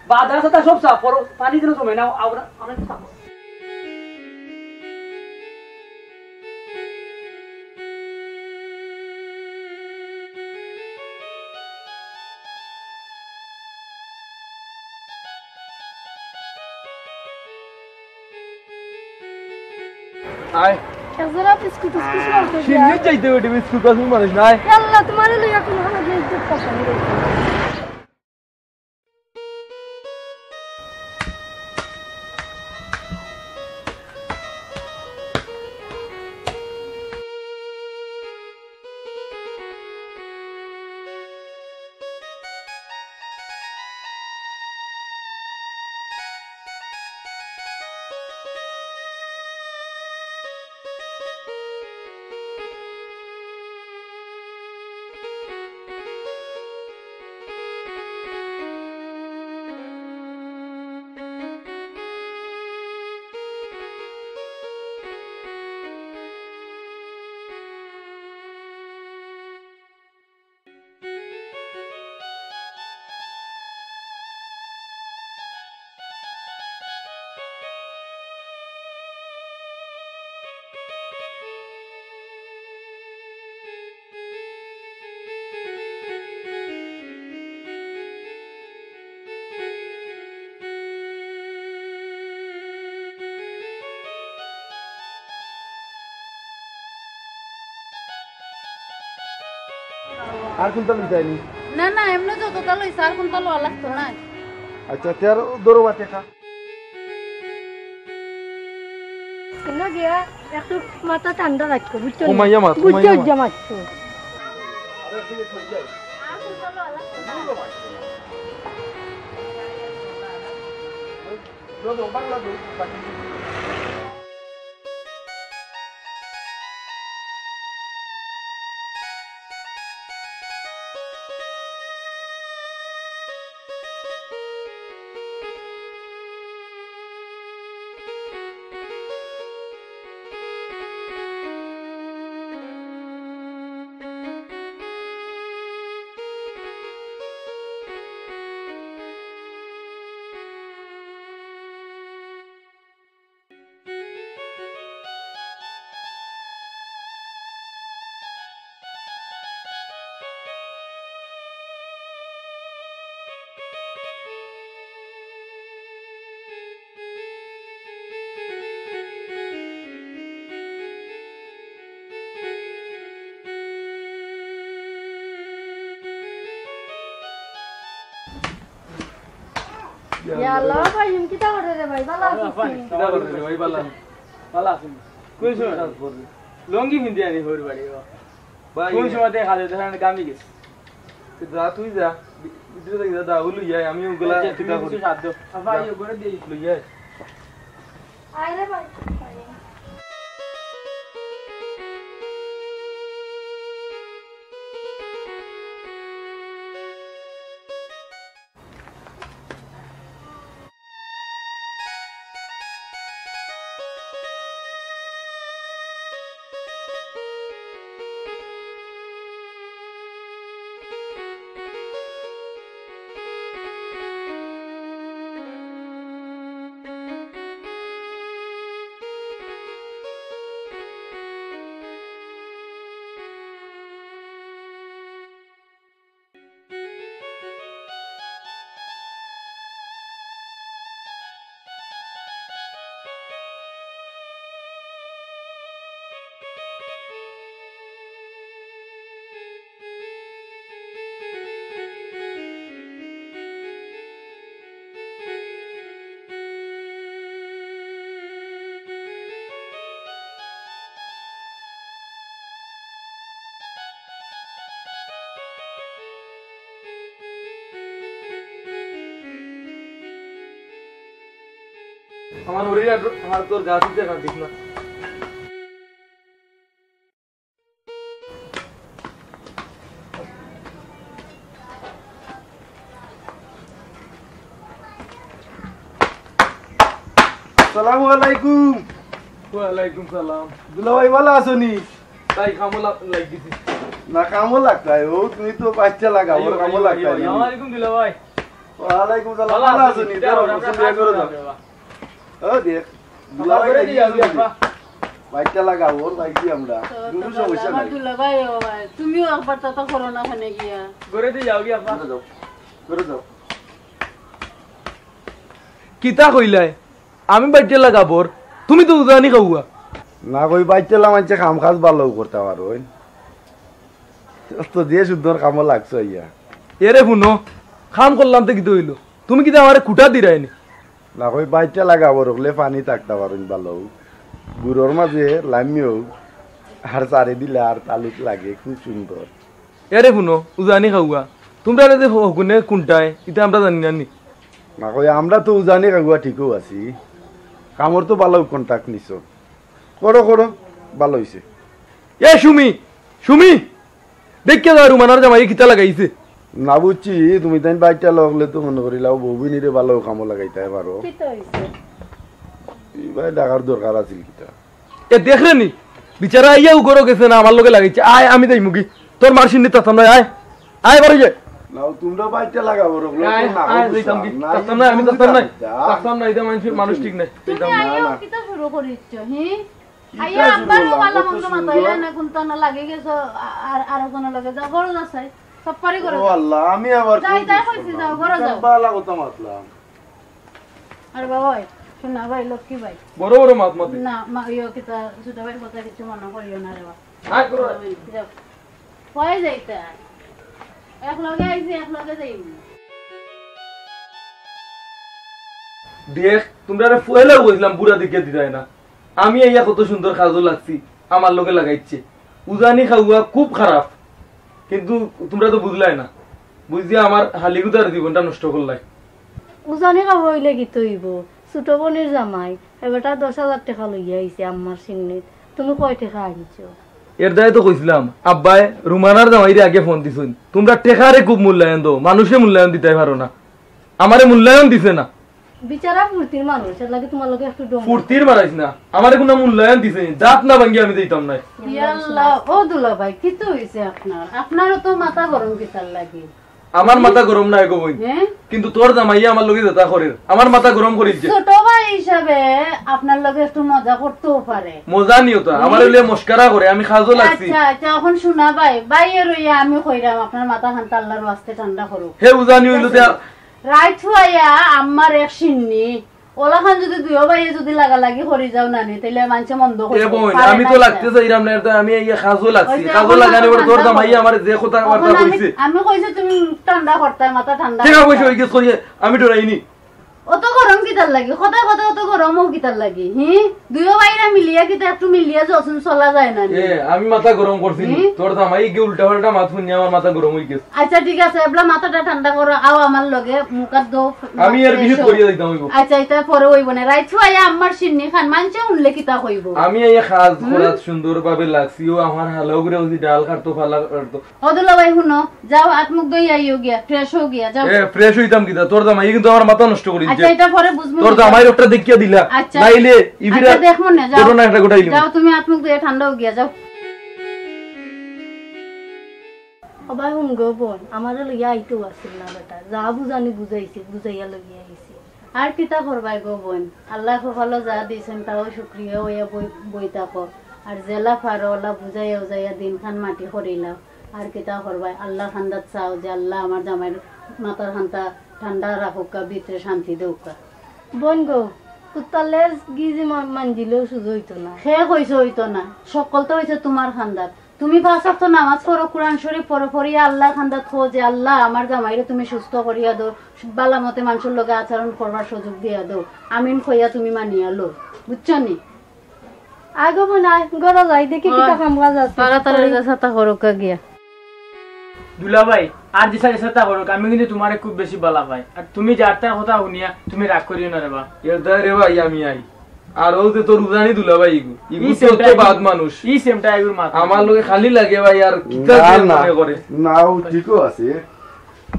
বাদরা সাথে সব সাফ করো পানি দিন সময় নাও আমরা সাফ করো
আয়
একজোড়া বিস্কুট লালতে
সিন্নি চাইতে ওটি বিস্কুট আছে মানুষ নাই
আল্লাহ তোমার লইয়া কোন হানা ইজ্জত পছন্দ করি
আর কোনটা লইছাইনি
না না এমনি যতটা লইছে আর কোনটা লওয়া লাগতো না
আচ্ছা তের দরো বাটে কা
না গিয়া একটু মাথা ঠান্ডা রাখো বুঝছো
ঘুমাইয়া মাত
বুঝছো জামাচ্ছো ইয়া আল্লাহ ভাই এমকি তা করে রে ভাই ভালো আছিস
কিটা করে রে ভাই ভালো আছেন কোন সময় লঙ্গি হিন্দি আনি হইর বাড়ি ভাই কোন সময় দেখা যায় দেখেন গামি গেছে
যা তুই যা ভিতরে থেকে যা হলু যাই আমি ওগুলা কিটা করি
সাধ্য ভাই ওগুলো দেই
লই যাই
আয় রে ভাই
আমার ওরে আর তোর গাছ দেখা দিস না
আসসালামু আলাইকুম।
ওয়ালাইকুম সালাম।
দুলাভাই ভালো আছো নি?
তাই কামো লাগিছি
না কামো লাগতায় ও তুমি তো বাচ্চা লাগাও ওর কামো লাগতায়।
আসসালামু আলাইকুম দুলাভাই।
ওয়ালাইকুম সালাম। ভালো আছো নি? দাও পছন্দ করে দাও। ও দেখ দুলাভাই রে দিয়া দিবা বাচ্চা লাগাও ওর বাইকি আমরা কোনো সমস্যা নাই।
দুলাভাই তুমিও একবার তা করো না খানে গিয়া
করে দি যাও গিয়া আপা
যাও করে দাও।
কিতা কইলাই আমি বাচ্চা লাগাবর তুমি তো উজানি খাওয়া
না কই বাচ্চা লাগাইছে কাম কাজ ভালো করতে পারো তো দিয়ে সুন্দর কামো লাগছো ইয়া।
এরে শুনো খাম করলাম তো কিতো হইলো তুমি কিতা আমারে কুটা দিরাইনি।
না কই বাচ্চা লাগাবো রকলে পানি থাকতে পারো ভালো গুড়োর মাঝে লামিও আর চারি দিলে আর তালুক লাগে খুব সুন্দর।
এরে শুনো উজানি খাওয়া তোমরা যে হকুনে কোনটায় এটা আমরা জানি না নি।
না কই আমরা তো উজানি কাগুয়া ঠিকও আছি কামর তো ভালো কন্টাক্ট নিছো করো করো ভালো হইছে।
এ সুমি সুমি দেখকে যা রুমানার জামাই কিতা লাগাইছে।
না বুঝছি তুমি তাই বাচ্চা লাগলে তো মনে করিলাও বউবিনিরে ভালো কামো লাগাইতে পারো এইবার ডাকার দরকার আছিল কিতা।
এ দেখলে নি বিচারা আইয়া উগরো গেছে না আমার লগে লাগাইছে আয় আমি দেই মুগি তোর মারছিন নি তাতাম না আয় আয় বাড়ি যায়
নাও তোমরা বাচ্চা লাগাবো রকলে
আয়
না
আয় দিতাম কি তাতাম না আমি তাতাম না এটা মানুষ ঠিক নাই
তুমি আইও কিতা শুরু করিছ হি আইয়া আব্বার ওয়ালা মন্দ মাতাইলা না কোনটা না লাগে গেছো আর কোন লাগে যাও বড় যাসাই সব পারি করে
ও আল্লাহ আমি আবার
যাই যাই কইছি যাও বড় যাও
বালা কথা মাতলাম।
আরে বাবা শোনা ভাই লক্ষ্মী ভাই
বড় বড় মাত মাতে
না মা ইও কিতা ছোট ভাই কথা কিছু মনে করিও না রে বাবা
আয় করো
যাও কই যাইতা এক লগে আইছি এক লগে যাইম
দেখ তোমরা ফুয়েলা কইছিলাম বুড়া দিকে দিদাই না আমি আইয়া কত সুন্দর কাজও লাগছি আমার লগে লাগাইছে উজানি খাওয়া খুব খারাপ কিন্তু তোমরা তো বুঝলাই না বুঝিয়া আমার হালিগুদার জীবনটা নষ্ট করলাই।
উজানি খাব হইলে কি তৈব ছোট বোনের জামাই এবারটা 10,000 টাকা লইয়া আইছে আমার সিংনিত তুমি কয় টাকা আনছো।
এর দায় তো কইছিলাম আব্বাই রুমানার জামাইরে আগে ফোন দিছুন তোমরা টেকারে খুব মূল্যায়ন দো মানুষে মূল্যায়ন দিতে পারো না আমারে মূল্যায়ন দিছে না।
বিচারা ফুর্তির মানুষ এর লাগে তোমার লগে একটু ডম
ফুর্তির মারাইছ না আমারে কোনো মূল্যায়ন দিছে জাত না ভাঙ্গি আমি দিতাম না।
ইয়াল্লাহ ও দুলা ভাই কি তো হইছে আপনারও তো মাথা গরম কিতার লাগে।
আমার মাথা গরম না গো বই কিন্তু তোর জামাইয়া আমার লগে যেতা করে আমার মাথা গরম করিছে।
ছোট ভাই হিসাবে আপনার লগে একটু মজা করতেও পারে
মজা নিও তো আমার লগে মস্কারা করে আমি খাজো লাগছি।
আচ্ছা আচ্ছা এখন শোনা ভাই বাইরে রইয়া আমি কইরাম আপনার মাথা খানটা আল্লাহর ওয়াস্তে ঠান্ডা করো
হে উজানি হইলো তে
রাইট হইয়া আমার এক সিন্নি ওলা খান যদি দুইও ভাইয়ে যদি লাগালাগি করি যাও না নি তাইলে মানুষে মন্দ
করে আমি তো লাগতে চাইরাম না আমি এই খাজো লাগছি খাজো লাগানি বড় তোর জামাইয়া আমার যে কথা কথা কইছে
আমি কইছি তুমি ঠান্ডা করতে মাথা ঠান্ডা
ঠিক আছে কইছো ইগেস করি আমি ডরাইনি
অত গরম কিতার লাগি কথা কথা অত গরম ও কিতার লাগি দুইও ভাইরা মিলিয়া কিতা একটু মিলিয়া যখন চলা যায় না
এ আমি মাথা গরম করছি তোর জামাই কি উল্টা পাল্টা মাথা শুনি আমার মাথা গরম হই গেছে।
আচ্ছা ঠিক আছে এবলা মাথাটা ঠান্ডা করো আও আমার লগে মুকাত দো
আমি এর বিহিত করিয়া দিতাম হইব।
আচ্ছা এটা পরে হইব না রাইট হইয়া আমার সিন্নি খান মানছে উনলে কিতা কইব
আমি এই খাজ খরাত সুন্দর ভাবে লাগছি ও আমার হালাও করে ওই ডাল কাটতো ফালা কাটতো
ওদলা ভাই শুনো যাও আত্মুক দই আইও গিয়া ফ্রেশ হও গিয়া যাও
এ ফ্রেশ হইতাম কিতা তোর জামাই কিন্তু আমার মাথা নষ্ট করিছে।
আচ্ছা এটা পরে বুঝবো
তোর জামাই ওটা দেখিয়া দিলা নাইলে ইবিরা
আচ্ছা দেখমু না যাও
করোনা একটা গোটাইলি
যাও তুমি আত্মুক দই ঠান্ডা হও গিয়া যাও। অবাই হুন গো বোন আমারে লইয়া আইতো আছিল না বেটা যা বুঝানি বুঝাইছি বুঝাইয়া লইয়া আইছি আর কিতা করবাই গো বোন আল্লাহ ভালো যা দিছেন তাও শুকরিয়া হইয়া বই থাকো আর জেলা ফারো ওলা বুঝাইয়া উজাইয়া দিন খান মাটি করিলাম আর কিতা করবাই আল্লাহ খান্দাত চাও যে আল্লাহ আমার জামাইয়ের মাথার খান্তা ঠান্ডা রাখুকা ভিতরে শান্তি দেউকা বোন গো কুত্তালে গিজি মানজিলেও সুযোগ হইতো না সে কইছে হইতো না সকল তো হইছে তোমার খান্দাত তুমি পাঁচ ওয়াক্ত নামাজ পড়ো কোরআন শরীফ পড়ো পড়িয়া আল্লাহ খান্দাত খো যে আল্লাহ আমার জামাইরে তুমি সুস্থ করিয়া দাও বালা মতে মানুষের লগে আচরণ করবার সুযোগ দিয়া দাও আমিন কইয়া তুমি মানিয়া লো বুঝছো নি আগে বোন গড় যাই দেখি কিতা কাম কাজ আছে তাড়াতাড়ি ছাতা করোকা গিয়া
দুলা ভাই আর যে সাথে সাথে করো আমি কিন্তু তোমারে খুব বেশি বলা ভাই আর তুমি যারটার কথা শুনিয়া তুমি রাগ করিও না রে বা
এর দায় রে ভাই আমি আই আর ও যে তোর উজানি দুলা ভাই ইগু তো বাদ মানুষ
ই সেমটা এগুর মাথা
আমার লগে খালি লাগে ভাই আর কিতা মনে করে
না ও ঠিকও আছে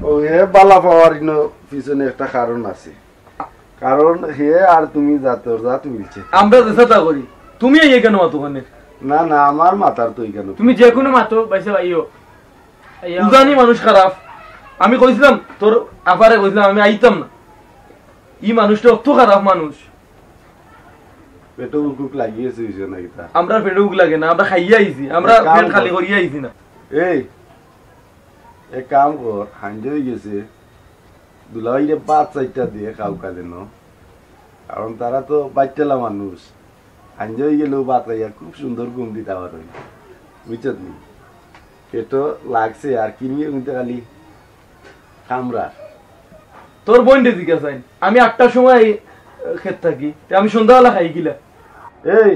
ও এ বালা পাওয়ার ইনো পিছনে একটা কারণ আছে কারণ হে আর তুমি জাতর জাত মিলছে।
আমরা চেষ্টা করি, তুমি এই কেন মাতো ওখানে?
না না, আমার মাথার তো কেন,
তুমি যে কোনো মাতো বাইসে ভাইও
উজানি মানুষ খারাপ। আমি কইছিলাম তোর আপারে কইছিলাম আমি আইতাম না, ই মানুষটা অত খারাপ মানুষ।
পেটো বুক লাগিয়েছে না কিতা?
আমরা পেটো বুক লাগে না, আমরা খাইয়া আইছি, আমরা পেট খালি করিয়া আইছি না।
এই এক কাম কর, হাঞ্জে হয়ে গেছে দুলাভাইরে 5-4টা দিয়ে খাও কাজে ন, কারণ তারা তো বাচ্চালা মানুষ। হাঞ্জে হয়ে গেলেও ভাত খাইয়া খুব সুন্দর ঘুম দিতে পারো, বুঝছত নি? পেটো লাগছে আর কিনিয়ে কিন্তু খালি কামরা।
তোর বোন দিকে চাই আমি 8টার সময় খেত থাকি, আমি সন্ধ্যাবেলা খাই গিলা।
এই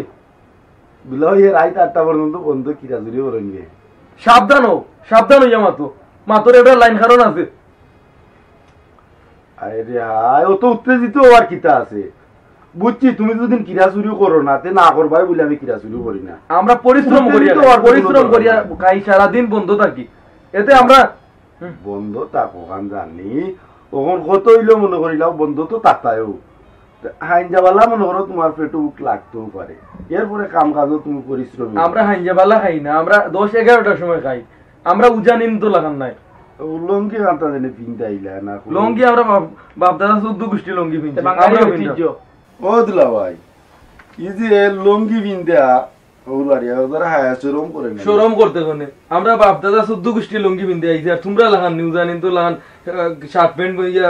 দুলাভাই রাত 8টা পর্যন্ত বন্ধ কিরা জুড়ে বলেন গে।
সাবধান হইয়া মাতো, মাতোর এটা লাইন কারণ আছে।
আরে হাই, ও তো উত্তেজিত আর কিতা আছে, বুঝছি। তুমি যদি কিরা চুরি করো না তে না করবাই বলে আমি কিরা চুরি করি না।
আমরা পরিশ্রম করিয়া খাই, সারাদিন বন্ধ থাকি, এতে আমরা
বন্ধ থাকো কান জানি। ওখন কত হইলেও মনে করিলাম বন্ধ তো তাতায়ও হাইনজাবালা মনে করো তোমার পেটে বুক লাগতেও পারে, এরপরে কাম কাজও তুমি পরিশ্রম।
আমরা হাইনজাবালা খাই না, আমরা 10-11টার সময় খাই, আমরা উজানিন তো লাগান নাই।
লঙ্গি কান্তা জানি পিনতে আইলা না?
লঙ্গি আমরা বাপদাদা 14 গোষ্ঠী লঙ্গি পিনছি।
ও দিলা ভাই, এই যে লঙ্গি পিনতা
শরম করতে কোনে? আমরা বাপদাদা 14 গোষ্ঠী লঙ্গি পিনতে আইছি, আর তোমরা লাগান নিউজানিন তো লাগান শার্ট প্যান্ট বইয়া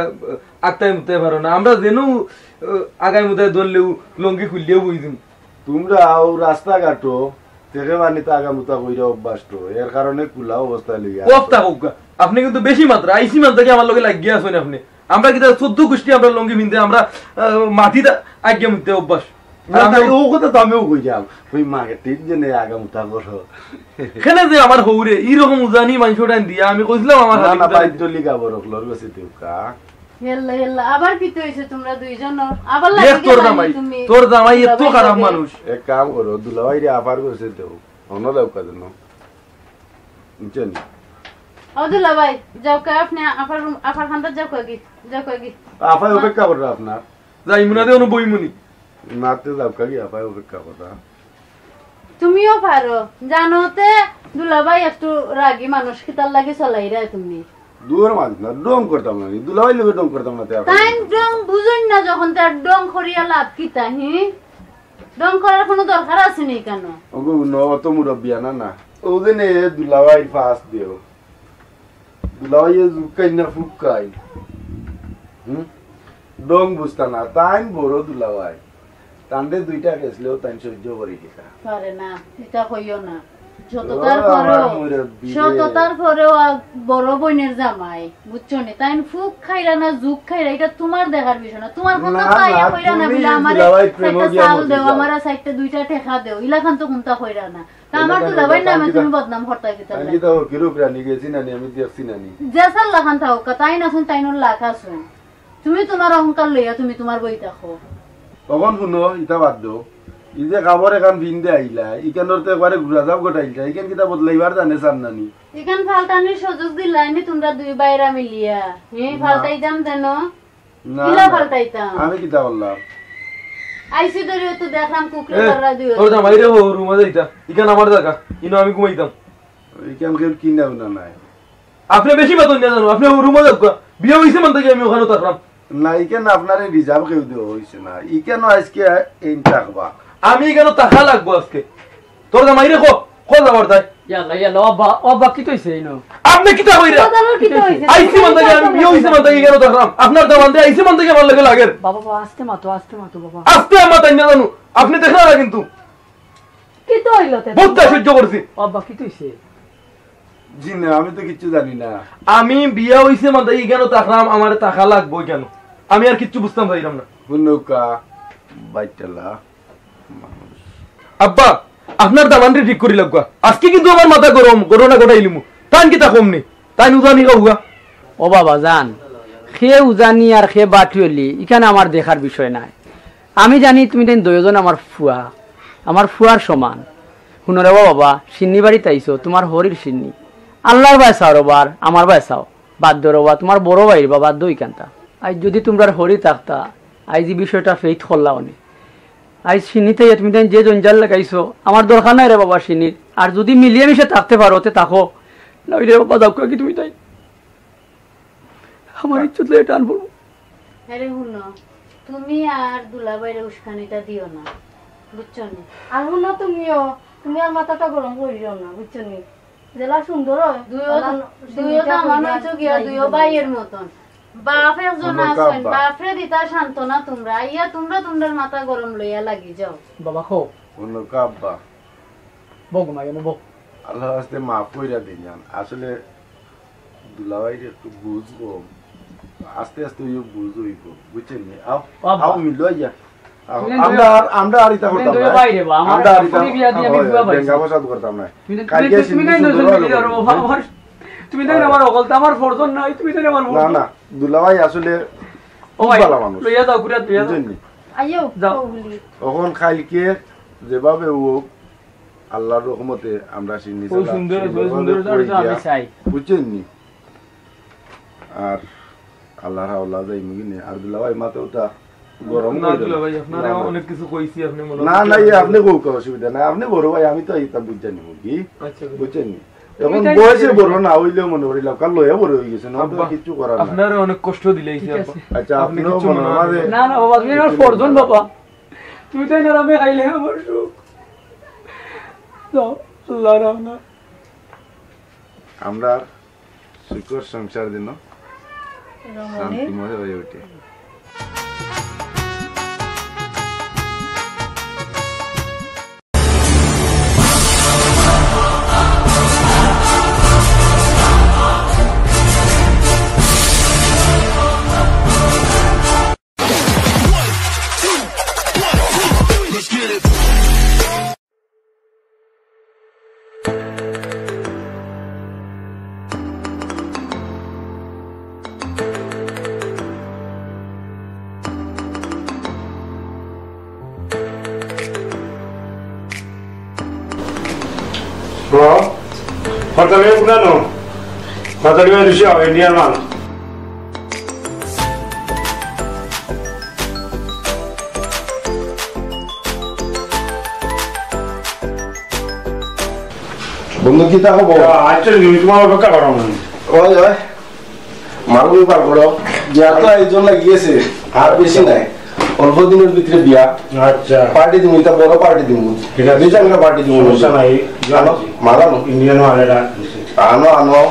আত্মায় মুতে পারো না। আমরা যেন আগায় মুতায় ধরলেও লঙ্গি খুললেও বই দিন।
তোমরা রাস্তাঘাটো থেকে বানিতে আগা মুতা কইরা অভ্যাস তো, এর কারণে কুলা অবস্থা লইয়া
কফতা হোক। আপনি কিন্তু বেশি মাত্রা আইসি মাত্রাকে আমার লগে লাগিয়ে আসেন আপনি। আমরা কিন্তু 14 গোষ্ঠী আমরা লঙ্গি পিনতে, আমরা মাটিতে আগে মুতে অভ্যাস।
ও কথা তো আমিও কই যাও, ওই মার্কেটের জন্য আগা মুতা করো।
এখানে যে আমার হৌরে এইরকম উজানি মাংসটা দিয়া আমি কইছিলাম আমার
না বাইদ্য লিগা বড় ফ্লোর গেছে তেউকা।
হেল্লা হেল্লা আবার কি হইছে তোমরা দুইজন? আবার
লাগে তোর জামাই এত খারাপ মানুষ।
এক কাম করো, দুলাভাই রে আফার কইছে দেও, অন্য দাও কাজ না বুঝছেন?
ও দুলাভাই যাও কা, আপনি আফার খানটা যাও কাগি, যাও কাগি।
আফাই অপেক্ষা করো আপনার,
যাই মুনাদে অনু বইমুনি
নাতে যাও কাগি, আফাই অপেক্ষা করো।
তুমিও পারো জানোতে দুলাভাই একটু রাগী মানুষ, কিতার লাগি চলাই রে তুমি।
দূর মাছ না, ডং করতাম না, দুলাভাই লগে ডং করতাম না।
তাই ডং বুঝুন না, যখন তার ডং করিয়া লাভ কিতা? হি ডং করার কোনো দরকার আছে নি কেন?
ওগো ন অত মুরব্বিয়া না না, ওদিনে দুলাভাই ফাস্ট দিও, দুলাভাই জুকাই না ফুকাই, ডং বুঝতা না। তাই বড় দুলাভাই তান্ডে 2টা গেছলেও তাই সহ্য করি দিতা
পারে না, এটা কইও না। সততার পরেও বড় বোনের জামাই, বুঝছো নি? তাই ফুক খাইরা না জুক খাইরা, এটা তোমার দেখার বিষয় না। তোমার কথা তাইয়া কইরা না বলে আমারে একটা চাল দেও, আমারে সাইডটা 2টা ঠেকা দেও, ইলাখান তো কোনটা কইরা না। তা আমার দুলাভাই নামে তুমি বদনাম করতা কিতা?
আমি তো কিরূপ রানি গেছি না, আমি দেখছি না নি
জেসাল লাখান থাও কা, তাই না শুন তাইনোর লাখ আছেন। তুমি তোমার অহংকার লইয়া তুমি তোমার বই দেখো।
তখন শুনো ইটা বাদ দো, ই যে খাবার এখান ভিন্দে আইলা, ইখানোর তো একবারে ঘুরা যাও গোটাইলা, ইখান কিতা বদলাইবার জানে চান নানি?
ইখান ফালতানির সুযোগ দিলাইনি তোমরা দুই বাইরা মিলিয়া। ফালতাই দাম দেন কিলা ফালতাইতাম?
আমি কিতা বললাম?
আইসি ধরে তো দেখলাম কুকরে ধরা দিও।
ওর জামাই রে রুমে যাইতা, ইখান আমার জায়গা, ইনো আমি ঘুমাইতাম।
ইখান কেউ কিনা না নাই।
আপনি বেশি বেতন না জানো, আপনি রুমে যাও, বিয়ে হইছে মান থেকে আমি ওখানে থাকলাম
না। ইখান আপনারে রিজার্ভ কেউ দেওয়া হইছে না, ইখান আজকে এই থাকবা।
আমি কেন টাকা লাগবো আজকে? তোর জামাই রে কো যাবার তাই
ইয়াল্লা ইয়াল্লা অবা কি কইছে ইনো?
আপনি কিতা কইরা আইসি মান থেকে আমি বিয়ে হইছে মান থেকে কেন থাকলাম? আপনার দামান দিয়ে আইসি মান থেকে আমার লাগে লাগে।
বাবা বাবা আস্তে মাতো বাবা,
আস্তে আমার তাই না জানো, আপনি দেখলা না কিন্তু
কি তো হইলো তে?
বহুত সহ্য করছি।
অবা কি কইছে?
জি না, আমি তো কিচ্ছু জানি না।
আমি বিয়ে হইছে মান থেকে কেন থাকলাম, আমার টাকা লাগবো কেন? আমি আর কিচ্ছু বুঝতাম পাইলাম না।
হুনুকা বাইটালা
আব্বা আপনার দামানটি ঠিক করি লাগবা, আজকে কিন্তু আমার মাথা গরম, গরনা গোটাইলিমু। তান কিতা কমনি, তাই উজানি খাওয়া।
ও বাবা জান, খে উজানি আর খে বাটিওলি এখানে আমার দেখার বিষয় নাই। আমি জানি তুমি তাই দুজন আমার ফুয়ার সমান। শুনরে বাবা, সিন্নি বাড়িতে আইসো, তোমার হরির সিন্নি, আল্লাহর বাসাও রবার, আমার বাসাও বাধ্য রবা, তোমার বড় ভাইয়ের বা বাধ্য ইকান্তা। আজ যদি তোমরা হরি থাকতা,
আইজ এই বিষয়টা ফেইট করলাম অনেক আইজ সিনিতে তুমি তাই যে জঞ্জাল লাগাইছো আমার দরকার নাই রে বাবা সিনির আর যদি মিলিয়ে মিশে থাকতে পারো তে থাকো নইলে বাবা দাও কি তুমি তাই আমার ইচ্ছা তো এটা আনবো
আরে হুনো তুমি আর দুলাভাইরে উস্কানিটা দিও না বুঝছো নি
আর হুনো তুমি আর মাথাটা গরম করিও না বুঝছো নি জেলা সুন্দর হয়
দুইও তো আমার হচ্ছে গিয়া দুইও ভাইয়ের মতন বাপ একজন আছেন বাপরে দিতা সান্ত্বনা তোমরা আইয়া তোমরা তোমাদের মাথা গরম লইয়া লাগি যাও
বাবা খো
অন্য কাব্বা
বগ মাগে বগ
আল্লাহ আস্তে মাফ কইরা দিন জান আসলে দুলাভাই একটু বুঝবো আস্তে আস্তে ওই বুঝ হইব বুঝছেন নি আও মিলো আইয়া আমরা আর ইতা করতাম না আমরা আর ইতা বেঙ্গা বসাদ করতাম না কালকে
তুমি নাই নজন মিলি আর বাবা তুমি দেন আমার অকলতা আমার ফরজন নাই তুমি দেন আমার
না না দুলাভাই আসলে
ও ভালো মানুষ লইয়া দাও কুড়া লইয়া দাও
আইও
যাও
তখন কালকে যেভাবে ও আল্লাহর রহমতে আমরা সিন্নি
সুন্দর আমি চাই
বুঝছেন নি আর আল্লাহর আওলাদ যাইমুগিনে আর দুলাভাই মাথাটা গরম
না দুলাভাই আপনারা অনেক কিছু কইছি আপনি মনে
না না আপনি কোনো অসুবিধা নাই আপনি বড় ভাই আমি তো এটা বুঝতে নিব কি বুঝছেন নি এখন বয়সে বড় না হইলেও মনে করিলাম কাল লয়ে বড় হয়ে গেছে না তো কিছু করার না
আপনারা অনেক কষ্ট দিলেইছি
আচ্ছা আপনি মনে আমাদের
না না বাবা তুমি আমার ফরজন বাবা তুমি তাই না আমি খাইলে আমার সুখ দাও আল্লাহ রাহনা
আমরা সুখর সংসার দিন শান্তিময় হয়ে ওঠে
Bro, hotelnya bukan no, hotelnya Indonesia, Indian man.
বন্ধু কি তা হবো
আচ্ছা তুমি তোমার অপেক্ষা করো না
ওই ওই মারুই পার করো বিয়া তো একজন লাগিয়েছে আর বেশি নাই অল্প দিনের ভিতরে বিয়া
আচ্ছা
পার্টি দিমু এটা বড় পার্টি দিমু
এটা
দুই জায়গা পার্টি দিমু
সমস্যা নাই
মালানো
ইন্ডিয়ান মালেরা
আনো আনো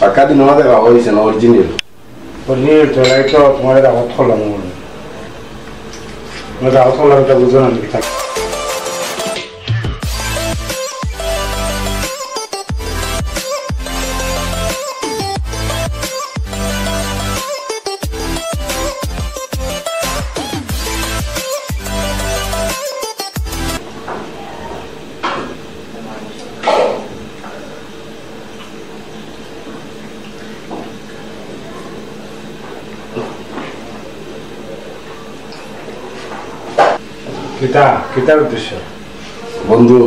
Acá de nuevo de bajo dice no original.
Original তো এই তো তোমার এটা কথা হলো মনে এটা কথা হলো এটা বুঝো না কি থাকে কিতার উদ্দেশ্য
বন্ধু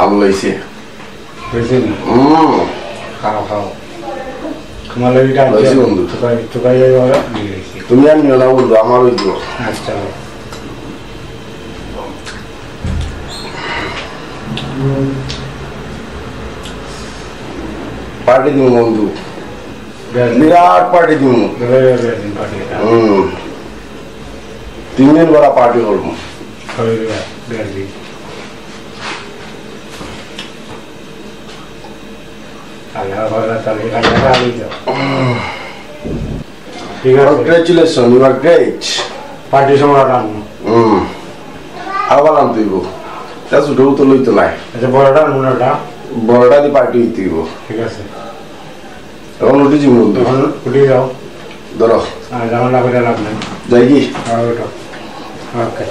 আল্লাহ ইসে
বুঝছেন খাও খাও তোমার এটা
লইছি বন্ধু
টুকাই ওরা দিয়েছি
তুমি আর নিও না বন্ধু আমার ওই দিও
আচ্ছা
পার্টি দিমু বন্ধু বিরাট পার্টি দিমু তিন দিন বড় পার্টি করবো Congratulations, you are great.
Party সময়
আবার আনতে হইব তা ছোটও তো লইতো নাই
আচ্ছা বড়টা নুনাটা
বড়টা দিয়ে পার্টি হইতে হইব
ঠিক আছে
এখন উঠেছি বন্ধু
এখন উঠে যাও
ধরো
ঝামেলা করে লাভ নেই
যাই কি
ওকে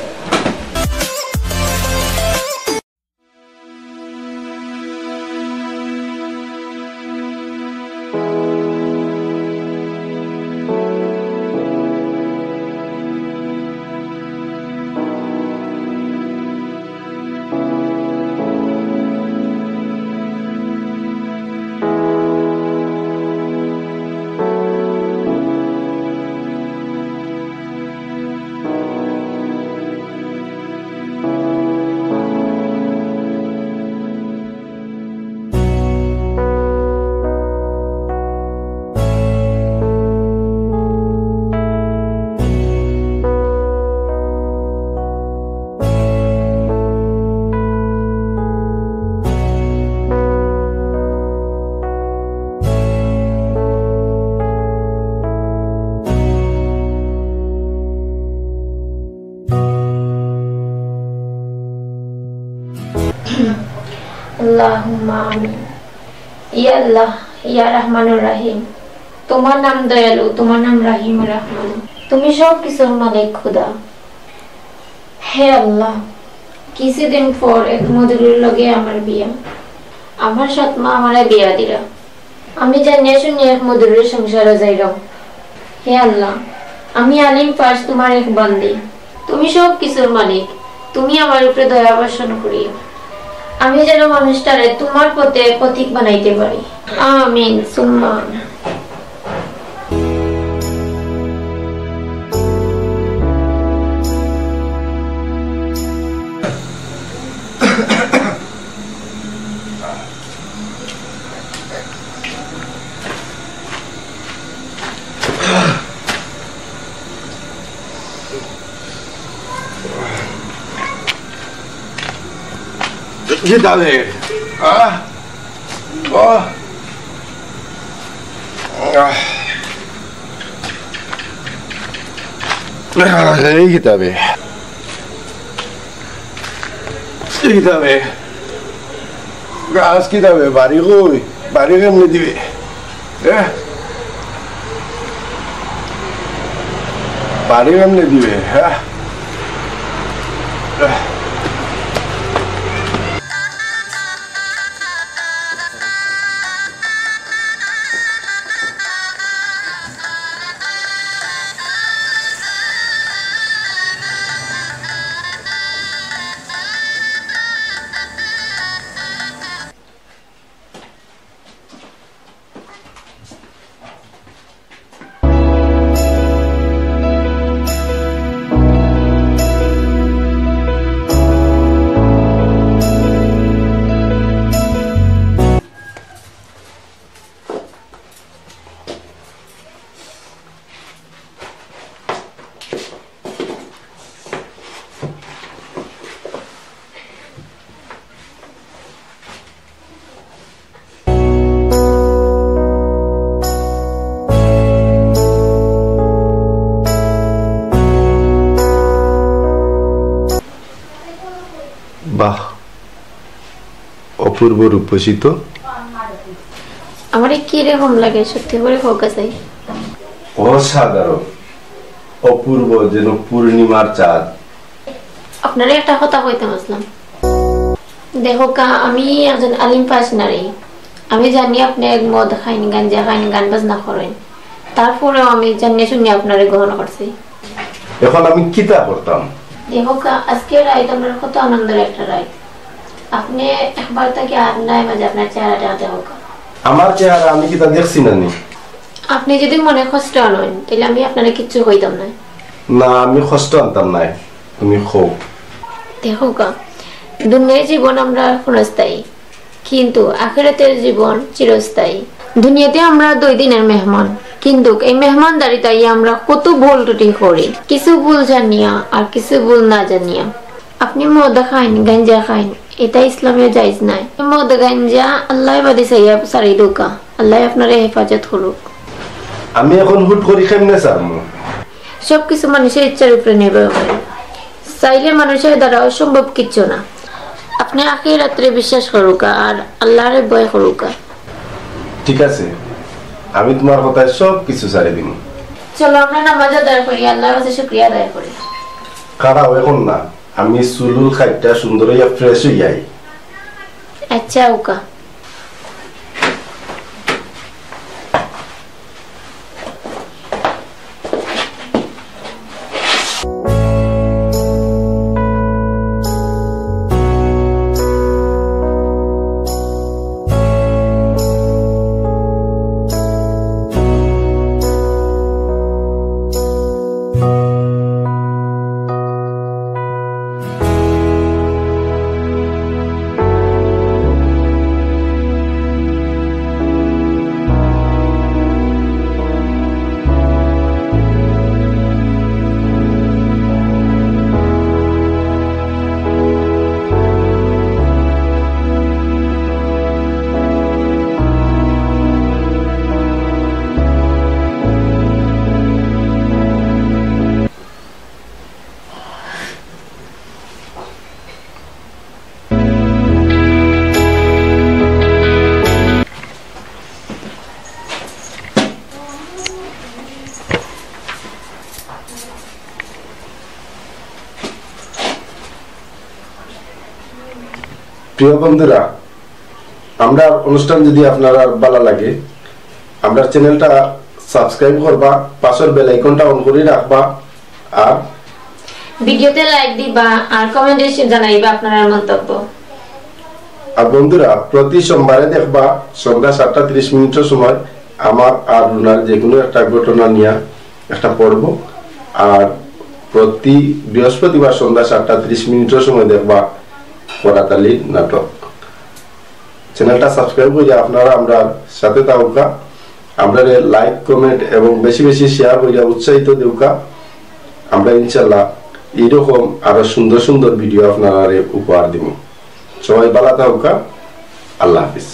আল্লাহুম্মা আমিন। ইয়া আল্লাহ ইয়া রহমানুর রহিম, তোমার নাম দয়ালু, তোমার নাম রহিম রহমান, তুমি সব কিছুর মালিক খুদা। হে আল্লাহ, কিছুদিন পর এক মধুরের লগে আমার বিয়া, আমার সৎমা আমারে বিয়া দিরা, আমি জানিয়া শুনিয়া এক মধুরের সংসারে যাইলাম। হে আল্লাহ, আমি আলিম পাশ তোমার এক বান্দি, তুমি সব কিছুর মালিক, তুমি আমার উপরে দয়া বর্ষণ করিও, আমি যেন মানুষটারে তোমার পথে পথিক বানাইতে পারি। আমিন সুম্মা আমিন।
Quítale. Quítame. Quítame. Gas, quítame, barigo me dibe. Barigo me dibe. বাহ, অপূর্ব রূপসী তো।
আমার কি রকম লাগে সত্যি করে ফোকাস চাই।
অসাধারণ, অপূর্ব, যেন পূর্ণিমার চাঁদ।
আপনারা একটা কথা কইতে আসলাম, দেখো কা, আমি একজন আলিম পাস নারী, আমি জানি আপনি এক মদ খাইনি, গাঞ্জা খাইনি, গান বাজনা করেন, তারপরেও আমি জানিয়ে শুনি আপনারে গ্রহণ করছি।
এখন আমি কিতা করতাম?
দেখো কা, আজকে রাত আমার কত আনন্দের একটা রাত, আপনি একবার তাকে আর নাই মাঝে আপনার চেহারাটা দেখো কা।
আমার চেহারা আমি কিতা দেখছি না নি?
আপনি যদি মনে কষ্ট আনেন তাহলে আমি আপনারা কিচ্ছু কইতাম না।
না, আমি কষ্ট আনতাম নাই, তুমি খো।
দেখো কা, দুনিয়ার জীবন আমরা ক্ষণস্থায়ী, কিন্তু আখিরাতের জীবন চিরস্থায়ী। দুনিয়াতে আমরা 2 দিনের মেহমান, কিন্তু এই মেহমানদারিতাই আমরা কত ভুল ত্রুটি করি, কিছু ভুল জানিয়া আর কিছু ভুল না জানিয়া। আপনি মদ খাইন, গাঞ্জা খাইন, এটা ইসলামে জায়েজ নাই। মদ গাঞ্জা আল্লাহ বাদে চাইয়া সারি দোকা, আল্লাহ আপনারে হেফাজত করুক।
আমি এখন হুট করি কেমনে ছাড়মু?
সবকিছু মানুষের ইচ্ছার উপরে নির্ভর করে, চাইলে মানুষের দ্বারা অসম্ভব কিচ্ছু না। আপনি আখিরাতে বিশ্বাস করুকা আর আল্লাহরে ভয় করুকা।
ঠিক আছে, আমি তোমার কথায় সব কিছু ছাড়ি দিব।
চলো আমরা নামাজ আদায় করি, আল্লাহর কাছে শুকরিয়া আদায় করি।
খারাপ এখন না, আমি চুলুল খাইটা সুন্দর হইয়া ফ্রেশ হয়ে যাই।
আচ্ছা ওকা।
প্রিয় বন্ধুরা, আমরা অনুষ্ঠান যদি আপনার ভালো লাগে আমরা চ্যানেলটা সাবস্ক্রাইব করবা, পাশের বেল আইকনটা অন করে রাখবা, আর
ভিডিওতে লাইক দিবা আর কমেন্টে জানাইবা আপনার মন্তব্য।
আর বন্ধুরা, প্রতি সোমবারে দেখবা সন্ধ্যা 7:30 সময় আমার আর রুনার যে কোনো একটা ঘটনা নিয়ে একটা পড়ব। আর প্রতি বৃহস্পতিবার সন্ধ্যা 7:30 সময় দেখবা করাতালি নাটক। চ্যানেলটা সাবস্ক্রাইব করে আপনারা আমরা সাথে থাকুকা, আমরা লাইক কমেন্ট এবং বেশি বেশি শেয়ার করিয়া উৎসাহিত দেউকা। আমরা ইনশাল্লাহ এইরকম আরো সুন্দর সুন্দর ভিডিও আপনারা উপহার দিব। সবাই ভালো থাকুকা। আল্লাহ হাফিজ।